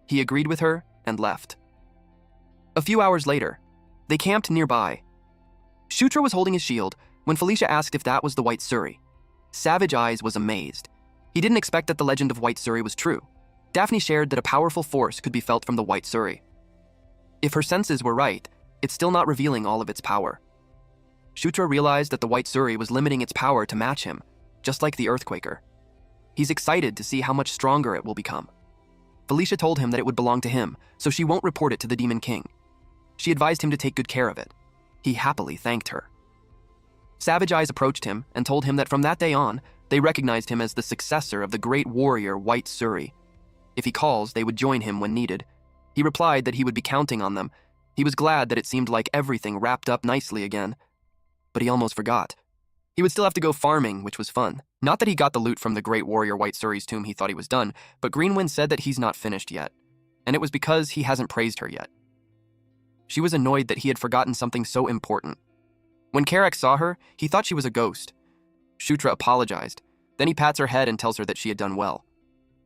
He agreed with her and left. A few hours later, they camped nearby. Shutra was holding his shield when Felicia asked if that was the White Suri. Savage Eyes was amazed. He didn't expect that the legend of White Suri was true. Daphne shared that a powerful force could be felt from the White Suri. If her senses were right, it's still not revealing all of its power. Shutra realized that the White Suri was limiting its power to match him, just like the Earthquaker. He's excited to see how much stronger it will become. Felicia told him that it would belong to him, so she won't report it to the Demon King. She advised him to take good care of it. He happily thanked her. Savage Eyes approached him and told him that from that day on, they recognized him as the successor of the great warrior White Suri. If he calls, they would join him when needed. He replied that he would be counting on them. He was glad that it seemed like everything wrapped up nicely again. But he almost forgot. He would still have to go farming, which was fun. Not that he got the loot from the great warrior White Suri's tomb he thought he was done, but Greenwind said that he's not finished yet. And it was because he hasn't praised her yet. She was annoyed that he had forgotten something so important. When Karak saw her, he thought she was a ghost. Shutra apologized. Then he pats her head and tells her that she had done well.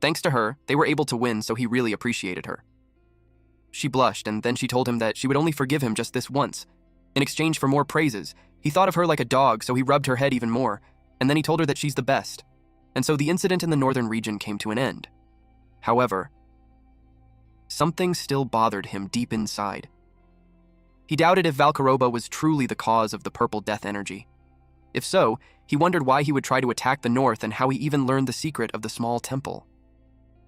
Thanks to her, they were able to win, so he really appreciated her. She blushed, and then she told him that she would only forgive him just this once. In exchange for more praises, he thought of her like a dog, so he rubbed her head even more, and then he told her that she's the best. And so the incident in the northern region came to an end. However, something still bothered him deep inside. He doubted if Valkaroba was truly the cause of the purple death energy. If so, he wondered why he would try to attack the north and how he even learned the secret of the small temple.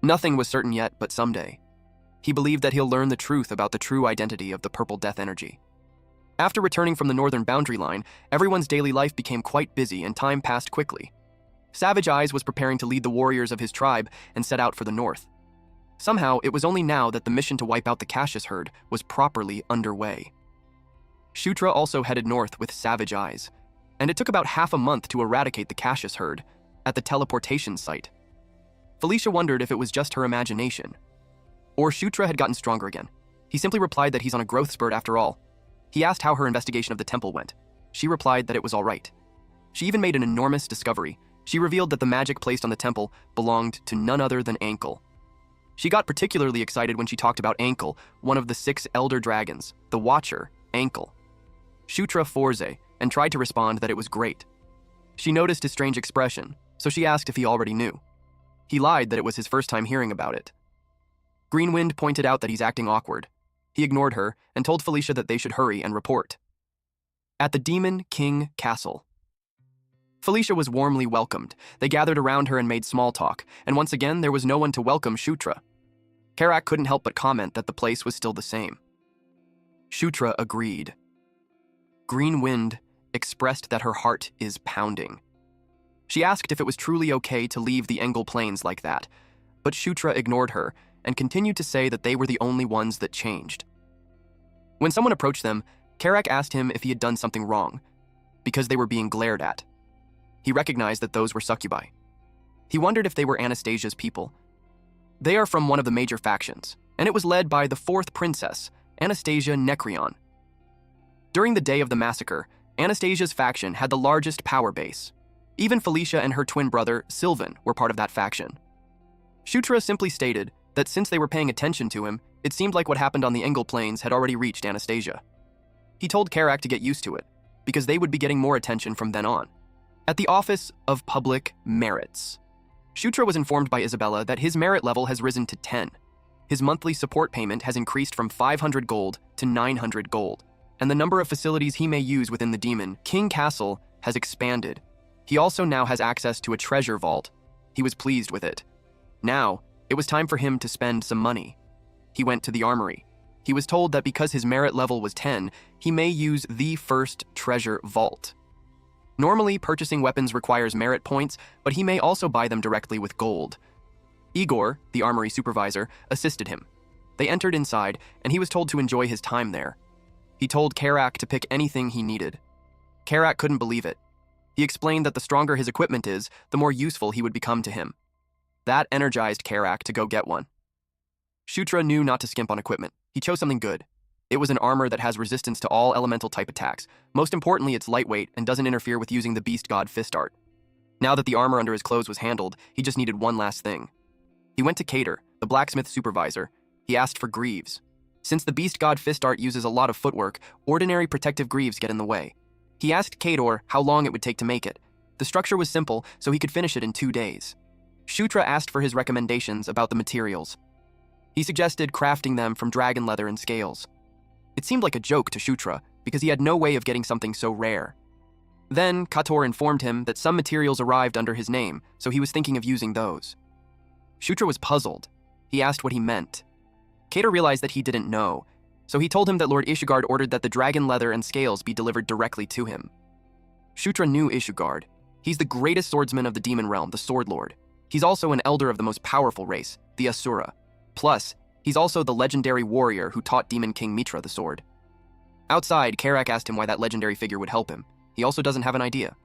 Nothing was certain yet, but someday. He believed that he'll learn the truth about the true identity of the purple death energy. After returning from the northern boundary line, everyone's daily life became quite busy and time passed quickly. Savage Eyes was preparing to lead the warriors of his tribe and set out for the north. Somehow, it was only now that the mission to wipe out the Cassius herd was properly underway. Shutra also headed north with Savage Eyes, and it took about half a month to eradicate the Cassius herd at the teleportation site. Felicia wondered if it was just her imagination, or Shutra had gotten stronger again. He simply replied that he's on a growth spurt after all. He asked how her investigation of the temple went. She replied that it was all right. She even made an enormous discovery. She revealed that the magic placed on the temple belonged to none other than Ankle. She got particularly excited when she talked about Ankle, one of the 6 elder dragons, the Watcher, Ankle. Shutra Forze, and tried to respond that it was great. She noticed his strange expression, so she asked if he already knew. He lied that it was his first time hearing about it. Greenwind pointed out that he's acting awkward. He ignored her and told Felicia that they should hurry and report. At the Demon King Castle. Felicia was warmly welcomed. They gathered around her and made small talk, and once again there was no one to welcome Shutra. Karak couldn't help but comment that the place was still the same. Shutra agreed. Greenwind expressed that her heart is pounding. She asked if it was truly okay to leave the Engel Plains like that, but Shutra ignored her and continued to say that they were the only ones that changed. When someone approached them, Karak asked him if he had done something wrong, because they were being glared at. He recognized that those were succubi. He wondered if they were Anastasia's people. They are from one of the major factions, and it was led by the 4th princess, Anastasia Nekrion. During the day of the massacre, Anastasia's faction had the largest power base. Even Felicia and her twin brother, Sylvan, were part of that faction. Shutra simply stated that since they were paying attention to him, it seemed like what happened on the Engel Plains had already reached Anastasia. He told Karak to get used to it, because they would be getting more attention from then on. At the Office of Public Merits, Shutra was informed by Isabella that his merit level has risen to 10. His monthly support payment has increased from 500 gold to 900 gold, and the number of facilities he may use within the Demon King Castle has expanded. He also now has access to a treasure vault. He was pleased with it. Now, it was time for him to spend some money. He went to the armory. He was told that because his merit level was 10, he may use the first treasure vault. Normally, purchasing weapons requires merit points, but he may also buy them directly with gold. Igor, the armory supervisor, assisted him. They entered inside, and he was told to enjoy his time there. He told Karak to pick anything he needed. Karak couldn't believe it. He explained that the stronger his equipment is, the more useful he would become to him. That energized Karak to go get one. Shutra knew not to skimp on equipment. He chose something good. It was an armor that has resistance to all elemental type attacks. Most importantly, it's lightweight and doesn't interfere with using the Beast God Fist Art. Now that the armor under his clothes was handled, he just needed one last thing. He went to Cater, the blacksmith supervisor. He asked for greaves. Since the Beast God Fist Art uses a lot of footwork, ordinary protective greaves get in the way. He asked Cater how long it would take to make it. The structure was simple, so he could finish it in 2 days. Shutra asked for his recommendations about the materials. He suggested crafting them from dragon leather and scales. It seemed like a joke to Shutra, because he had no way of getting something so rare. Then, Kator informed him that some materials arrived under his name, so he was thinking of using those. Shutra was puzzled. He asked what he meant. Cater realized that he didn't know, so he told him that Lord Ishugard ordered that the dragon leather and scales be delivered directly to him. Shutra knew Ishugard. He's the greatest swordsman of the demon realm, the Sword Lord. He's also an elder of the most powerful race, the Asura. Plus, he's also the legendary warrior who taught Demon King Mitra the sword. Outside, Karak asked him why that legendary figure would help him. He also doesn't have an idea.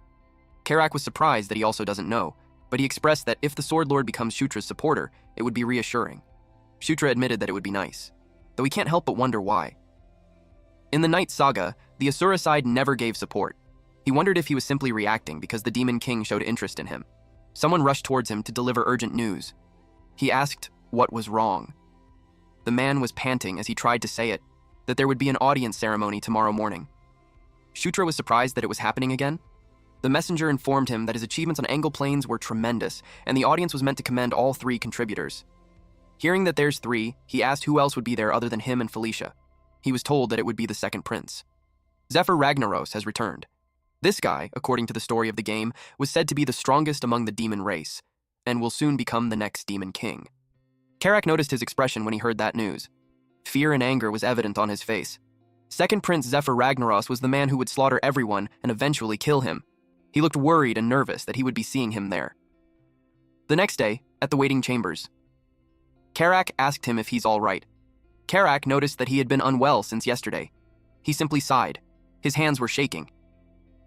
Karak was surprised that he also doesn't know, but he expressed that if the Sword Lord becomes Shutra's supporter, it would be reassuring. Shutra admitted that it would be nice, though he can't help but wonder why. In the Night Saga, the Asura side never gave support. He wondered if he was simply reacting because the Demon King showed interest in him. Someone rushed towards him to deliver urgent news. He asked what was wrong. The man was panting as he tried to say it, that there would be an audience ceremony tomorrow morning. Shutra was surprised that it was happening again. The messenger informed him that his achievements on angle planes were tremendous, and the audience was meant to commend all 3 contributors. Hearing that there's 3, he asked who else would be there other than him and Felicia. He was told that it would be the second prince. Zephyr Ragnaros has returned. This guy, according to the story of the game, was said to be the strongest among the demon race, and will soon become the next demon king. Karak noticed his expression when he heard that news. Fear and anger was evident on his face. Second Prince Zephyr Ragnaros was the man who would slaughter everyone and eventually kill him. He looked worried and nervous that he would be seeing him there. The next day, at the waiting chambers, Karak asked him if he's all right. Karak noticed that he had been unwell since yesterday. He simply sighed. His hands were shaking.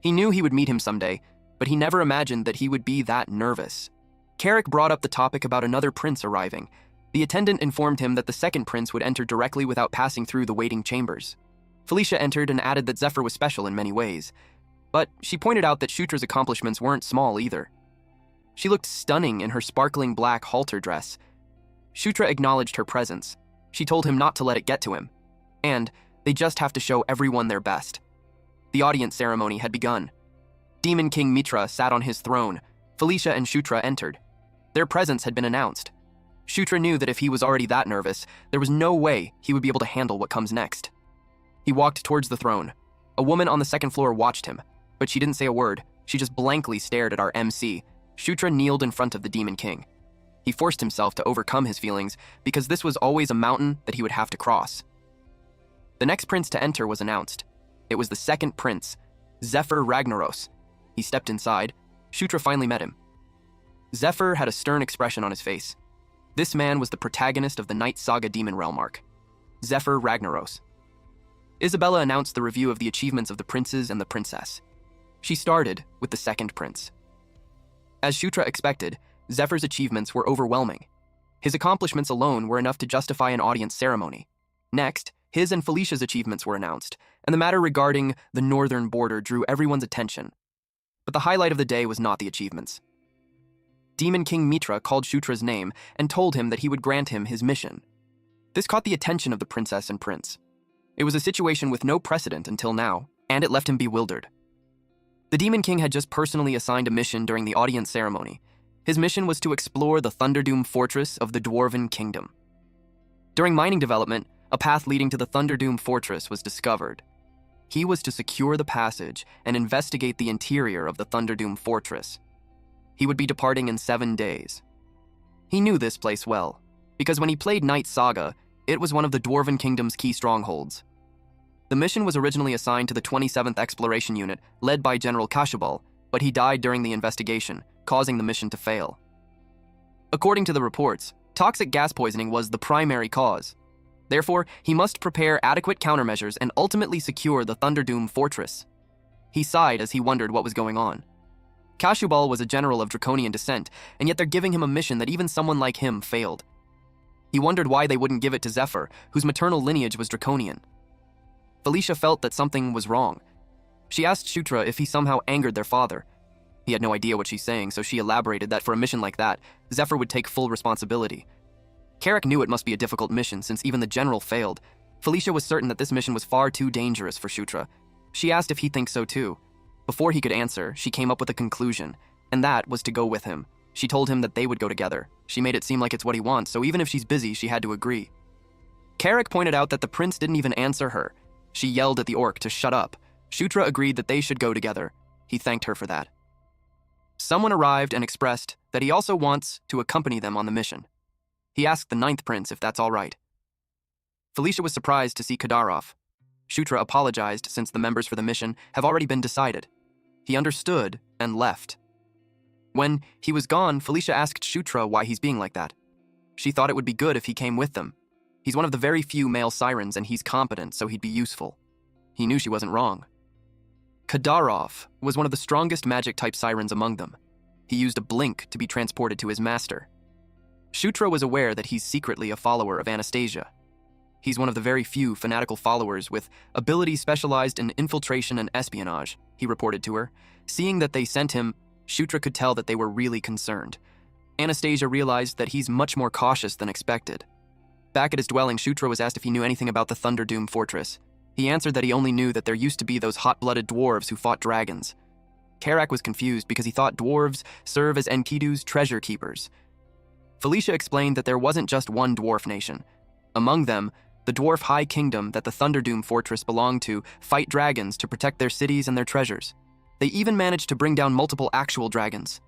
He knew he would meet him someday, but he never imagined that he would be that nervous. Karak brought up the topic about another prince arriving. The attendant informed him that the second prince would enter directly without passing through the waiting chambers. Felicia entered and added that Zephyr was special in many ways. But she pointed out that Shutra's accomplishments weren't small either. She looked stunning in her sparkling black halter dress. Shutra acknowledged her presence. She told him not to let it get to him. And they just have to show everyone their best. The audience ceremony had begun. Demon King Mitra sat on his throne. Felicia and Shutra entered. Their presence had been announced. Shutra knew that if he was already that nervous, there was no way he would be able to handle what comes next. He walked towards the throne. A woman on the second floor watched him, but she didn't say a word. She just blankly stared at our MC. Shutra kneeled in front of the Demon King. He forced himself to overcome his feelings because this was always a mountain that he would have to cross. The next prince to enter was announced. It was the second prince, Zephyr Ragnaros. He stepped inside. Shutra finally met him. Zephyr had a stern expression on his face. This man was the protagonist of the Night Saga Demon Realm arc, Zephyr Ragnaros. Isabella announced the review of the achievements of the princes and the princess. She started with the second prince. As Shutra expected, Zephyr's achievements were overwhelming. His accomplishments alone were enough to justify an audience ceremony. Next, his and Felicia's achievements were announced, and the matter regarding the northern border drew everyone's attention. But the highlight of the day was not the achievements. Demon King Mitra called Shutra's name and told him that he would grant him his mission. This caught the attention of the princess and prince. It was a situation with no precedent until now, and it left him bewildered. The Demon King had just personally assigned a mission during the audience ceremony. His mission was to explore the Thunderdoom Fortress of the Dwarven Kingdom. During mining development, a path leading to the Thunderdoom Fortress was discovered. He was to secure the passage and investigate the interior of the Thunderdoom Fortress. He would be departing in 7 days. He knew this place well, because when he played Night Saga, it was one of the Dwarven Kingdom's key strongholds. The mission was originally assigned to the 27th Exploration Unit, led by General Kashubal, but he died during the investigation, causing the mission to fail. According to the reports, toxic gas poisoning was the primary cause. Therefore, he must prepare adequate countermeasures and ultimately secure the Thunderdoom Fortress. He sighed as he wondered what was going on. Kashubal was a general of Draconian descent, and yet they're giving him a mission that even someone like him failed. He wondered why they wouldn't give it to Zephyr, whose maternal lineage was Draconian. Felicia felt that something was wrong. She asked Shutra if he somehow angered their father. He had no idea what she's saying, so she elaborated that for a mission like that, Zephyr would take full responsibility. Karak knew it must be a difficult mission since even the general failed. Felicia was certain that this mission was far too dangerous for Shutra. She asked if he thinks so too. Before he could answer, she came up with a conclusion, and that was to go with him. She told him that they would go together. She made it seem like it's what he wants, so even if she's busy, she had to agree. Karak pointed out that the prince didn't even answer her. She yelled at the orc to shut up. Shutra agreed that they should go together. He thanked her for that. Someone arrived and expressed that he also wants to accompany them on the mission. He asked the 9th prince if that's all right. Felicia was surprised to see Kadarov. Shutra apologized since the members for the mission have already been decided. He understood and left. When he was gone, Felicia asked Shutra why he's being like that. She thought it would be good if he came with them. He's one of the very few male sirens and he's competent, so he'd be useful. He knew she wasn't wrong. Kadarov was one of the strongest magic-type sirens among them. He used a blink to be transported to his master. Shutra was aware that he's secretly a follower of Anastasia. He's one of the very few fanatical followers with abilities specialized in infiltration and espionage. he reported to her. Seeing that they sent him, Shutra could tell that they were really concerned. Anastasia realized that he's much more cautious than expected. Back at his dwelling, Shutra was asked if he knew anything about the Thunderdoom Fortress. He answered that he only knew that there used to be those hot-blooded dwarves who fought dragons. Karak was confused because he thought dwarves serve as Enkidu's treasure keepers. Felicia explained that there wasn't just one dwarf nation. Among them, the dwarf High Kingdom that the Thunderdoom Fortress belonged to fight dragons to protect their cities and their treasures. They even managed to bring down multiple actual dragons.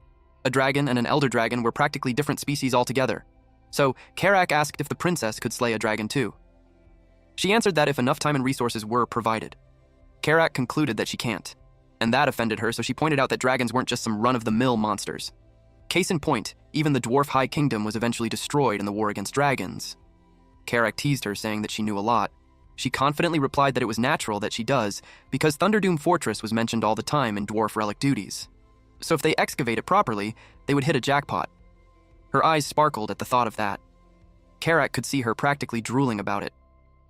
A dragon and an elder dragon were practically different species altogether. So, Karak asked if the princess could slay a dragon too. She answered that if enough time and resources were provided. Karak concluded that she can't, and that offended her, so she pointed out that dragons weren't just some run-of-the-mill monsters. Case in point, even the dwarf High Kingdom was eventually destroyed in the war against dragons. Karak teased her, saying that she knew a lot. She confidently replied that it was natural that she does, because Thunderdoom Fortress was mentioned all the time in dwarf relic duties. So if they excavate it properly, they would hit a jackpot. Her eyes sparkled at the thought of that. Karak could see her practically drooling about it.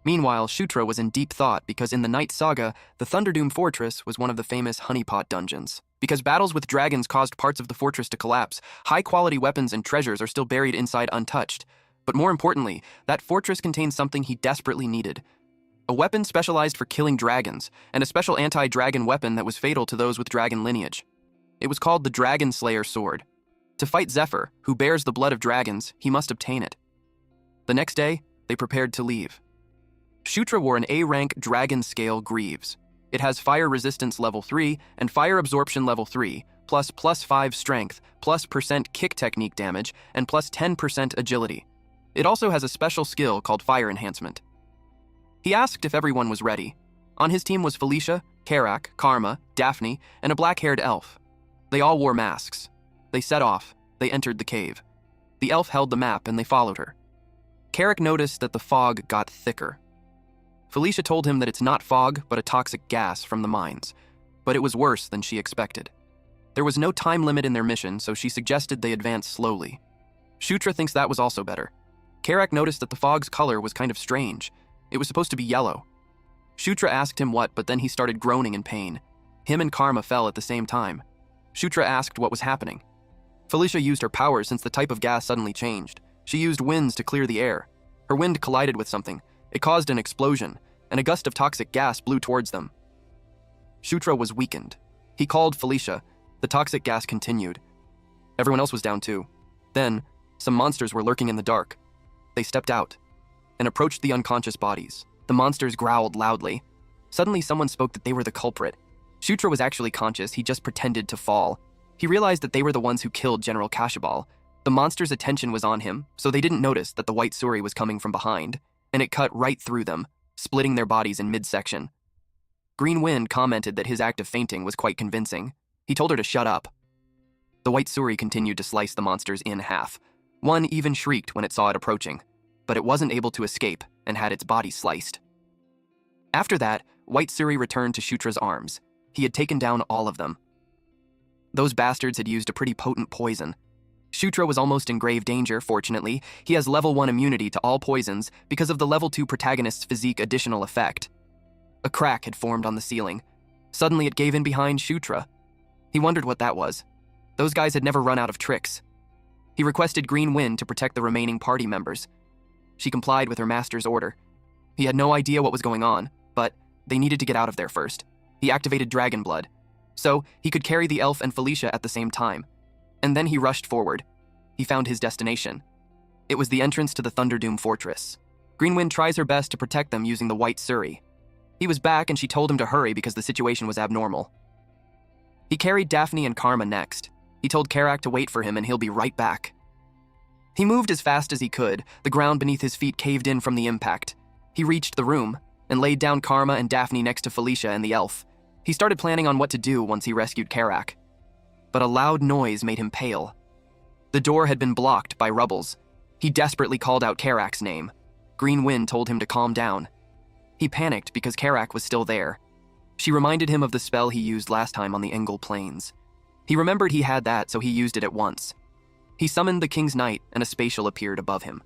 Meanwhile, Shutra was in deep thought because in the Night Saga, the Thunderdoom Fortress was one of the famous honeypot dungeons. Because battles with dragons caused parts of the fortress to collapse, high-quality weapons and treasures are still buried inside untouched. But more importantly, that fortress contained something he desperately needed. A weapon specialized for killing dragons, and a special anti-dragon weapon that was fatal to those with dragon lineage. It was called the Dragon Slayer Sword. To fight Zephyr, who bears the blood of dragons, he must obtain it. The next day, they prepared to leave. Shutra wore an A-rank dragon scale greaves. It has fire resistance level 3 and fire absorption level 3, plus +5 strength, plus % kick technique damage, and plus 10% agility. It also has a special skill called fire enhancement. He asked if everyone was ready. On his team was Felicia, Karak, Karma, Daphne, and a black-haired elf. They all wore masks. They set off. They entered the cave. The elf held the map and they followed her. Karak noticed that the fog got thicker. Felicia told him that it's not fog, but a toxic gas from the mines. But it was worse than she expected. There was no time limit in their mission, so she suggested they advance slowly. Shutra thinks that was also better. Karak noticed that the fog's color was kind of strange. It was supposed to be yellow. Shutra asked him what, but then he started groaning in pain. Him and Karma fell at the same time. Shutra asked what was happening. Felicia used her powers since the type of gas suddenly changed. She used winds to clear the air. Her wind collided with something. It caused an explosion, and a gust of toxic gas blew towards them. Shutra was weakened. He called Felicia. The toxic gas continued. Everyone else was down too. Then, some monsters were lurking in the dark. They stepped out and approached the unconscious bodies. The monsters growled loudly. Suddenly, someone spoke that they were the culprit. Shutra was actually conscious, he just pretended to fall. He realized that they were the ones who killed General Kashabal. The monster's attention was on him, so they didn't notice that the white Suri was coming from behind, and it cut right through them, splitting their bodies in midsection. Green Wind commented that his act of fainting was quite convincing. He told her to shut up. The white Suri continued to slice the monsters in half. One even shrieked when it saw it approaching, but it wasn't able to escape and had its body sliced. After that, White Suri returned to Shutra's arms. He had taken down all of them. Those bastards had used a pretty potent poison. Shutra was almost in grave danger, fortunately. He has level 1 immunity to all poisons because of the level 2 protagonist's physique additional effect. A crack had formed on the ceiling. Suddenly it gave in behind Shutra. He wondered what that was. Those guys had never run out of tricks. He requested Green Wind to protect the remaining party members. She complied with her master's order. He had no idea what was going on, but they needed to get out of there first. He activated Dragon Blood, so he could carry the elf and Felicia at the same time. And then he rushed forward. He found his destination. It was the entrance to the Thunderdoom Fortress. Greenwind tries her best to protect them using the White Suri. He was back and she told him to hurry because the situation was abnormal. He carried Daphne and Karma next. He told Karak to wait for him and he'll be right back. He moved as fast as he could. The ground beneath his feet caved in from the impact. He reached the room and laid down Karma and Daphne next to Felicia and the elf. He started planning on what to do once he rescued Karak. But a loud noise made him pale. The door had been blocked by rubbles. He desperately called out Karak's name. Green Wind told him to calm down. He panicked because Karak was still there. She reminded him of the spell he used last time on the Engel Plains. He remembered he had that, so he used it at once. He summoned the King's Knight, and a spatial appeared above him.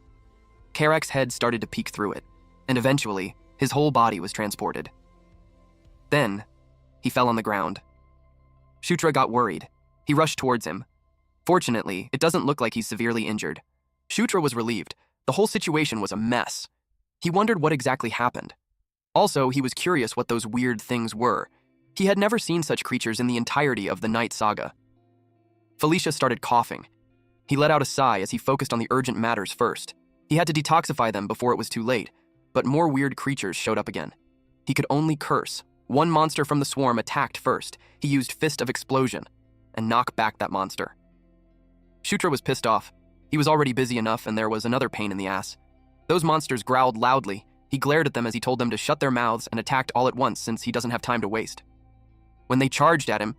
Karak's head started to peek through it, and eventually, his whole body was transported. Then, he fell on the ground. Shutra got worried. He rushed towards him. Fortunately, it doesn't look like he's severely injured. Shutra was relieved. The whole situation was a mess. He wondered what exactly happened. Also, he was curious what those weird things were. He had never seen such creatures in the entirety of the Night Saga. Felicia started coughing. He let out a sigh as he focused on the urgent matters first. He had to detoxify them before it was too late, but more weird creatures showed up again. He could only curse. One monster from the swarm attacked first. He used Fist of Explosion and knocked back that monster. Shutra was pissed off. He was already busy enough, and there was another pain in the ass. Those monsters growled loudly. He glared at them as he told them to shut their mouths and attacked all at once since he doesn't have time to waste. When they charged at him,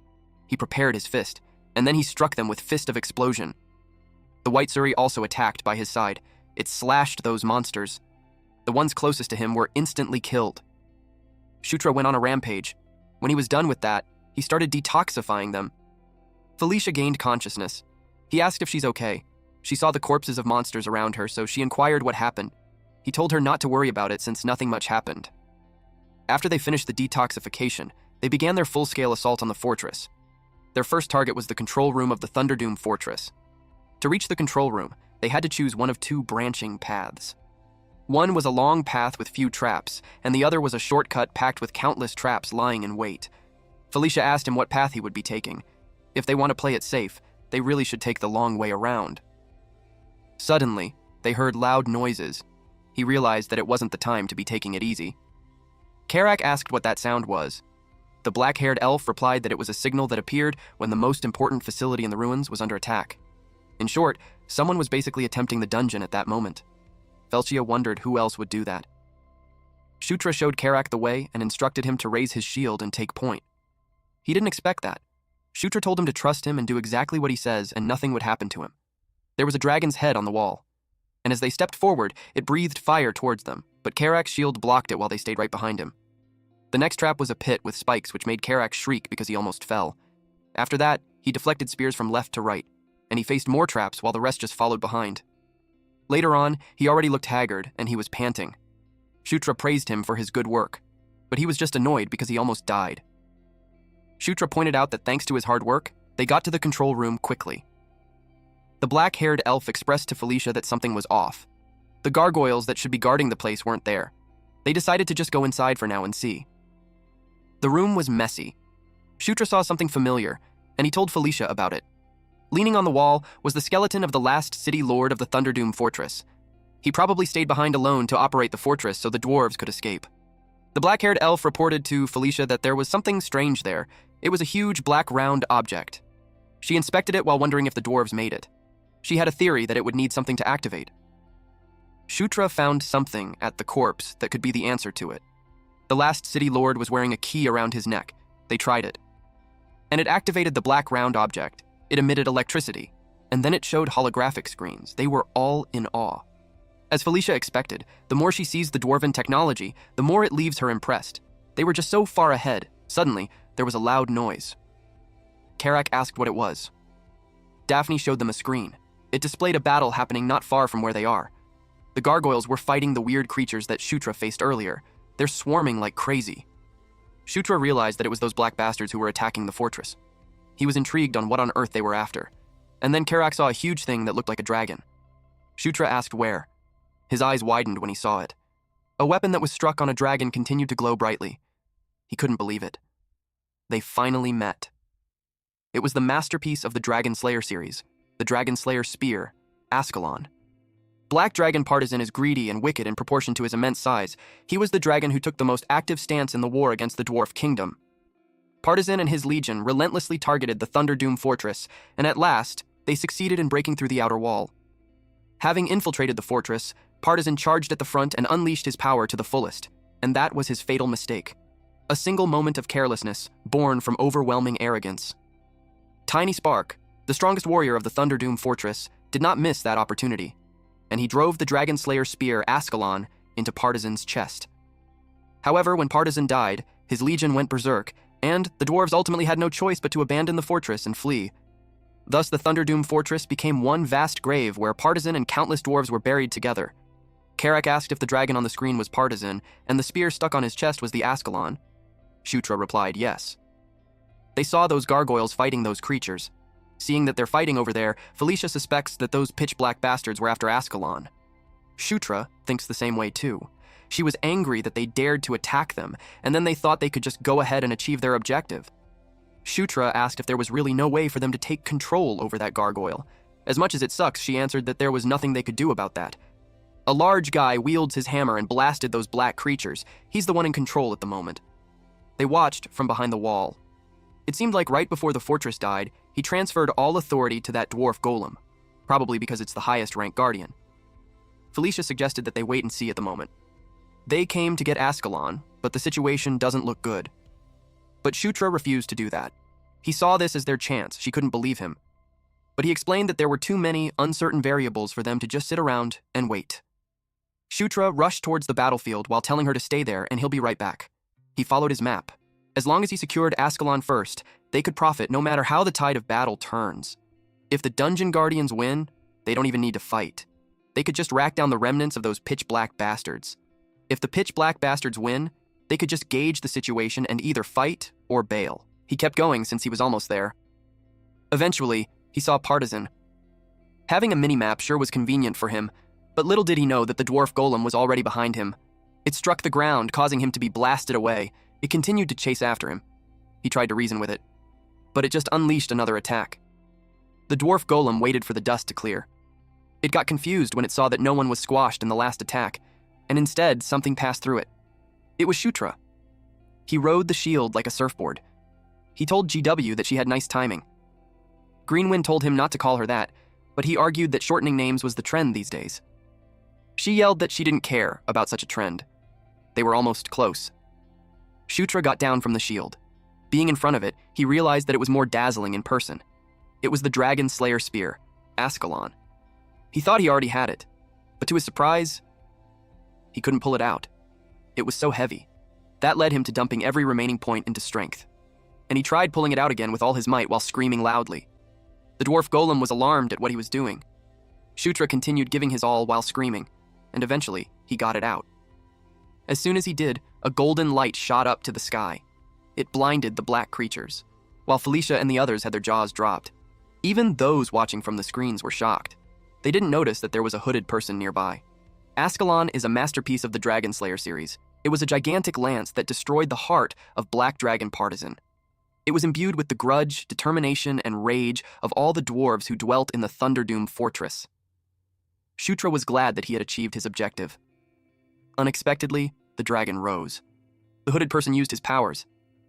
he prepared his fist, and then he struck them with Fist of Explosion. The White Suri also attacked by his side. It slashed those monsters. The ones closest to him were instantly killed. Shutra went on a rampage. When he was done with that, he started detoxifying them. Felicia gained consciousness. He asked if she's okay. She saw the corpses of monsters around her, so she inquired what happened. He told her not to worry about it since nothing much happened. After they finished the detoxification, they began their full-scale assault on the fortress. Their first target was the control room of the Thunderdoom fortress. To reach the control room, they had to choose one of two branching paths. One was a long path with few traps, and the other was a shortcut packed with countless traps lying in wait. Felicia asked him what path he would be taking. If they want to play it safe, they really should take the long way around. Suddenly, they heard loud noises. He realized that it wasn't the time to be taking it easy. Karak asked what that sound was. The black-haired elf replied that it was a signal that appeared when the most important facility in the ruins was under attack. In short, someone was basically attempting the dungeon at that moment. Felicia wondered who else would do that. Shutra showed Karak the way and instructed him to raise his shield and take point. He didn't expect that. Shutra told him to trust him and do exactly what he says and nothing would happen to him. There was a dragon's head on the wall, and as they stepped forward, it breathed fire towards them, but Karak's shield blocked it while they stayed right behind him. The next trap was a pit with spikes which made Karak shriek because he almost fell. After that, he deflected spears from left to right, and he faced more traps while the rest just followed behind. Later on, he already looked haggard and he was panting. Shutra praised him for his good work, but he was just annoyed because he almost died. Shutra pointed out that thanks to his hard work, they got to the control room quickly. The black-haired elf expressed to Felicia that something was off. The gargoyles that should be guarding the place weren't there. They decided to just go inside for now and see. The room was messy. Shutra saw something familiar, and he told Felicia about it. Leaning on the wall was the skeleton of the last city lord of the Thunderdoom fortress. He probably stayed behind alone to operate the fortress so the dwarves could escape. The black-haired elf reported to Felicia that there was something strange there. It was a huge black round object. She inspected it while wondering if the dwarves made it. She had a theory that it would need something to activate. Shutra found something at the corpse that could be the answer to it. The last city lord was wearing a key around his neck. They tried it. And it activated the black round object. It emitted electricity, and then it showed holographic screens. They were all in awe. As Felicia expected, the more she sees the dwarven technology, the more it leaves her impressed. They were just so far ahead. Suddenly, there was a loud noise. Karak asked what it was. Daphne showed them a screen. It displayed a battle happening not far from where they are. The gargoyles were fighting the weird creatures that Shutra faced earlier. They're swarming like crazy. Shutra realized that it was those black bastards who were attacking the fortress. He was intrigued on what on earth they were after. And then Karak saw a huge thing that looked like a dragon. Shutra asked where. His eyes widened when he saw it. A weapon that was struck on a dragon continued to glow brightly. He couldn't believe it. They finally met. It was the masterpiece of the Dragon Slayer series, the Dragon Slayer Spear, Ascalon. Black Dragon Partisan is greedy and wicked in proportion to his immense size. He was the dragon who took the most active stance in the war against the Dwarf Kingdom. Partisan and his legion relentlessly targeted the Thunderdoom fortress, and at last, they succeeded in breaking through the outer wall. Having infiltrated the fortress, Partisan charged at the front and unleashed his power to the fullest, and that was his fatal mistake. A single moment of carelessness, born from overwhelming arrogance. Tiny Spark, the strongest warrior of the Thunderdoom fortress, did not miss that opportunity, and he drove the Dragon Slayer spear Ascalon into Partisan's chest. However, when Partisan died, his legion went berserk, and the dwarves ultimately had no choice but to abandon the fortress and flee. Thus, the Thunderdoom fortress became one vast grave where Partisan and countless dwarves were buried together. Karak asked if the dragon on the screen was Partisan, and the spear stuck on his chest was the Ascalon. Shutra replied yes. They saw those gargoyles fighting those creatures. Seeing that they're fighting over there, Felicia suspects that those pitch-black bastards were after Ascalon. Shutra thinks the same way too. She was angry that they dared to attack them, and then they thought they could just go ahead and achieve their objective. Shutra asked if there was really no way for them to take control over that gargoyle. As much as it sucks, she answered that there was nothing they could do about that. A large guy wields his hammer and blasted those black creatures. He's the one in control at the moment. They watched from behind the wall. It seemed like right before the fortress died, he transferred all authority to that dwarf golem, probably because it's the highest-ranked guardian. Felicia suggested that they wait and see at the moment. They came to get Ascalon, but the situation doesn't look good. But Shutra refused to do that. He saw this as their chance. She couldn't believe him. But he explained that there were too many uncertain variables for them to just sit around and wait. Shutra rushed towards the battlefield while telling her to stay there and he'll be right back. He followed his map. As long as he secured Ascalon first, they could profit no matter how the tide of battle turns. If the dungeon guardians win, they don't even need to fight. They could just rack down the remnants of those pitch-black bastards. If the pitch-black bastards win, they could just gauge the situation and either fight or bail. He kept going since he was almost there. Eventually, he saw Partisan. Having a mini-map sure was convenient for him, but little did he know that the dwarf golem was already behind him. It struck the ground, causing him to be blasted away. It continued to chase after him. He tried to reason with it, but it just unleashed another attack. The dwarf golem waited for the dust to clear. It got confused when it saw that no one was squashed in the last attack, and instead something passed through it. It was Shutra. He rode the shield like a surfboard. He told GW that she had nice timing. Greenwind told him not to call her that, but he argued that shortening names was the trend these days. She yelled that she didn't care about such a trend. They were almost close. Shutra got down from the shield. Being in front of it, he realized that it was more dazzling in person. It was the Dragon Slayer spear, Ascalon. He thought he already had it, but to his surprise, he couldn't pull it out. It was so heavy. That led him to dumping every remaining point into strength. And he tried pulling it out again with all his might while screaming loudly. The dwarf golem was alarmed at what he was doing. Shutra continued giving his all while screaming, and eventually he got it out. As soon as he did, a golden light shot up to the sky. It blinded the black creatures, while Felicia and the others had their jaws dropped. Even those watching from the screens were shocked. They didn't notice that there was a hooded person nearby. Ascalon is a masterpiece of the Dragon Slayer series. It was a gigantic lance that destroyed the heart of Black Dragon Partisan. It was imbued with the grudge, determination, and rage of all the dwarves who dwelt in the Thunderdoom fortress. Shutra was glad that he had achieved his objective. Unexpectedly, the dragon rose. The hooded person used his powers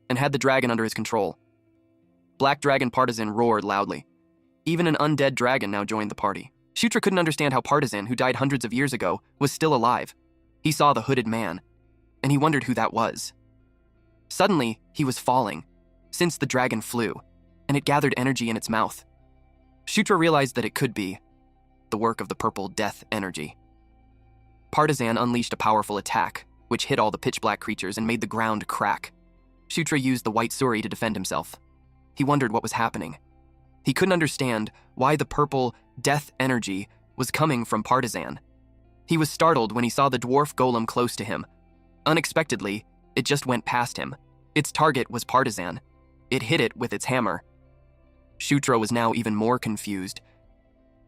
and had the dragon under his control. Black Dragon Partisan roared loudly. Even an undead dragon now joined the party. Shutra couldn't understand how Partisan, who died hundreds of years ago, was still alive. He saw the hooded man, and he wondered who that was. Suddenly, he was falling, since the dragon flew, and it gathered energy in its mouth. Shutra realized that it could be the work of the purple death energy. Partisan unleashed a powerful attack, which hit all the pitch-black creatures and made the ground crack. Shutra used the white suri to defend himself. He wondered what was happening. He couldn't understand why the purple death energy was coming from Partisan. He was startled when he saw the dwarf golem close to him. Unexpectedly, it just went past him. Its target was Partisan. It hit it with its hammer. Shutra was now even more confused.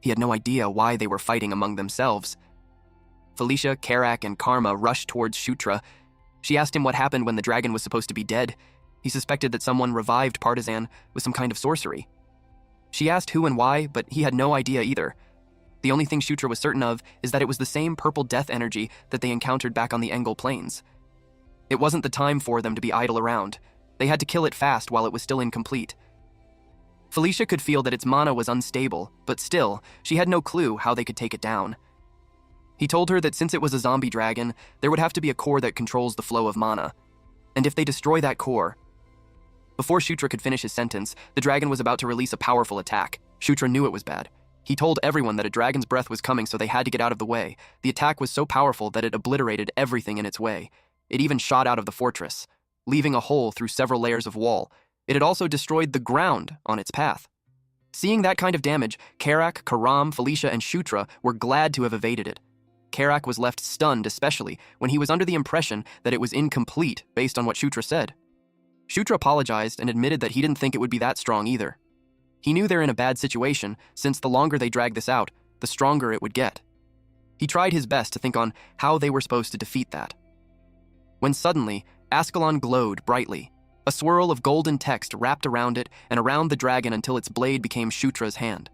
He had no idea why they were fighting among themselves. Felicia, Karak, and Karma rushed towards Shutra. She asked him what happened when the dragon was supposed to be dead. He suspected that someone revived Partisan with some kind of sorcery. She asked who and why, but he had no idea either. The only thing Shutra was certain of is that it was the same purple death energy that they encountered back on the Engel Plains. It wasn't the time for them to be idle around. They had to kill it fast while it was still incomplete. Felicia could feel that its mana was unstable, but still, she had no clue how they could take it down. He told her that since it was a zombie dragon, there would have to be a core that controls the flow of mana. And if they destroy that core... Before Shutra could finish his sentence, the dragon was about to release a powerful attack. Shutra knew it was bad. He told everyone that a dragon's breath was coming, so they had to get out of the way. The attack was so powerful that it obliterated everything in its way. It even shot out of the fortress, leaving a hole through several layers of wall. It had also destroyed the ground on its path. Seeing that kind of damage, Karak, Karam, Felicia, and Shutra were glad to have evaded it. Karak was left stunned, especially when he was under the impression that it was incomplete based on what Shutra said. Shutra apologized and admitted that he didn't think it would be that strong either. He knew they're in a bad situation, since the longer they drag this out, the stronger it would get. He tried his best to think on how they were supposed to defeat that. When suddenly, Ascalon glowed brightly. A swirl of golden text wrapped around it and around the dragon until its blade became Shutra's hand.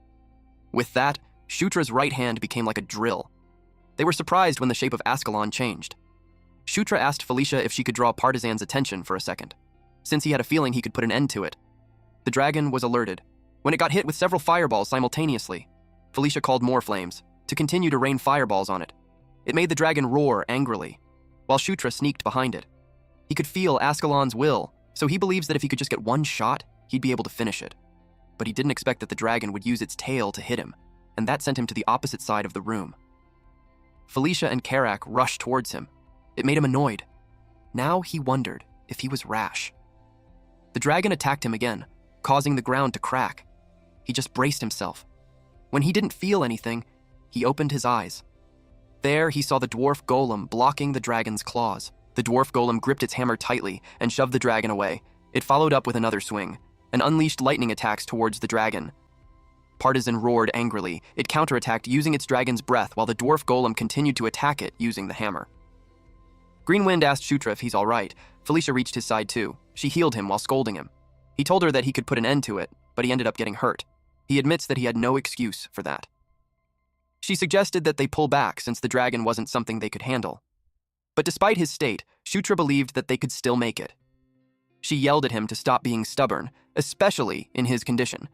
With that, Shutra's right hand became like a drill. They were surprised when the shape of Ascalon changed. Shutra asked Felicia if she could draw Partizan's attention for a second, since he had a feeling he could put an end to it. The dragon was alerted. When it got hit with several fireballs simultaneously, Felicia called more flames to continue to rain fireballs on it. It made the dragon roar angrily, while Shutra sneaked behind it. He could feel Ascalon's will, so he believes that if he could just get one shot, he'd be able to finish it. But he didn't expect that the dragon would use its tail to hit him, and that sent him to the opposite side of the room. Felicia and Karak rushed towards him. It made him annoyed. Now he wondered if he was rash. The dragon attacked him again, causing the ground to crack. He just braced himself. When he didn't feel anything, he opened his eyes. There he saw the dwarf golem blocking the dragon's claws. The dwarf golem gripped its hammer tightly and shoved the dragon away. It followed up with another swing, and unleashed lightning attacks towards the dragon. Partizan roared angrily. It counterattacked using its dragon's breath while the dwarf golem continued to attack it using the hammer. Greenwind asked Shutra if he's all right. Felicia reached his side too. She healed him while scolding him. He told her that he could put an end to it, but he ended up getting hurt. He admits that he had no excuse for that. She suggested that they pull back since the dragon wasn't something they could handle. But despite his state, Shutra believed that they could still make it. She yelled at him to stop being stubborn, especially in his condition.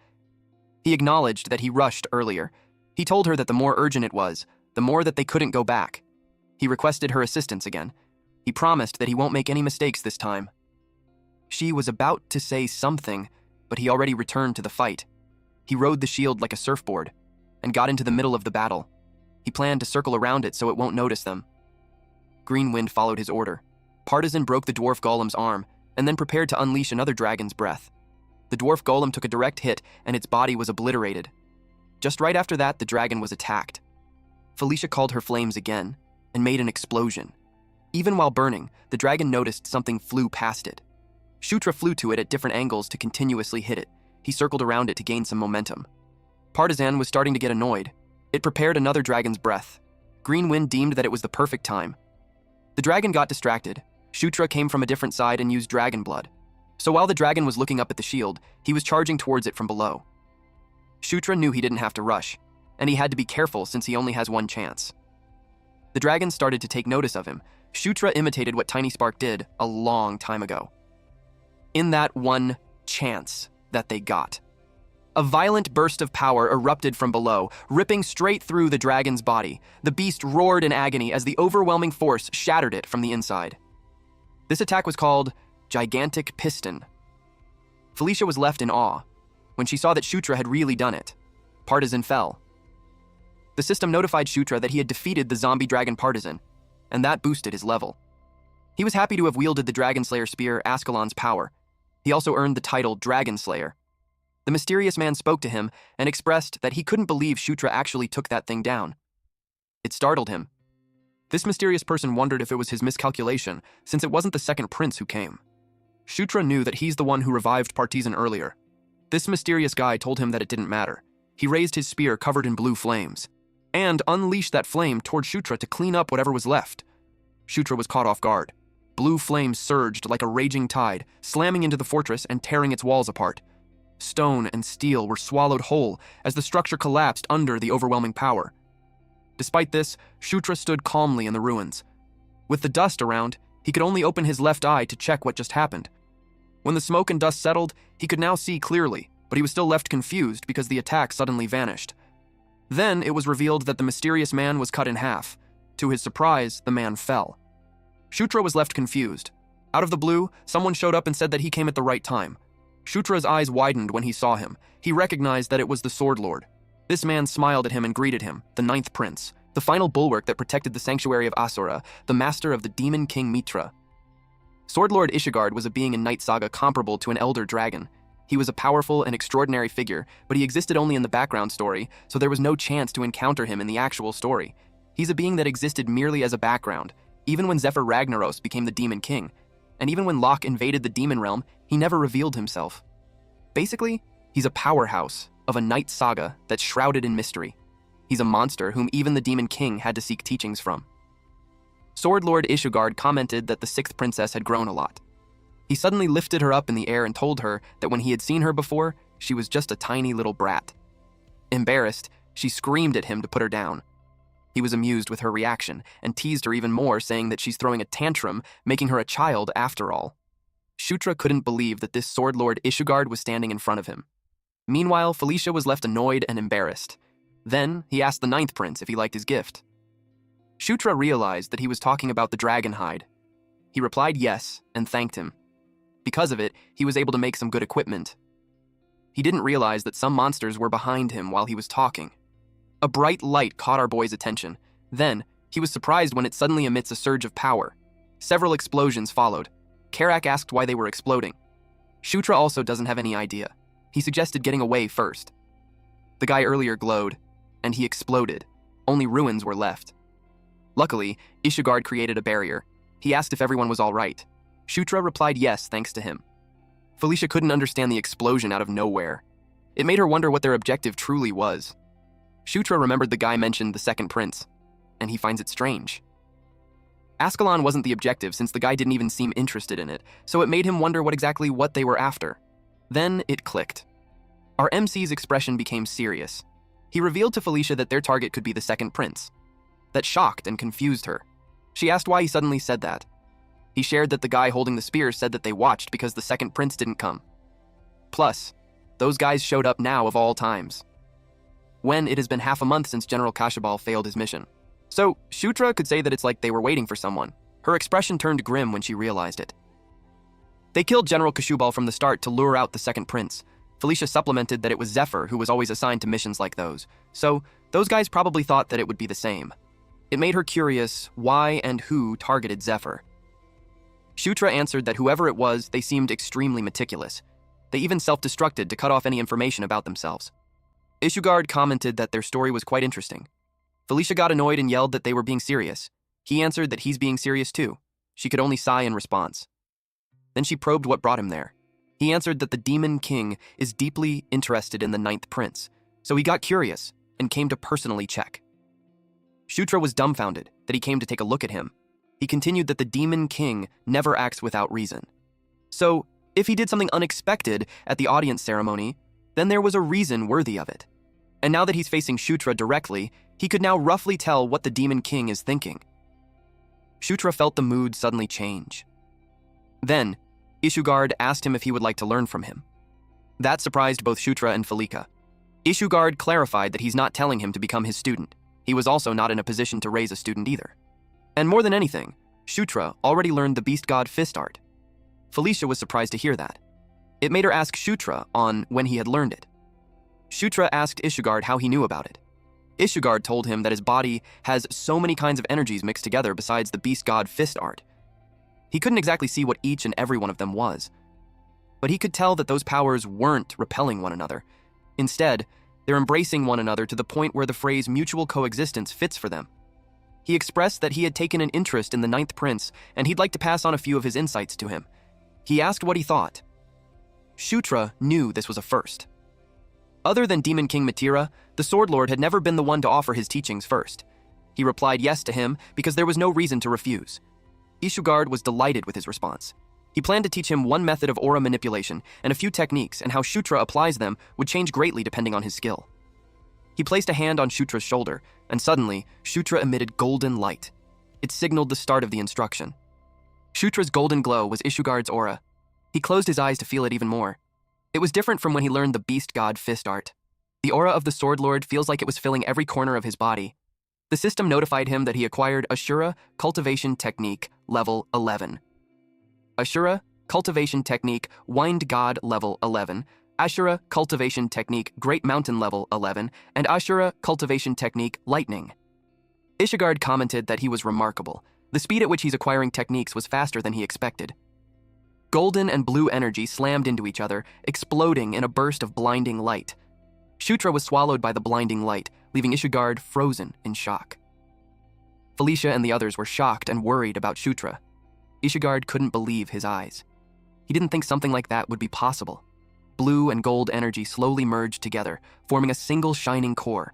He acknowledged that he rushed earlier. He told her that the more urgent it was, the more that they couldn't go back. He requested her assistance again. He promised that he won't make any mistakes this time. She was about to say something, but he already returned to the fight. He rode the shield like a surfboard and got into the middle of the battle. He planned to circle around it so it won't notice them. Greenwind followed his order. Partizan broke the dwarf golem's arm and then prepared to unleash another dragon's breath. The dwarf golem took a direct hit and its body was obliterated. Just right after that, the dragon was attacked. Felicia called her flames again and made an explosion. Even while burning, the dragon noticed something flew past it. Shutra flew to it at different angles to continuously hit it. He circled around it to gain some momentum. Partizan was starting to get annoyed. It prepared another dragon's breath. Greenwind deemed that it was the perfect time. The dragon got distracted. Shutra came from a different side and used dragon blood. So while the dragon was looking up at the shield, he was charging towards it from below. Shutra knew he didn't have to rush, and he had to be careful since he only has one chance. The dragon started to take notice of him. Shutra imitated what Tiny Spark did a long time ago. In that one chance that they got, a violent burst of power erupted from below, ripping straight through the dragon's body. The beast roared in agony as the overwhelming force shattered it from the inside. This attack was called Gigantic Piston. Felicia was left in awe when she saw that Shutra had really done it. Partizan fell. The system notified Shutra that he had defeated the zombie dragon Partizan, and that boosted his level. He was happy to have wielded the Dragon Slayer spear Ascalon's power. He also earned the title Dragon Slayer. The mysterious man spoke to him and expressed that he couldn't believe Shutra actually took that thing down. It startled him. This mysterious person wondered if it was his miscalculation, since it wasn't the second prince who came. Shutra knew that he's the one who revived Partizan earlier. This mysterious guy told him that it didn't matter. He raised his spear covered in blue flames, and unleashed that flame toward Shutra to clean up whatever was left. Shutra was caught off guard. Blue flames surged like a raging tide, slamming into the fortress and tearing its walls apart. Stone and steel were swallowed whole as the structure collapsed under the overwhelming power. Despite this, Shutra stood calmly in the ruins. With the dust around, he could only open his left eye to check what just happened. When the smoke and dust settled, he could now see clearly, but he was still left confused because the attack suddenly vanished. Then it was revealed that the mysterious man was cut in half. To his surprise, the man fell. Shutra was left confused. Out of the blue, someone showed up and said that he came at the right time. Shutra's eyes widened when he saw him. He recognized that it was the Sword Lord. This man smiled at him and greeted him, the Ninth Prince, the final bulwark that protected the sanctuary of Asura, the master of the Demon King Mitra. Sword Lord Ishigard was a being in Night Saga comparable to an elder dragon. He was a powerful and extraordinary figure, but he existed only in the background story, so there was no chance to encounter him in the actual story. He's a being that existed merely as a background, even when Zephyr Ragnaros became the Demon King, and even when Locke invaded the demon realm, he never revealed himself. Basically, he's a powerhouse of a night saga that's shrouded in mystery. He's a monster whom even the Demon King had to seek teachings from. Sword Lord Ishugard commented that the sixth princess had grown a lot. He suddenly lifted her up in the air and told her that when he had seen her before, she was just a tiny little brat. Embarrassed, she screamed at him to put her down. He was amused with her reaction and teased her even more, saying that she's throwing a tantrum, making her a child after all. Shutra couldn't believe that this Sword Lord Ishugard was standing in front of him. Meanwhile, Felicia was left annoyed and embarrassed. Then, he asked the ninth prince if he liked his gift. Shutra realized that he was talking about the dragon hide. He replied yes and thanked him. Because of it, he was able to make some good equipment. He didn't realize that some monsters were behind him while he was talking. A bright light caught our boy's attention. Then, he was surprised when it suddenly emits a surge of power. Several explosions followed. Karak asked why they were exploding. Shutra also doesn't have any idea. He suggested getting away first. The guy earlier glowed, and he exploded. Only ruins were left. Luckily, Ishugard created a barrier. He asked if everyone was all right. Shutra replied yes, thanks to him. Felicia couldn't understand the explosion out of nowhere. It made her wonder what their objective truly was. Shutra remembered the guy mentioned the second prince, and he finds it strange. Ascalon wasn't the objective since the guy didn't even seem interested in it, so it made him wonder what they were after. Then it clicked. Our MC's expression became serious. He revealed to Felicia that their target could be the second prince. That shocked and confused her. She asked why he suddenly said that. He shared that the guy holding the spear said that they watched because the second prince didn't come. Plus, those guys showed up now of all times. When it has been half a month since General Kashabal failed his mission. So, Shutra could say that it's like they were waiting for someone. Her expression turned grim when she realized it. They killed General Kashabal from the start to lure out the second prince. Felicia supplemented that it was Zephyr who was always assigned to missions like those. So, those guys probably thought that it would be the same. It made her curious why and who targeted Zephyr. Shutra answered that whoever it was, they seemed extremely meticulous. They even self-destructed to cut off any information about themselves. Ishugard commented that their story was quite interesting. Felicia got annoyed and yelled that they were being serious. He answered that he's being serious too. She could only sigh in response. Then she probed what brought him there. He answered that the Demon King is deeply interested in the ninth prince, so he got curious and came to personally check. Shutra was dumbfounded that he came to take a look at him. He continued that the Demon King never acts without reason. So, if he did something unexpected at the audience ceremony, then there was a reason worthy of it. And now that he's facing Shutra directly, he could now roughly tell what the Demon King is thinking. Shutra felt the mood suddenly change. Then, Ishugard asked him if he would like to learn from him. That surprised both Shutra and Felicia. Ishugard clarified that he's not telling him to become his student. He was also not in a position to raise a student either. And more than anything, Shutra already learned the Beast God Fist art. Felicia was surprised to hear that. It made her ask Shutra on when he had learned it. Shutra asked Ishugard how he knew about it. Ishugard told him that his body has so many kinds of energies mixed together besides the Beast God Fist art. He couldn't exactly see what each and every one of them was, but he could tell that those powers weren't repelling one another. Instead, they're embracing one another to the point where the phrase mutual coexistence fits for them. He expressed that he had taken an interest in the ninth prince, and he'd like to pass on a few of his insights to him. He asked what he thought. Shutra knew this was a first. Other than Demon King Matira, the Sword Lord had never been the one to offer his teachings first. He replied yes to him because there was no reason to refuse. Ishugard was delighted with his response. He planned to teach him one method of aura manipulation and a few techniques, and how Shutra applies them would change greatly depending on his skill. He placed a hand on Shutra's shoulder, and suddenly, Shutra emitted golden light. It signaled the start of the instruction. Shutra's golden glow was Ishugard's aura. He closed his eyes to feel it even more. It was different from when he learned the Beast God Fist art. The aura of the Sword Lord feels like it was filling every corner of his body. The system notified him that he acquired Asura Cultivation Technique Level 11. Asura Cultivation Technique Wind God Level 11, Asura Cultivation Technique Great Mountain Level 11, and Asura Cultivation Technique Lightning. Ishugard commented that he was remarkable. The speed at which he's acquiring techniques was faster than he expected. Golden and blue energy slammed into each other, exploding in a burst of blinding light. Shutra was swallowed by the blinding light, leaving Ishugard frozen in shock. Felicia and the others were shocked and worried about Shutra. Ishigard couldn't believe his eyes. He didn't think something like that would be possible. Blue and gold energy slowly merged together, forming a single shining core.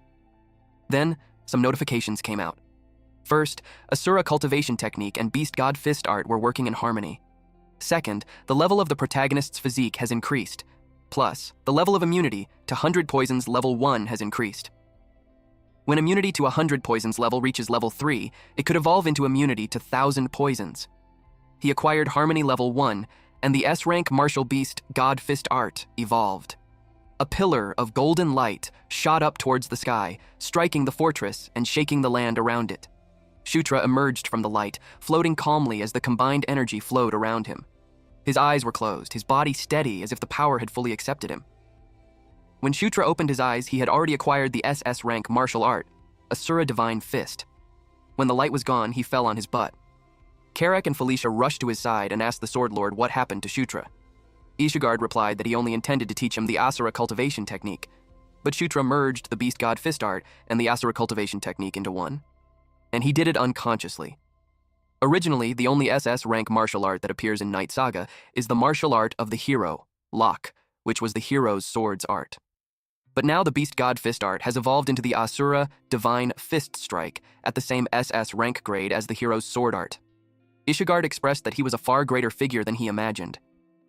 Then, some notifications came out. First, Asura cultivation technique and beast god fist art were working in harmony. Second, the level of the protagonist's physique has increased. Plus, the level of immunity to 100 poisons level 1 has increased. When immunity to 100 poisons level reaches level 3, it could evolve into immunity to 1,000 poisons. He acquired Harmony level 1, and the S-rank martial beast God Fist art evolved. A pillar of golden light shot up towards the sky, striking the fortress and shaking the land around it. Shutra emerged from the light, floating calmly as the combined energy flowed around him. His eyes were closed, his body steady as if the power had fully accepted him. When Shutra opened his eyes, he had already acquired the SS rank martial art, Asura Divine Fist. When the light was gone, he fell on his butt. Karek and Felicia rushed to his side and asked the Sword Lord what happened to Shutra. Ishigard replied that he only intended to teach him the Asura cultivation technique, but Shutra merged the Beast God Fist art and the Asura cultivation technique into one. And he did it unconsciously. Originally, the only SS rank martial art that appears in Night Saga is the martial art of the hero, Locke, which was the hero's sword's art. But now the Beast God Fist art has evolved into the Asura Divine Fist Strike at the same SS rank grade as the hero's sword art. Ishigard expressed that he was a far greater figure than he imagined.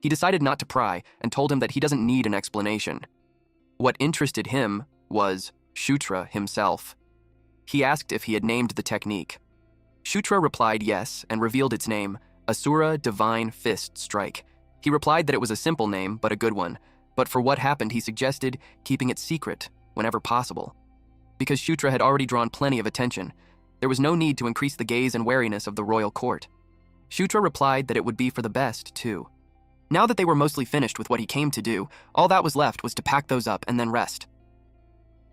He decided not to pry and told him that he doesn't need an explanation. What interested him was Shutra himself. He asked if he had named the technique. Shutra replied yes and revealed its name, Asura Divine Fist Strike. He replied that it was a simple name, but a good one. But for what happened, he suggested keeping it secret whenever possible. Because Shutra had already drawn plenty of attention, there was no need to increase the gaze and wariness of the royal court. Shutra replied that it would be for the best, too. Now that they were mostly finished with what he came to do, all that was left was to pack those up and then rest.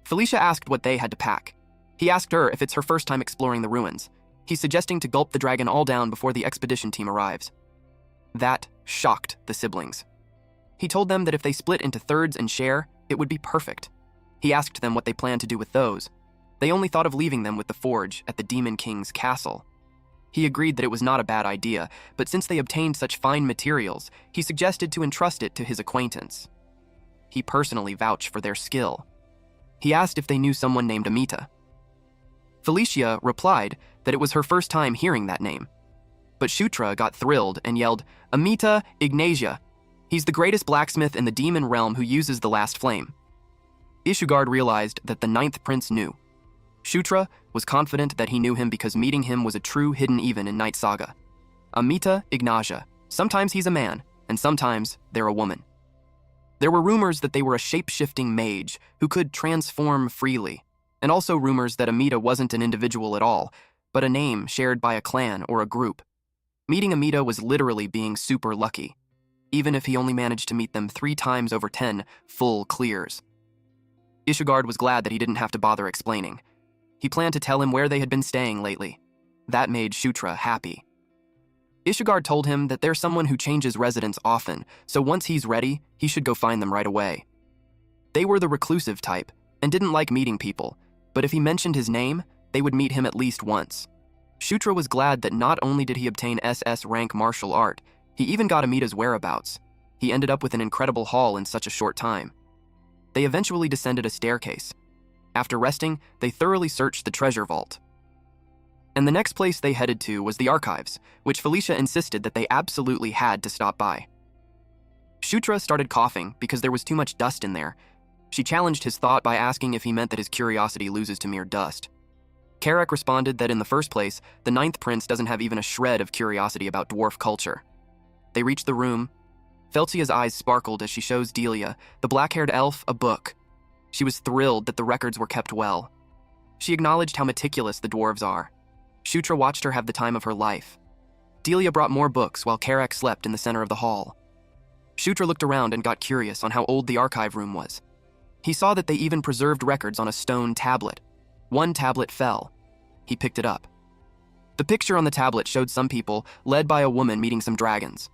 Felicia asked what they had to pack. He asked her if it's her first time exploring the ruins. He's suggesting to gulp the dragon all down before the expedition team arrives. That shocked the siblings. He told them that if they split into thirds and share, it would be perfect. He asked them what they planned to do with those. They only thought of leaving them with the forge at the Demon King's castle. He agreed that it was not a bad idea, but since they obtained such fine materials, he suggested to entrust it to his acquaintance. He personally vouched for their skill. He asked if they knew someone named Amita. Felicia replied that it was her first time hearing that name. But Shutra got thrilled and yelled, "Amita Ignatia! He's the greatest blacksmith in the demon realm who uses the last flame." Ishigard realized that the ninth prince knew. Shutra was confident that he knew him because meeting him was a true hidden even in Night Saga. Amita Ignatia. Sometimes he's a man, and sometimes they're a woman. There were rumors that they were a shape-shifting mage who could transform freely, and also rumors that Amita wasn't an individual at all, but a name shared by a clan or a group. Meeting Amita was literally being super lucky, even if he only managed to meet them 3 times over 10 full clears. Ishigard was glad that he didn't have to bother explaining. He planned to tell him where they had been staying lately. That made Shutra happy. Ishigard told him that there's someone who changes residence often, so once he's ready, he should go find them right away. They were the reclusive type and didn't like meeting people, but if he mentioned his name, they would meet him at least once. Shutra was glad that not only did he obtain SS rank martial art, he even got Amita's whereabouts. He ended up with an incredible haul in such a short time. They eventually descended a staircase. After resting, they thoroughly searched the treasure vault. And the next place they headed to was the archives, which Felicia insisted that they absolutely had to stop by. Shutra started coughing because there was too much dust in there. She challenged his thought by asking if he meant that his curiosity loses to mere dust. Karek responded that in the first place, the ninth prince doesn't have even a shred of curiosity about dwarf culture. They reached the room. Felcia's eyes sparkled as she shows Delia, the black-haired elf, a book. She was thrilled that the records were kept well. She acknowledged how meticulous the dwarves are. Shutra watched her have the time of her life. Delia brought more books while Karek slept in the center of the hall. Shutra looked around and got curious on how old the archive room was. He saw that they even preserved records on a stone tablet. One tablet fell. He picked it up. The picture on the tablet showed some people, led by a woman meeting some dragons.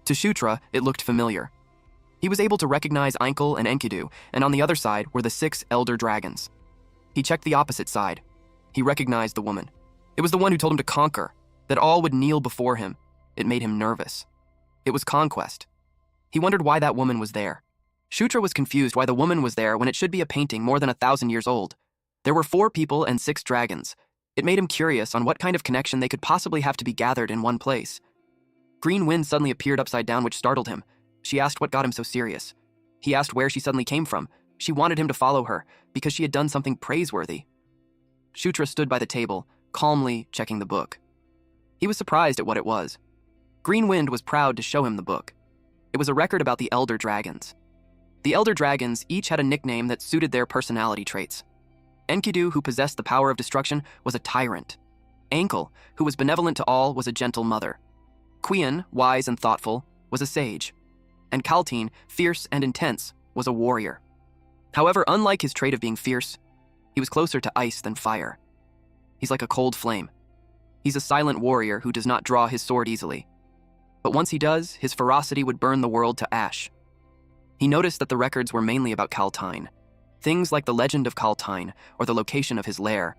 To Shutra, it looked familiar. He was able to recognize Einkel and Enkidu, and on the other side were the 6 elder dragons. He checked the opposite side. He recognized the woman. It was the one who told him to conquer, that all would kneel before him. It made him nervous. It was conquest. He wondered why that woman was there. Shutra was confused why the woman was there when it should be a painting more than 1,000 years old. There were 4 people and 6 dragons. It made him curious on what kind of connection they could possibly have to be gathered in one place. Green Wind suddenly appeared upside down, which startled him. She asked what got him so serious. He asked where she suddenly came from. She wanted him to follow her because she had done something praiseworthy. Shutra stood by the table, calmly checking the book. He was surprised at what it was. Green Wind was proud to show him the book. It was a record about the Elder Dragons. The Elder Dragons each had a nickname that suited their personality traits. Enkidu, who possessed the power of destruction, was a tyrant. Ankle, who was benevolent to all, was a gentle mother. Qian, wise and thoughtful, was a sage. And Kaltine, fierce and intense, was a warrior. However, unlike his trait of being fierce, he was closer to ice than fire. He's like a cold flame. He's a silent warrior who does not draw his sword easily. But once he does, his ferocity would burn the world to ash. He noticed that the records were mainly about Kaltine. Things like the legend of Kaltine or the location of his lair.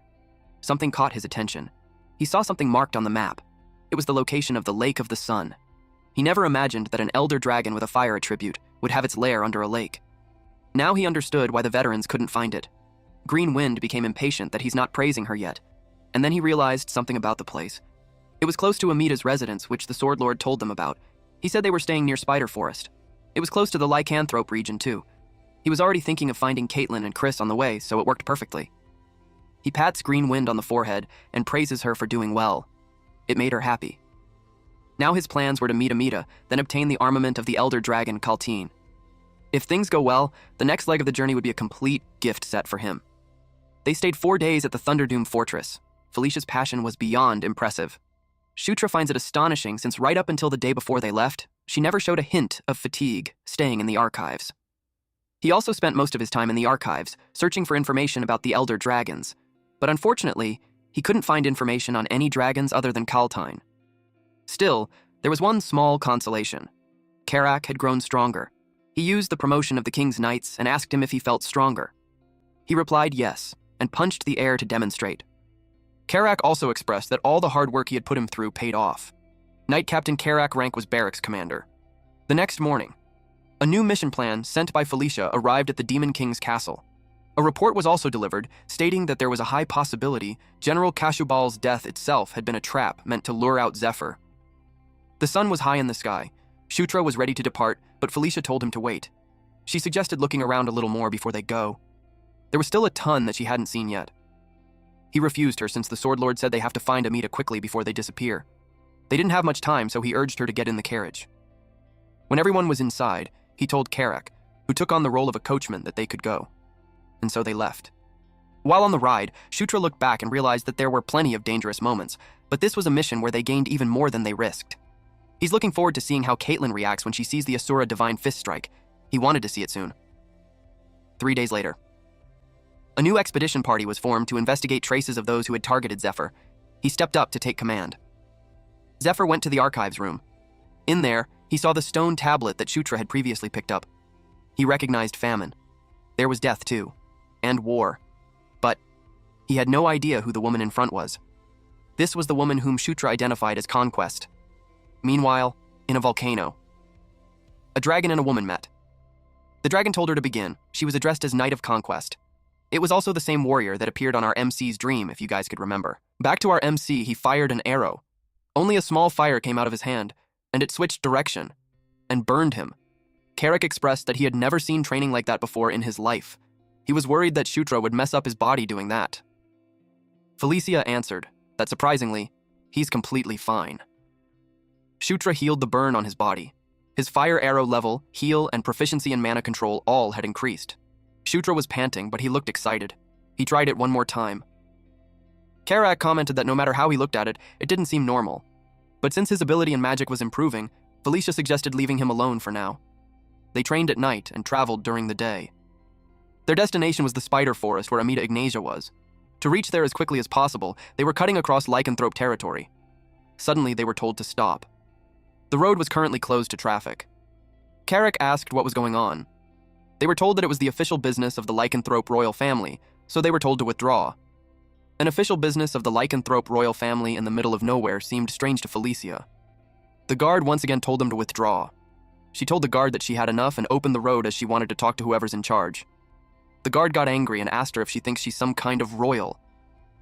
Something caught his attention. He saw something marked on the map. It was the location of the Lake of the Sun. He never imagined that an elder dragon with a fire attribute would have its lair under a lake. Now he understood why the veterans couldn't find it. Green Wind became impatient that he's not praising her yet, and then he realized something about the place. It was close to Amita's residence, which the Sword Lord told them about. He said they were staying near Spider Forest. It was close to the lycanthrope region, too. He was already thinking of finding Caitlin and Chris on the way, so it worked perfectly. He pats Green Wind on the forehead and praises her for doing well. It made her happy. Now his plans were to meet Amita, then obtain the armament of the Elder Dragon Kaltine. If things go well, the next leg of the journey would be a complete gift set for him. They stayed 4 days at the Thunderdoom Fortress. Felicia's passion was beyond impressive. Shutra finds it astonishing since right up until the day before they left, she never showed a hint of fatigue staying in the archives. He also spent most of his time in the archives, searching for information about the Elder Dragons. But unfortunately, he couldn't find information on any dragons other than Kaltine. Still, there was one small consolation. Karak had grown stronger. He used the promotion of the King's Knights and asked him if he felt stronger. He replied yes, and punched the air to demonstrate. Karak also expressed that all the hard work he had put him through paid off. Knight Captain Karak rank was barracks commander. The next morning, a new mission plan sent by Felicia arrived at the Demon King's castle. A report was also delivered, stating that there was a high possibility General Kashubal's death itself had been a trap meant to lure out Zephyr. The sun was high in the sky. Shutra was ready to depart, but Felicia told him to wait. She suggested looking around a little more before they go. There was still a ton that she hadn't seen yet. He refused her since the Sword Lord said they have to find Amita quickly before they disappear. They didn't have much time, so he urged her to get in the carriage. When everyone was inside, he told Karak, who took on the role of a coachman, that they could go. And so they left. While on the ride, Shutra looked back and realized that there were plenty of dangerous moments, but this was a mission where they gained even more than they risked. He's looking forward to seeing how Caitlin reacts when she sees the Asura Divine Fist Strike. He wanted to see it soon. 3 days later, a new expedition party was formed to investigate traces of those who had targeted Zephyr. He stepped up to take command. Zephyr went to the archives room. In there, he saw the stone tablet that Shutra had previously picked up. He recognized famine. There was death too, and war. But he had no idea who the woman in front was. This was the woman whom Shutra identified as Conquest. Meanwhile, in a volcano, a dragon and a woman met. The dragon told her to begin. She was addressed as Knight of Conquest. It was also the same warrior that appeared on our MC's dream, if you guys could remember. Back to our MC, he fired an arrow. Only a small fire came out of his hand, and it switched direction and burned him. Karak expressed that he had never seen training like that before in his life. He was worried that Shutra would mess up his body doing that. Felicia answered that surprisingly, he's completely fine. Shutra healed the burn on his body. His fire arrow level, heal, and proficiency in mana control all had increased. Shutra was panting, but he looked excited. He tried it one more time. Karak commented that no matter how he looked at it, it didn't seem normal. But since his ability in magic was improving, Felicia suggested leaving him alone for now. They trained at night and traveled during the day. Their destination was the Spider Forest where Amita Ignatia was. To reach there as quickly as possible, they were cutting across lycanthrope territory. Suddenly, they were told to stop. The road was currently closed to traffic. Karak asked what was going on. They were told that it was the official business of the lycanthrope royal family, so they were told to withdraw. An official business of the lycanthrope royal family in the middle of nowhere seemed strange to Felicia. The guard once again told them to withdraw. She told the guard that she had enough and opened the road as she wanted to talk to whoever's in charge. The guard got angry and asked her if she thinks she's some kind of royal.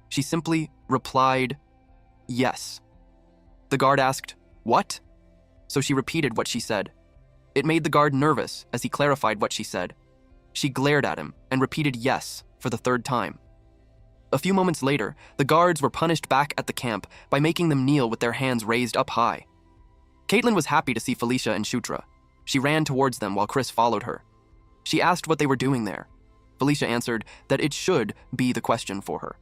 She simply replied, yes. The guard asked, what? So she repeated what she said. It made the guard nervous as he clarified what she said. She glared at him and repeated yes for the third time. A few moments later, the guards were punished back at the camp by making them kneel with their hands raised up high. Caitlin was happy to see Felicia and Shutra. She ran towards them while Chris followed her. She asked what they were doing there. Felicia answered that it should be the question for her.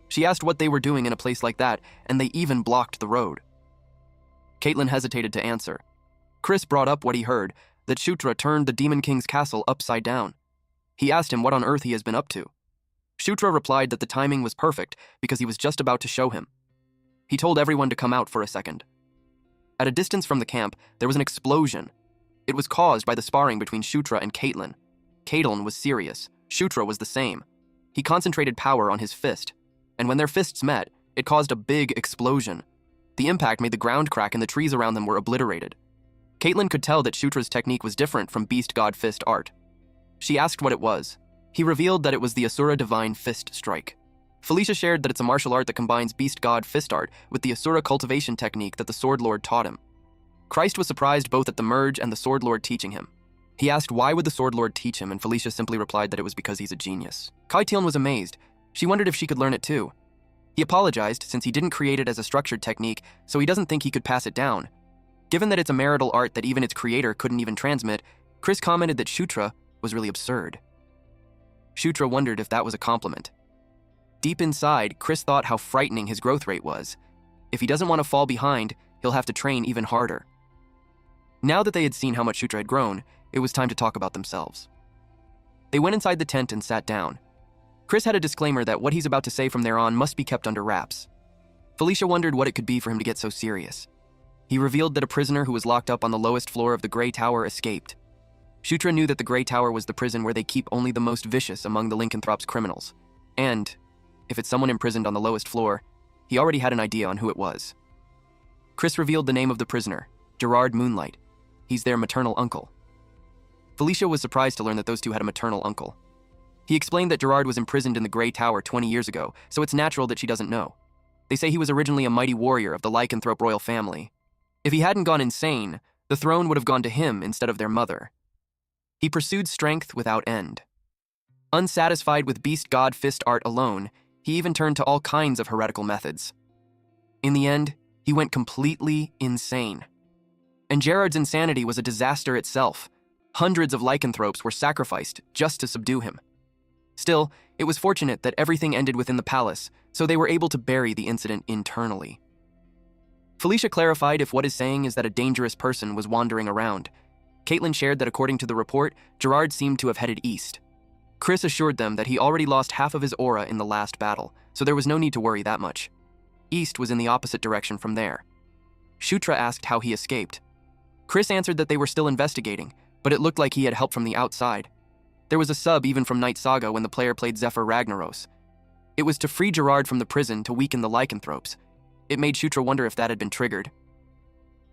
She asked what they were doing in a place like that, and they even blocked the road. Caitlin hesitated to answer. Chris brought up what he heard, that Shutra turned the Demon King's castle upside down. He asked him what on earth he has been up to. Shutra replied that the timing was perfect because he was just about to show him. He told everyone to come out for a second. At a distance from the camp, there was an explosion. It was caused by the sparring between Shutra and Caitlin. Caitlin was serious. Shutra was the same. He concentrated power on his fist, and when their fists met, it caused a big explosion. The impact made the ground crack and the trees around them were obliterated. Caitlin could tell that Shutra's technique was different from Beast God Fist art. She asked what it was. He revealed that it was the Asura Divine Fist Strike. Felicia shared that it's a martial art that combines Beast God Fist art with the Asura cultivation technique that the Sword Lord taught him. Christ was surprised both at the merge and the Sword Lord teaching him. He asked why would the Sword Lord teach him, and Felicia simply replied that it was because he's a genius. Kaitilan was amazed. She wondered if she could learn it too. He apologized since he didn't create it as a structured technique, so he doesn't think he could pass it down. Given that it's a marital art that even its creator couldn't even transmit, Chris commented that Shutra was really absurd. Shutra wondered if that was a compliment. Deep inside, Chris thought how frightening his growth rate was. If he doesn't want to fall behind, he'll have to train even harder. Now that they had seen how much Shutra had grown, it was time to talk about themselves. They went inside the tent and sat down. Chris had a disclaimer that what he's about to say from there on must be kept under wraps. Felicia wondered what it could be for him to get so serious. He revealed that a prisoner who was locked up on the lowest floor of the Grey Tower escaped. Shutra knew that the Grey Tower was the prison where they keep only the most vicious among the Lycanthrop's criminals. And, if it's someone imprisoned on the lowest floor, he already had an idea on who it was. Chris revealed the name of the prisoner, Gerard Moonlight. He's their maternal uncle. Felicia was surprised to learn that those two had a maternal uncle. He explained that Gerard was imprisoned in the Grey Tower 20 years ago, so it's natural that she doesn't know. They say he was originally a mighty warrior of the Lycanthrope royal family. If he hadn't gone insane, the throne would have gone to him instead of their mother. He pursued strength without end. Unsatisfied with Beast God Fist art alone, he even turned to all kinds of heretical methods. In the end, he went completely insane. And Gerard's insanity was a disaster itself. Hundreds of lycanthropes were sacrificed just to subdue him. Still, it was fortunate that everything ended within the palace, so they were able to bury the incident internally. Felicia clarified if what is saying is that a dangerous person was wandering around. Caitlin shared that according to the report, Gerard seemed to have headed east. Chris assured them that he already lost half of his aura in the last battle, so there was no need to worry that much. East was in the opposite direction from there. Shutra asked how he escaped. Chris answered that they were still investigating, but it looked like he had help from the outside. There was a sub even from Night Saga when the player played Zephyr Ragnaros. It was to free Gerard from the prison to weaken the lycanthropes. It made Shutra wonder if that had been triggered.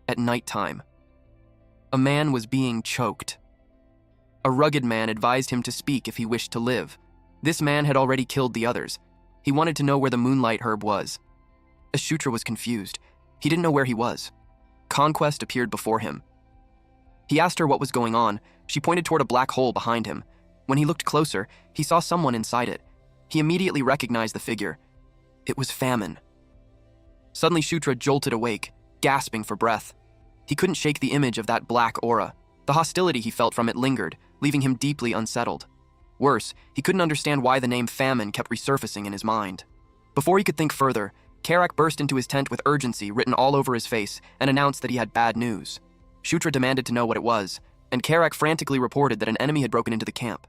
At nighttime, a man was being choked. A rugged man advised him to speak if he wished to live. This man had already killed the others. He wanted to know where the moonlight herb was. As Shutra was confused, he didn't know where he was. Conquest appeared before him. He asked her what was going on. She pointed toward a black hole behind him. When he looked closer, he saw someone inside it. He immediately recognized the figure. It was Famine. Suddenly, Shutra jolted awake, gasping for breath. He couldn't shake the image of that black aura. The hostility he felt from it lingered, leaving him deeply unsettled. Worse, he couldn't understand why the name Famine kept resurfacing in his mind. Before he could think further, Karak burst into his tent with urgency written all over his face and announced that he had bad news. Shutra demanded to know what it was, and Karak frantically reported that an enemy had broken into the camp.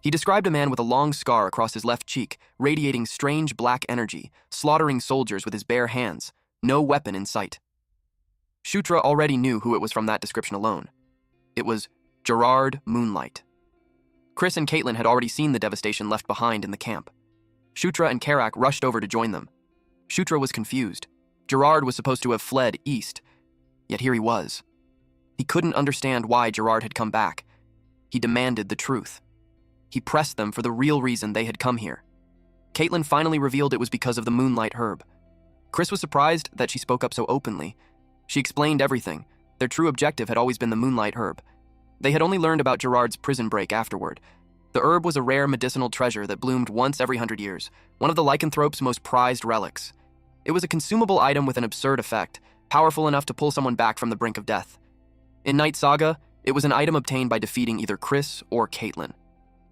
He described a man with a long scar across his left cheek, radiating strange black energy, slaughtering soldiers with his bare hands, no weapon in sight. Shutra already knew who it was from that description alone. It was Gerard Moonlight. Chris and Caitlin had already seen the devastation left behind in the camp. Shutra and Karak rushed over to join them. Shutra was confused. Gerard was supposed to have fled east. Yet here he was. He couldn't understand why Gerard had come back. He demanded the truth. He pressed them for the real reason they had come here. Caitlin finally revealed it was because of the moonlight herb. Chris was surprised that she spoke up so openly. She explained everything. Their true objective had always been the moonlight herb. They had only learned about Gerard's prison break afterward. The herb was a rare medicinal treasure that bloomed once every 100 years, one of the lycanthrope's most prized relics. It was a consumable item with an absurd effect, powerful enough to pull someone back from the brink of death. In Night Saga, it was an item obtained by defeating either Chris or Caitlin.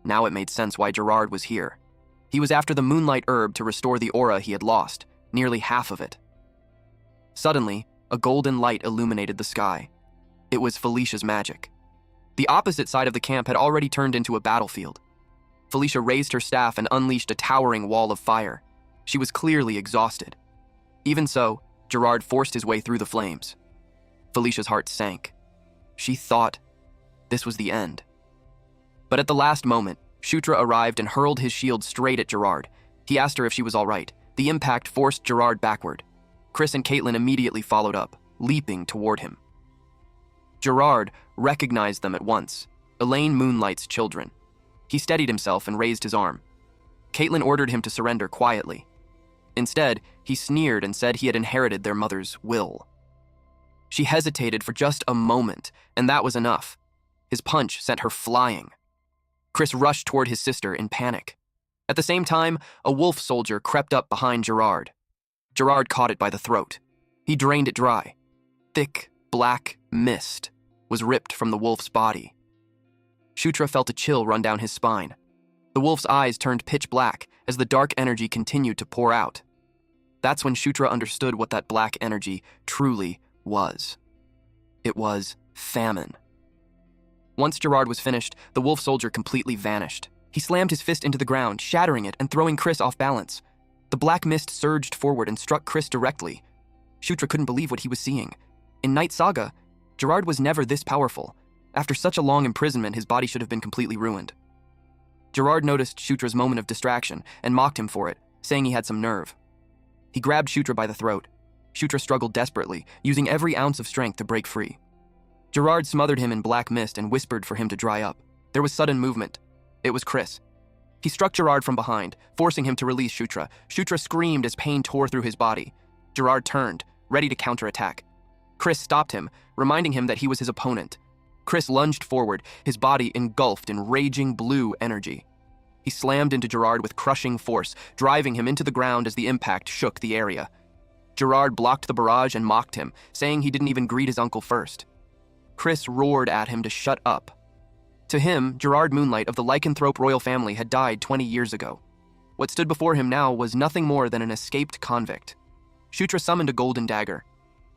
Now it made sense why Gerard was here. He was after the moonlight herb to restore the aura he had lost, nearly half of it. Suddenly, a golden light illuminated the sky. It was Felicia's magic. The opposite side of the camp had already turned into a battlefield. Felicia raised her staff and unleashed a towering wall of fire. She was clearly exhausted. Even so, Gerard forced his way through the flames. Felicia's heart sank. She thought this was the end. But at the last moment, Shutra arrived and hurled his shield straight at Gerard. He asked her if she was all right. The impact forced Gerard backward. Chris and Caitlin immediately followed up, leaping toward him. Gerard recognized them at once, Elaine Moonlight's children. He steadied himself and raised his arm. Caitlin ordered him to surrender quietly. Instead, he sneered and said he had inherited their mother's will. She hesitated for just a moment, and that was enough. His punch sent her flying. Chris rushed toward his sister in panic. At the same time, a wolf soldier crept up behind Gerard. Gerard caught it by the throat. He drained it dry. Thick, black mist was ripped from the wolf's body. Shutra felt a chill run down his spine. The wolf's eyes turned pitch black as the dark energy continued to pour out. That's when Shutra understood what that black energy truly was. It was famine. Once Gerard was finished, the wolf soldier completely vanished. He slammed his fist into the ground, shattering it and throwing Chris off balance. The black mist surged forward and struck Chris directly. Shutra couldn't believe what he was seeing. In Night Saga, Gerard was never this powerful. After such a long imprisonment, his body should have been completely ruined. Gerard noticed Shutra's moment of distraction and mocked him for it, saying he had some nerve. He grabbed Shutra by the throat. Shutra struggled desperately, using every ounce of strength to break free. Gerard smothered him in black mist and whispered for him to dry up. There was sudden movement. It was Chris. He struck Gerard from behind, forcing him to release Shutra. Shutra screamed as pain tore through his body. Gerard turned, ready to counterattack. Chris stopped him, reminding him that he was his opponent. Chris lunged forward, his body engulfed in raging blue energy. He slammed into Gerard with crushing force, driving him into the ground as the impact shook the area. Gerard blocked the barrage and mocked him, saying he didn't even greet his uncle first. Chris roared at him to shut up. To him, Gerard Moonlight of the lycanthrope royal family had died 20 years ago. What stood before him now was nothing more than an escaped convict. Shutra summoned a golden dagger.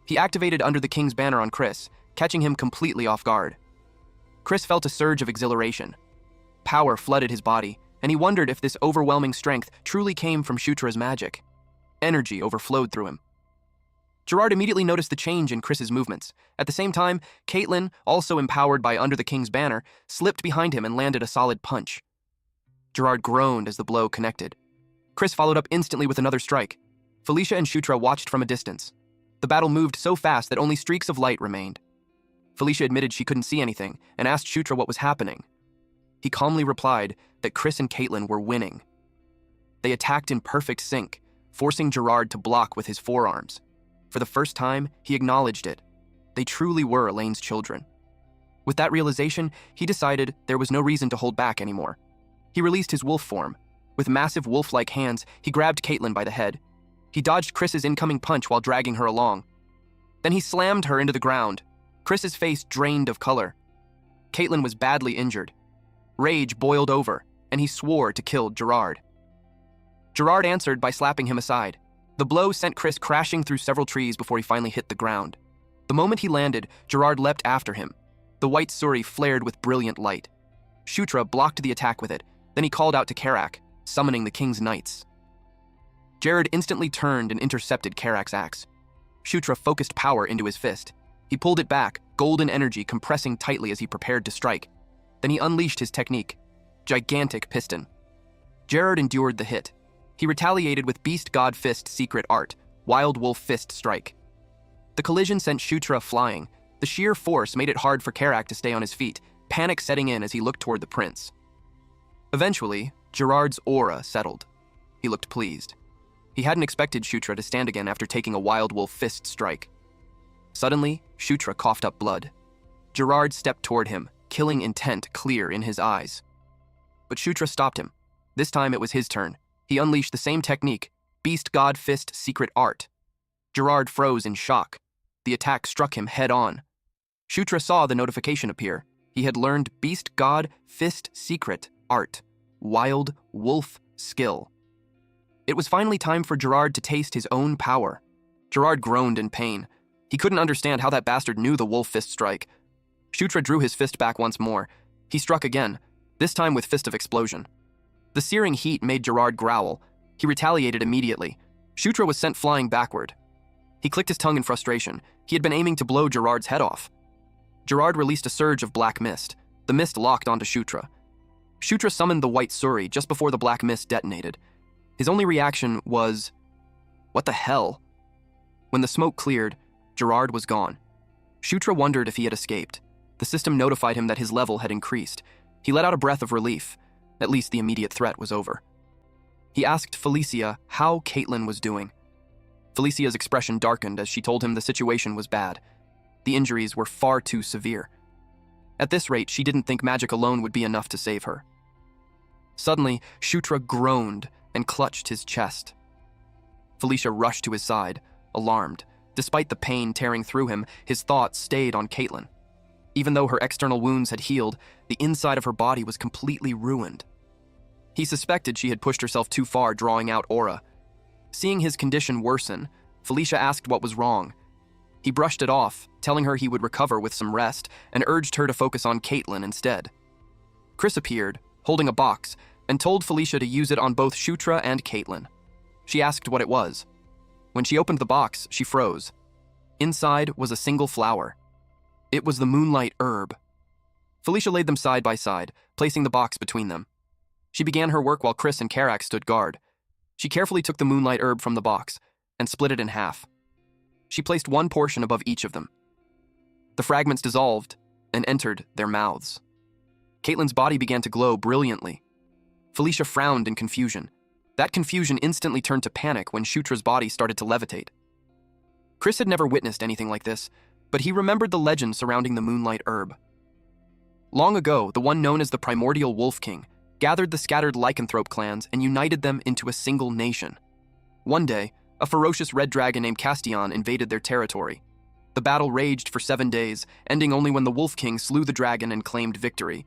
He activated under the king's banner on Chris, catching him completely off guard. Chris felt a surge of exhilaration. Power flooded his body, and he wondered if this overwhelming strength truly came from Shutra's magic. Energy overflowed through him. Gerard immediately noticed the change in Chris's movements. At the same time, Caitlin, also empowered by Under the King's banner, slipped behind him and landed a solid punch. Gerard groaned as the blow connected. Chris followed up instantly with another strike. Felicia and Shutra watched from a distance. The battle moved so fast that only streaks of light remained. Felicia admitted she couldn't see anything and asked Shutra what was happening. He calmly replied that Chris and Caitlin were winning. They attacked in perfect sync, forcing Gerard to block with his forearms. For the first time, he acknowledged it. They truly were Elaine's children. With that realization, he decided there was no reason to hold back anymore. He released his wolf form. With massive wolf-like hands, he grabbed Caitlin by the head. He dodged Chris's incoming punch while dragging her along. Then he slammed her into the ground. Chris's face drained of color. Caitlin was badly injured. Rage boiled over, and he swore to kill Gerard. Gerard answered by slapping him aside. The blow sent Chris crashing through several trees before he finally hit the ground. The moment he landed, Gerard leapt after him. The white suri flared with brilliant light. Shutra blocked the attack with it. Then he called out to Karak, summoning the king's knights. Jared instantly turned and intercepted Karak's axe. Shutra focused power into his fist. He pulled it back, golden energy compressing tightly as he prepared to strike. Then he unleashed his technique, gigantic piston. Jared endured the hit. He retaliated with Beast God Fist secret art, Wild Wolf Fist strike. The collision sent Shutra flying. The sheer force made it hard for Karak to stay on his feet, panic setting in as he looked toward the prince. Eventually, Gerard's aura settled. He looked pleased. He hadn't expected Shutra to stand again after taking a wild wolf fist strike. Suddenly, Shutra coughed up blood. Gerard stepped toward him, killing intent clear in his eyes. But Shutra stopped him. This time it was his turn. He unleashed the same technique, Beast God Fist Secret Art. Gerard froze in shock. The attack struck him head on. Shutra saw the notification appear. He had learned Beast God Fist Secret Art, Wild Wolf Skill. It was finally time for Gerard to taste his own power. Gerard groaned in pain. He couldn't understand how that bastard knew the wolf fist strike. Shutra drew his fist back once more. He struck again, this time with Fist of Explosion. The searing heat made Gerard growl. He retaliated immediately. Shutra was sent flying backward. He clicked his tongue in frustration. He had been aiming to blow Gerard's head off. Gerard released a surge of black mist. The mist locked onto Shutra. Shutra summoned the white Suri just before the black mist detonated. His only reaction was, "What the hell?" When the smoke cleared, Gerard was gone. Shutra wondered if he had escaped. The system notified him that his level had increased. He let out a breath of relief. At least the immediate threat was over. He asked Felicia how Caitlin was doing. Felicia's expression darkened as she told him the situation was bad. The injuries were far too severe. At this rate, she didn't think magic alone would be enough to save her. Suddenly, Shutra groaned and clutched his chest. Felicia rushed to his side, alarmed. Despite the pain tearing through him, his thoughts stayed on Caitlin. Even though her external wounds had healed, the inside of her body was completely ruined. He suspected she had pushed herself too far, drawing out aura. Seeing his condition worsen, Felicia asked what was wrong. He brushed it off, telling her he would recover with some rest, and urged her to focus on Caitlin instead. Chris appeared, holding a box, and told Felicia to use it on both Shutra and Caitlin. She asked what it was. When she opened the box, she froze. Inside was a single flower. It was the moonlight herb. Felicia laid them side by side, placing the box between them. She began her work while Chris and Karak stood guard. She carefully took the moonlight herb from the box and split it in half. She placed one portion above each of them. The fragments dissolved and entered their mouths. Caitlin's body began to glow brilliantly. Felicia frowned in confusion. That confusion instantly turned to panic when Shutra's body started to levitate. Chris had never witnessed anything like this, but he remembered the legend surrounding the moonlight herb. Long ago, the one known as the Primordial Wolf King gathered the scattered lycanthrope clans and united them into a single nation. One day, a ferocious red dragon named Castion invaded their territory. The battle raged for 7 days, ending only when the Wolf King slew the dragon and claimed victory.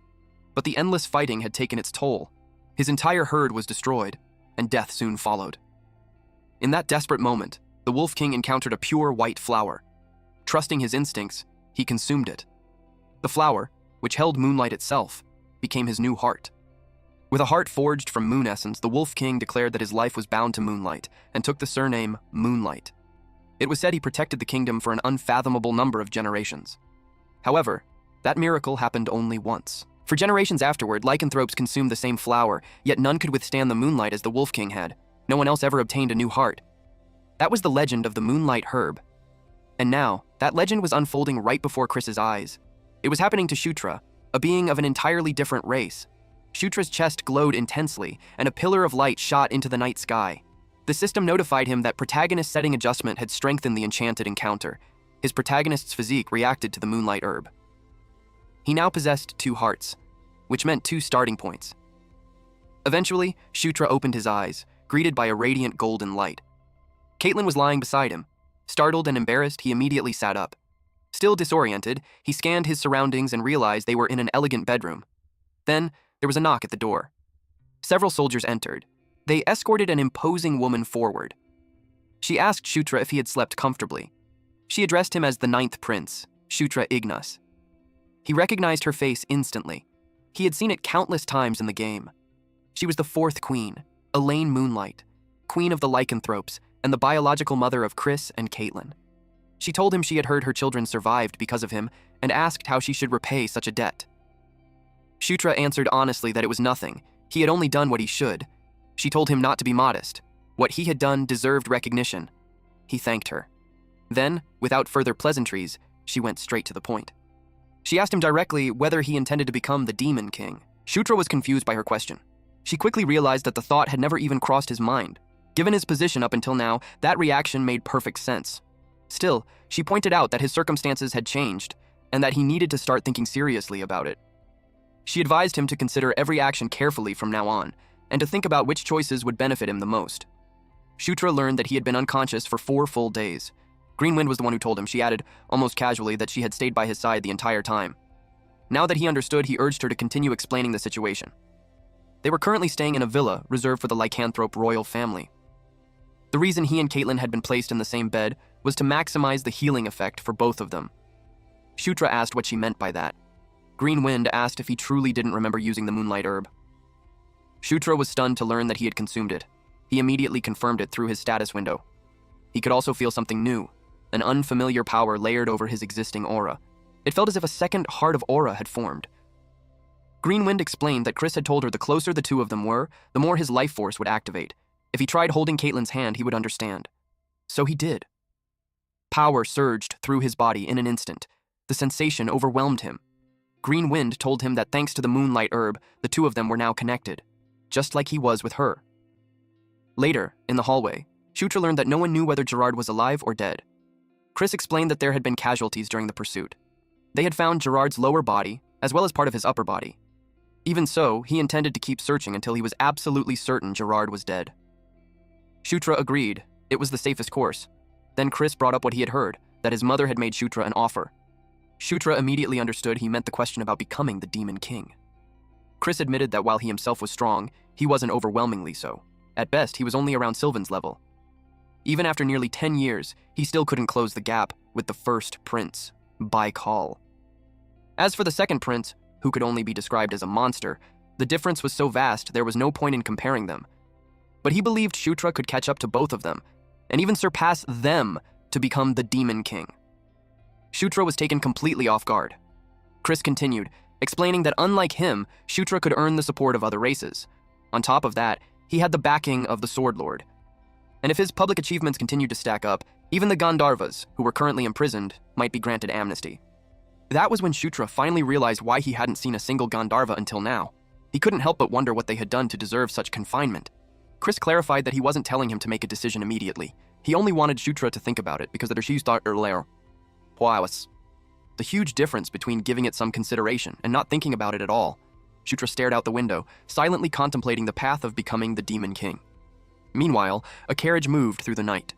But the endless fighting had taken its toll. His entire herd was destroyed, and death soon followed. In that desperate moment, the Wolf King encountered a pure white flower. Trusting his instincts, he consumed it. The flower, which held moonlight itself, became his new heart. With a heart forged from moon essence, the Wolf King declared that his life was bound to moonlight and took the surname Moonlight. It was said he protected the kingdom for an unfathomable number of generations. However, that miracle happened only once. For generations afterward, lycanthropes consumed the same flower, yet none could withstand the moonlight as the Wolf King had. No one else ever obtained a new heart. That was the legend of the moonlight herb. And now, that legend was unfolding right before Chris's eyes. It was happening to Shutra, a being of an entirely different race. Shutra's chest glowed intensely, and a pillar of light shot into the night sky. The system notified him that protagonist setting adjustment had strengthened the enchanted encounter. His protagonist's physique reacted to the moonlight herb. He now possessed 2 hearts, which meant 2 starting points. Eventually, Shutra opened his eyes, greeted by a radiant golden light. Caitlin was lying beside him. Startled and embarrassed, he immediately sat up. Still disoriented, he scanned his surroundings and realized they were in an elegant bedroom. Then, there was a knock at the door. Several soldiers entered. They escorted an imposing woman forward. She asked Shutra if he had slept comfortably. She addressed him as the 9th prince, Shutra Ignas. He recognized her face instantly. He had seen it countless times in the game. She was the 4th queen, Elaine Moonlight, queen of the lycanthropes, and the biological mother of Chris and Caitlin. She told him she had heard her children survived because of him and asked how she should repay such a debt. Shutra answered honestly that it was nothing. He had only done what he should. She told him not to be modest. What he had done deserved recognition. He thanked her. Then, without further pleasantries, she went straight to the point. She asked him directly whether he intended to become the Demon King. Shutra was confused by her question. She quickly realized that the thought had never even crossed his mind. Given his position up until now, that reaction made perfect sense. Still, she pointed out that his circumstances had changed and that he needed to start thinking seriously about it. She advised him to consider every action carefully from now on and to think about which choices would benefit him the most. Shutra learned that he had been unconscious for 4 full days. Greenwind was the one who told him. She added, almost casually, that she had stayed by his side the entire time. Now that he understood, he urged her to continue explaining the situation. They were currently staying in a villa reserved for the lycanthrope royal family. The reason he and Caitlin had been placed in the same bed was to maximize the healing effect for both of them. Shutra asked what she meant by that. Greenwind asked if he truly didn't remember using the moonlight herb. Shutra was stunned to learn that he had consumed it. He immediately confirmed it through his status window. He could also feel something new, an unfamiliar power layered over his existing aura. It felt as if a second heart of aura had formed. Greenwind explained that Chris had told her the closer the two of them were, the more his life force would activate. If he tried holding Caitlin's hand, he would understand. So he did. Power surged through his body in an instant. The sensation overwhelmed him. Greenwind told him that thanks to the moonlight herb, the two of them were now connected, just like he was with her. Later, in the hallway, Shutra learned that no one knew whether Gerard was alive or dead. Chris explained that there had been casualties during the pursuit. They had found Gerard's lower body, as well as part of his upper body. Even so, he intended to keep searching until he was absolutely certain Gerard was dead. Shutra agreed. It was the safest course. Then Chris brought up what he had heard, that his mother had made Shutra an offer. Shutra immediately understood he meant the question about becoming the Demon King. Chris admitted that while he himself was strong, he wasn't overwhelmingly so. At best, he was only around Sylvan's level. Even after nearly 10 years, he still couldn't close the gap with the first prince, Baikal. As for the second prince, who could only be described as a monster, the difference was so vast there was no point in comparing them. But he believed Shutra could catch up to both of them, and even surpass them to become the Demon King. Shutra was taken completely off guard. Chris continued, explaining that unlike him, Shutra could earn the support of other races. On top of that, he had the backing of the Sword Lord. And if his public achievements continued to stack up, even the Gandharvas, who were currently imprisoned, might be granted amnesty. That was when Shutra finally realized why he hadn't seen a single Gandharva until now. He couldn't help but wonder what they had done to deserve such confinement. Chris clarified that he wasn't telling him to make a decision immediately. He only wanted Shutra to think about it because the she thought earlier. The huge difference between giving it some consideration and not thinking about it at all. Shutra stared out the window, silently contemplating the path of becoming the Demon King. Meanwhile, a carriage moved through the night.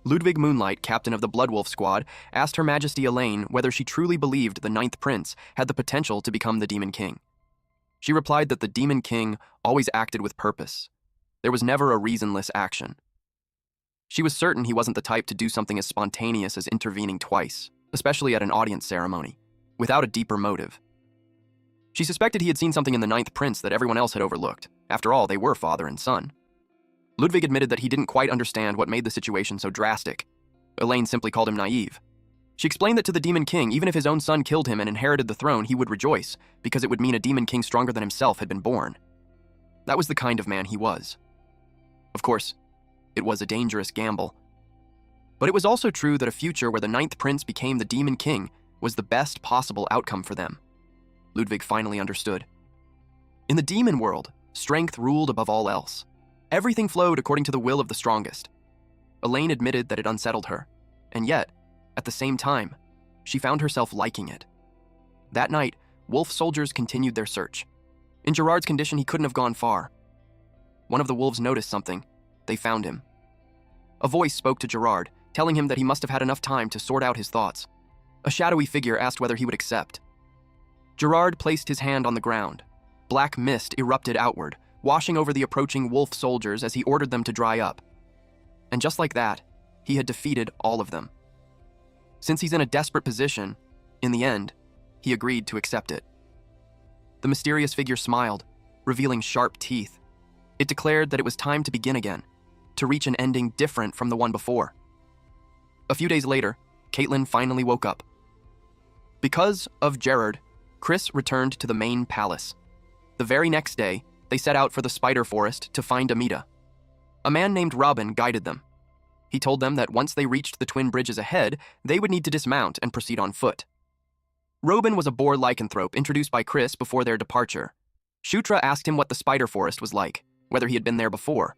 Ludwig Moonlight, captain of the Bloodwolf squad, asked Her Majesty Elaine whether she truly believed the ninth prince had the potential to become the Demon King. She replied that the Demon King always acted with purpose. There was never a reasonless action. She was certain he wasn't the type to do something as spontaneous as intervening twice, especially at an audience ceremony, without a deeper motive. She suspected he had seen something in the ninth prince that everyone else had overlooked. After all, they were father and son. Ludwig admitted that he didn't quite understand what made the situation so drastic. Elaine simply called him naive. She explained that to the Demon King, even if his own son killed him and inherited the throne, he would rejoice, because it would mean a Demon King stronger than himself had been born. That was the kind of man he was. Of course, it was a dangerous gamble. But it was also true that a future where the ninth prince became the Demon King was the best possible outcome for them. Ludwig finally understood. In the demon world, strength ruled above all else. Everything flowed according to the will of the strongest. Elaine admitted that it unsettled her, and yet, at the same time, she found herself liking it. That night, wolf soldiers continued their search. In Gerard's condition, he couldn't have gone far. One of the wolves noticed something. They found him. A voice spoke to Gerard, telling him that he must have had enough time to sort out his thoughts. A shadowy figure asked whether he would accept. Gerard placed his hand on the ground. Black mist erupted outward, washing over the approaching wolf soldiers as he ordered them to dry up. And just like that, he had defeated all of them. Since he's in a desperate position, in the end, he agreed to accept it. The mysterious figure smiled, revealing sharp teeth. It declared that it was time to begin again, to reach an ending different from the one before. A few days later, Caitlin finally woke up. Because of Gerard, Chris returned to the main palace. The very next day, they set out for the spider forest to find Amita. A man named Robin guided them. He told them that once they reached the twin bridges ahead, they would need to dismount and proceed on foot. Robin was a boar lycanthrope introduced by Chris before their departure. Shutra asked him what the spider forest was like, whether he had been there before.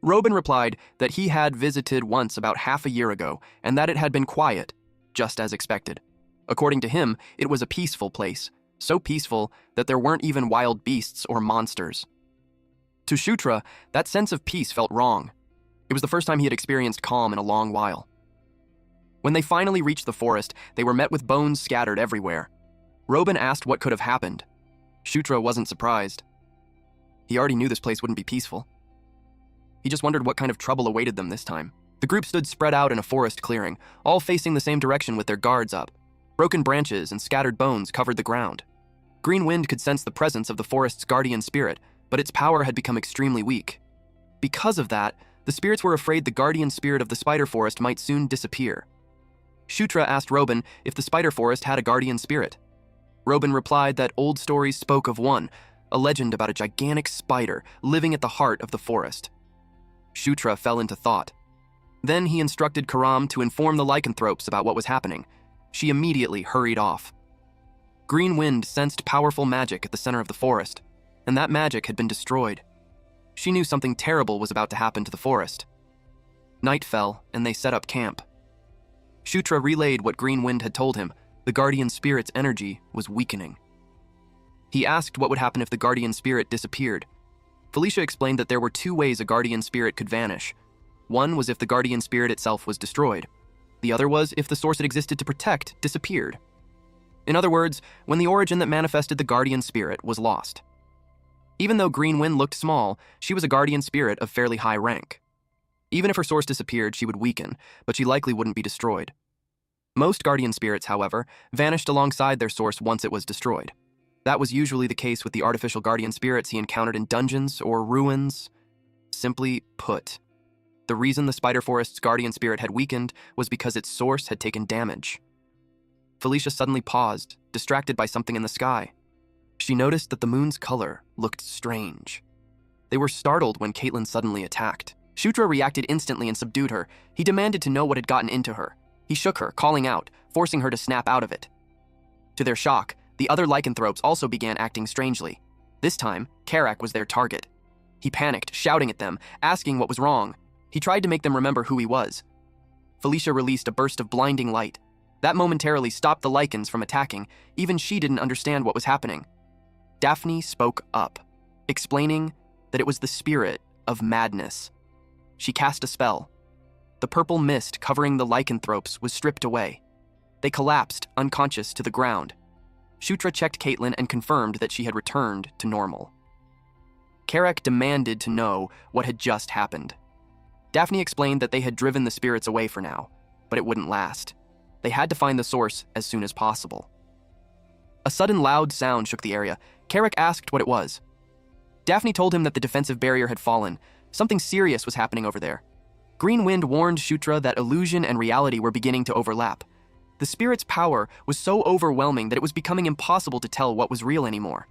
Robin replied that he had visited once about half a year ago and that it had been quiet, just as expected. According to him, it was a peaceful place, so peaceful that there weren't even wild beasts or monsters. To Shutra, that sense of peace felt wrong. It was the first time he had experienced calm in a long while. When they finally reached the forest, they were met with bones scattered everywhere. Robin asked what could have happened. Shutra wasn't surprised. He already knew this place wouldn't be peaceful. He just wondered what kind of trouble awaited them this time. The group stood spread out in a forest clearing, all facing the same direction with their guards up. Broken branches and scattered bones covered the ground. Green Wind could sense the presence of the forest's guardian spirit, but its power had become extremely weak. Because of that, the spirits were afraid the guardian spirit of the spider forest might soon disappear. Shutra asked Robin if the spider forest had a guardian spirit. Robin replied that old stories spoke of one, a legend about a gigantic spider living at the heart of the forest. Shutra fell into thought. Then he instructed Karam to inform the lycanthropes about what was happening. She immediately hurried off. Green Wind sensed powerful magic at the center of the forest, and that magic had been destroyed. She knew something terrible was about to happen to the forest. Night fell, and they set up camp. Shutra relayed what Green Wind had told him. The guardian spirit's energy was weakening. He asked what would happen if the guardian spirit disappeared. Felicia explained that there were two ways a guardian spirit could vanish. One was if the guardian spirit itself was destroyed. The other was if the source it existed to protect disappeared. In other words, when the origin that manifested the guardian spirit was lost. Even though Green Wind looked small, she was a guardian spirit of fairly high rank. Even if her source disappeared, she would weaken, but she likely wouldn't be destroyed. Most guardian spirits, however, vanished alongside their source once it was destroyed. That was usually the case with the artificial guardian spirits he encountered in dungeons or ruins. Simply put, the reason the spider forest's guardian spirit had weakened was because its source had taken damage. Felicia suddenly paused, distracted by something in the sky. She noticed that the moon's color looked strange. They were startled when Caitlin suddenly attacked. Shutra reacted instantly and subdued her. He demanded to know what had gotten into her. He shook her, calling out, forcing her to snap out of it. To their shock, the other lycanthropes also began acting strangely. This time, Karak was their target. He panicked, shouting at them, asking what was wrong. He tried to make them remember who he was. Felicia released a burst of blinding light. That momentarily stopped the lycans from attacking. Even she didn't understand what was happening. Daphne spoke up, explaining that it was the spirit of madness. She cast a spell. The purple mist covering the lycanthropes was stripped away. They collapsed, unconscious, to the ground. Shutra checked Caitlin and confirmed that she had returned to normal. Karak demanded to know what had just happened. Daphne explained that they had driven the spirits away for now, but it wouldn't last. They had to find the source as soon as possible. A sudden loud sound shook the area. Karak asked what it was. Daphne told him that the defensive barrier had fallen. Something serious was happening over there. Green Wind warned Shutra that illusion and reality were beginning to overlap. The spirit's power was so overwhelming that it was becoming impossible to tell what was real anymore.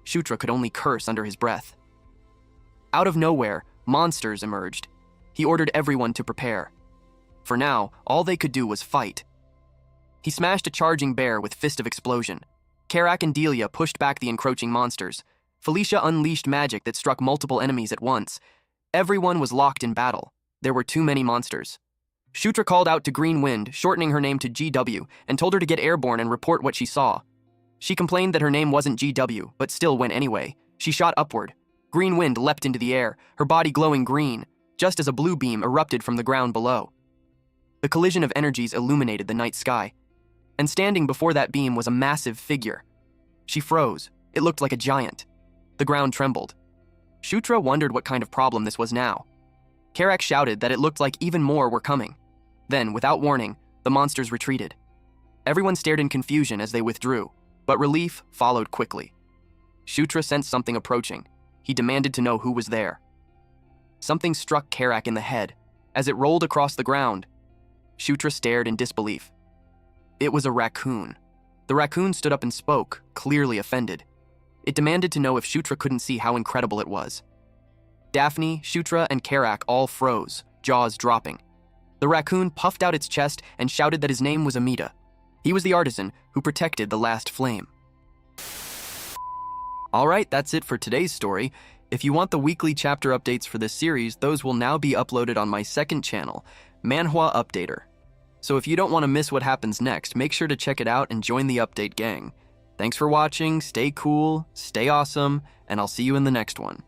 Shutra could only curse under his breath. Out of nowhere, monsters emerged. He ordered everyone to prepare. For now, all they could do was fight. He smashed a charging bear with Fist of Explosion. Karak and Delia pushed back the encroaching monsters. Felicia unleashed magic that struck multiple enemies at once. Everyone was locked in battle. There were too many monsters. Shutra called out to Green Wind, shortening her name to GW, and told her to get airborne and report what she saw. She complained that her name wasn't GW, but still went anyway. She shot upward. Green Wind leapt into the air, her body glowing green, just as a blue beam erupted from the ground below. The collision of energies illuminated the night sky, and standing before that beam was a massive figure. She froze. It looked like a giant. The ground trembled. Shutra wondered what kind of problem this was now. Karak shouted that it looked like even more were coming. Then, without warning, the monsters retreated. Everyone stared in confusion as they withdrew, but relief followed quickly. Shutra sensed something approaching. He demanded to know who was there. Something struck Karak in the head. As it rolled across the ground, Shutra stared in disbelief. It was a raccoon. The raccoon stood up and spoke, clearly offended. It demanded to know if Shutra couldn't see how incredible it was. Daphne, Shutra, and Karak all froze, jaws dropping. The raccoon puffed out its chest and shouted that his name was Amida. He was the artisan who protected the last flame. All right, that's it for today's story. If you want the weekly chapter updates for this series, those will now be uploaded on my second channel, Manhwa Updater. So if you don't want to miss what happens next, make sure to check it out and join the update gang. Thanks for watching, stay cool, stay awesome, and I'll see you in the next one.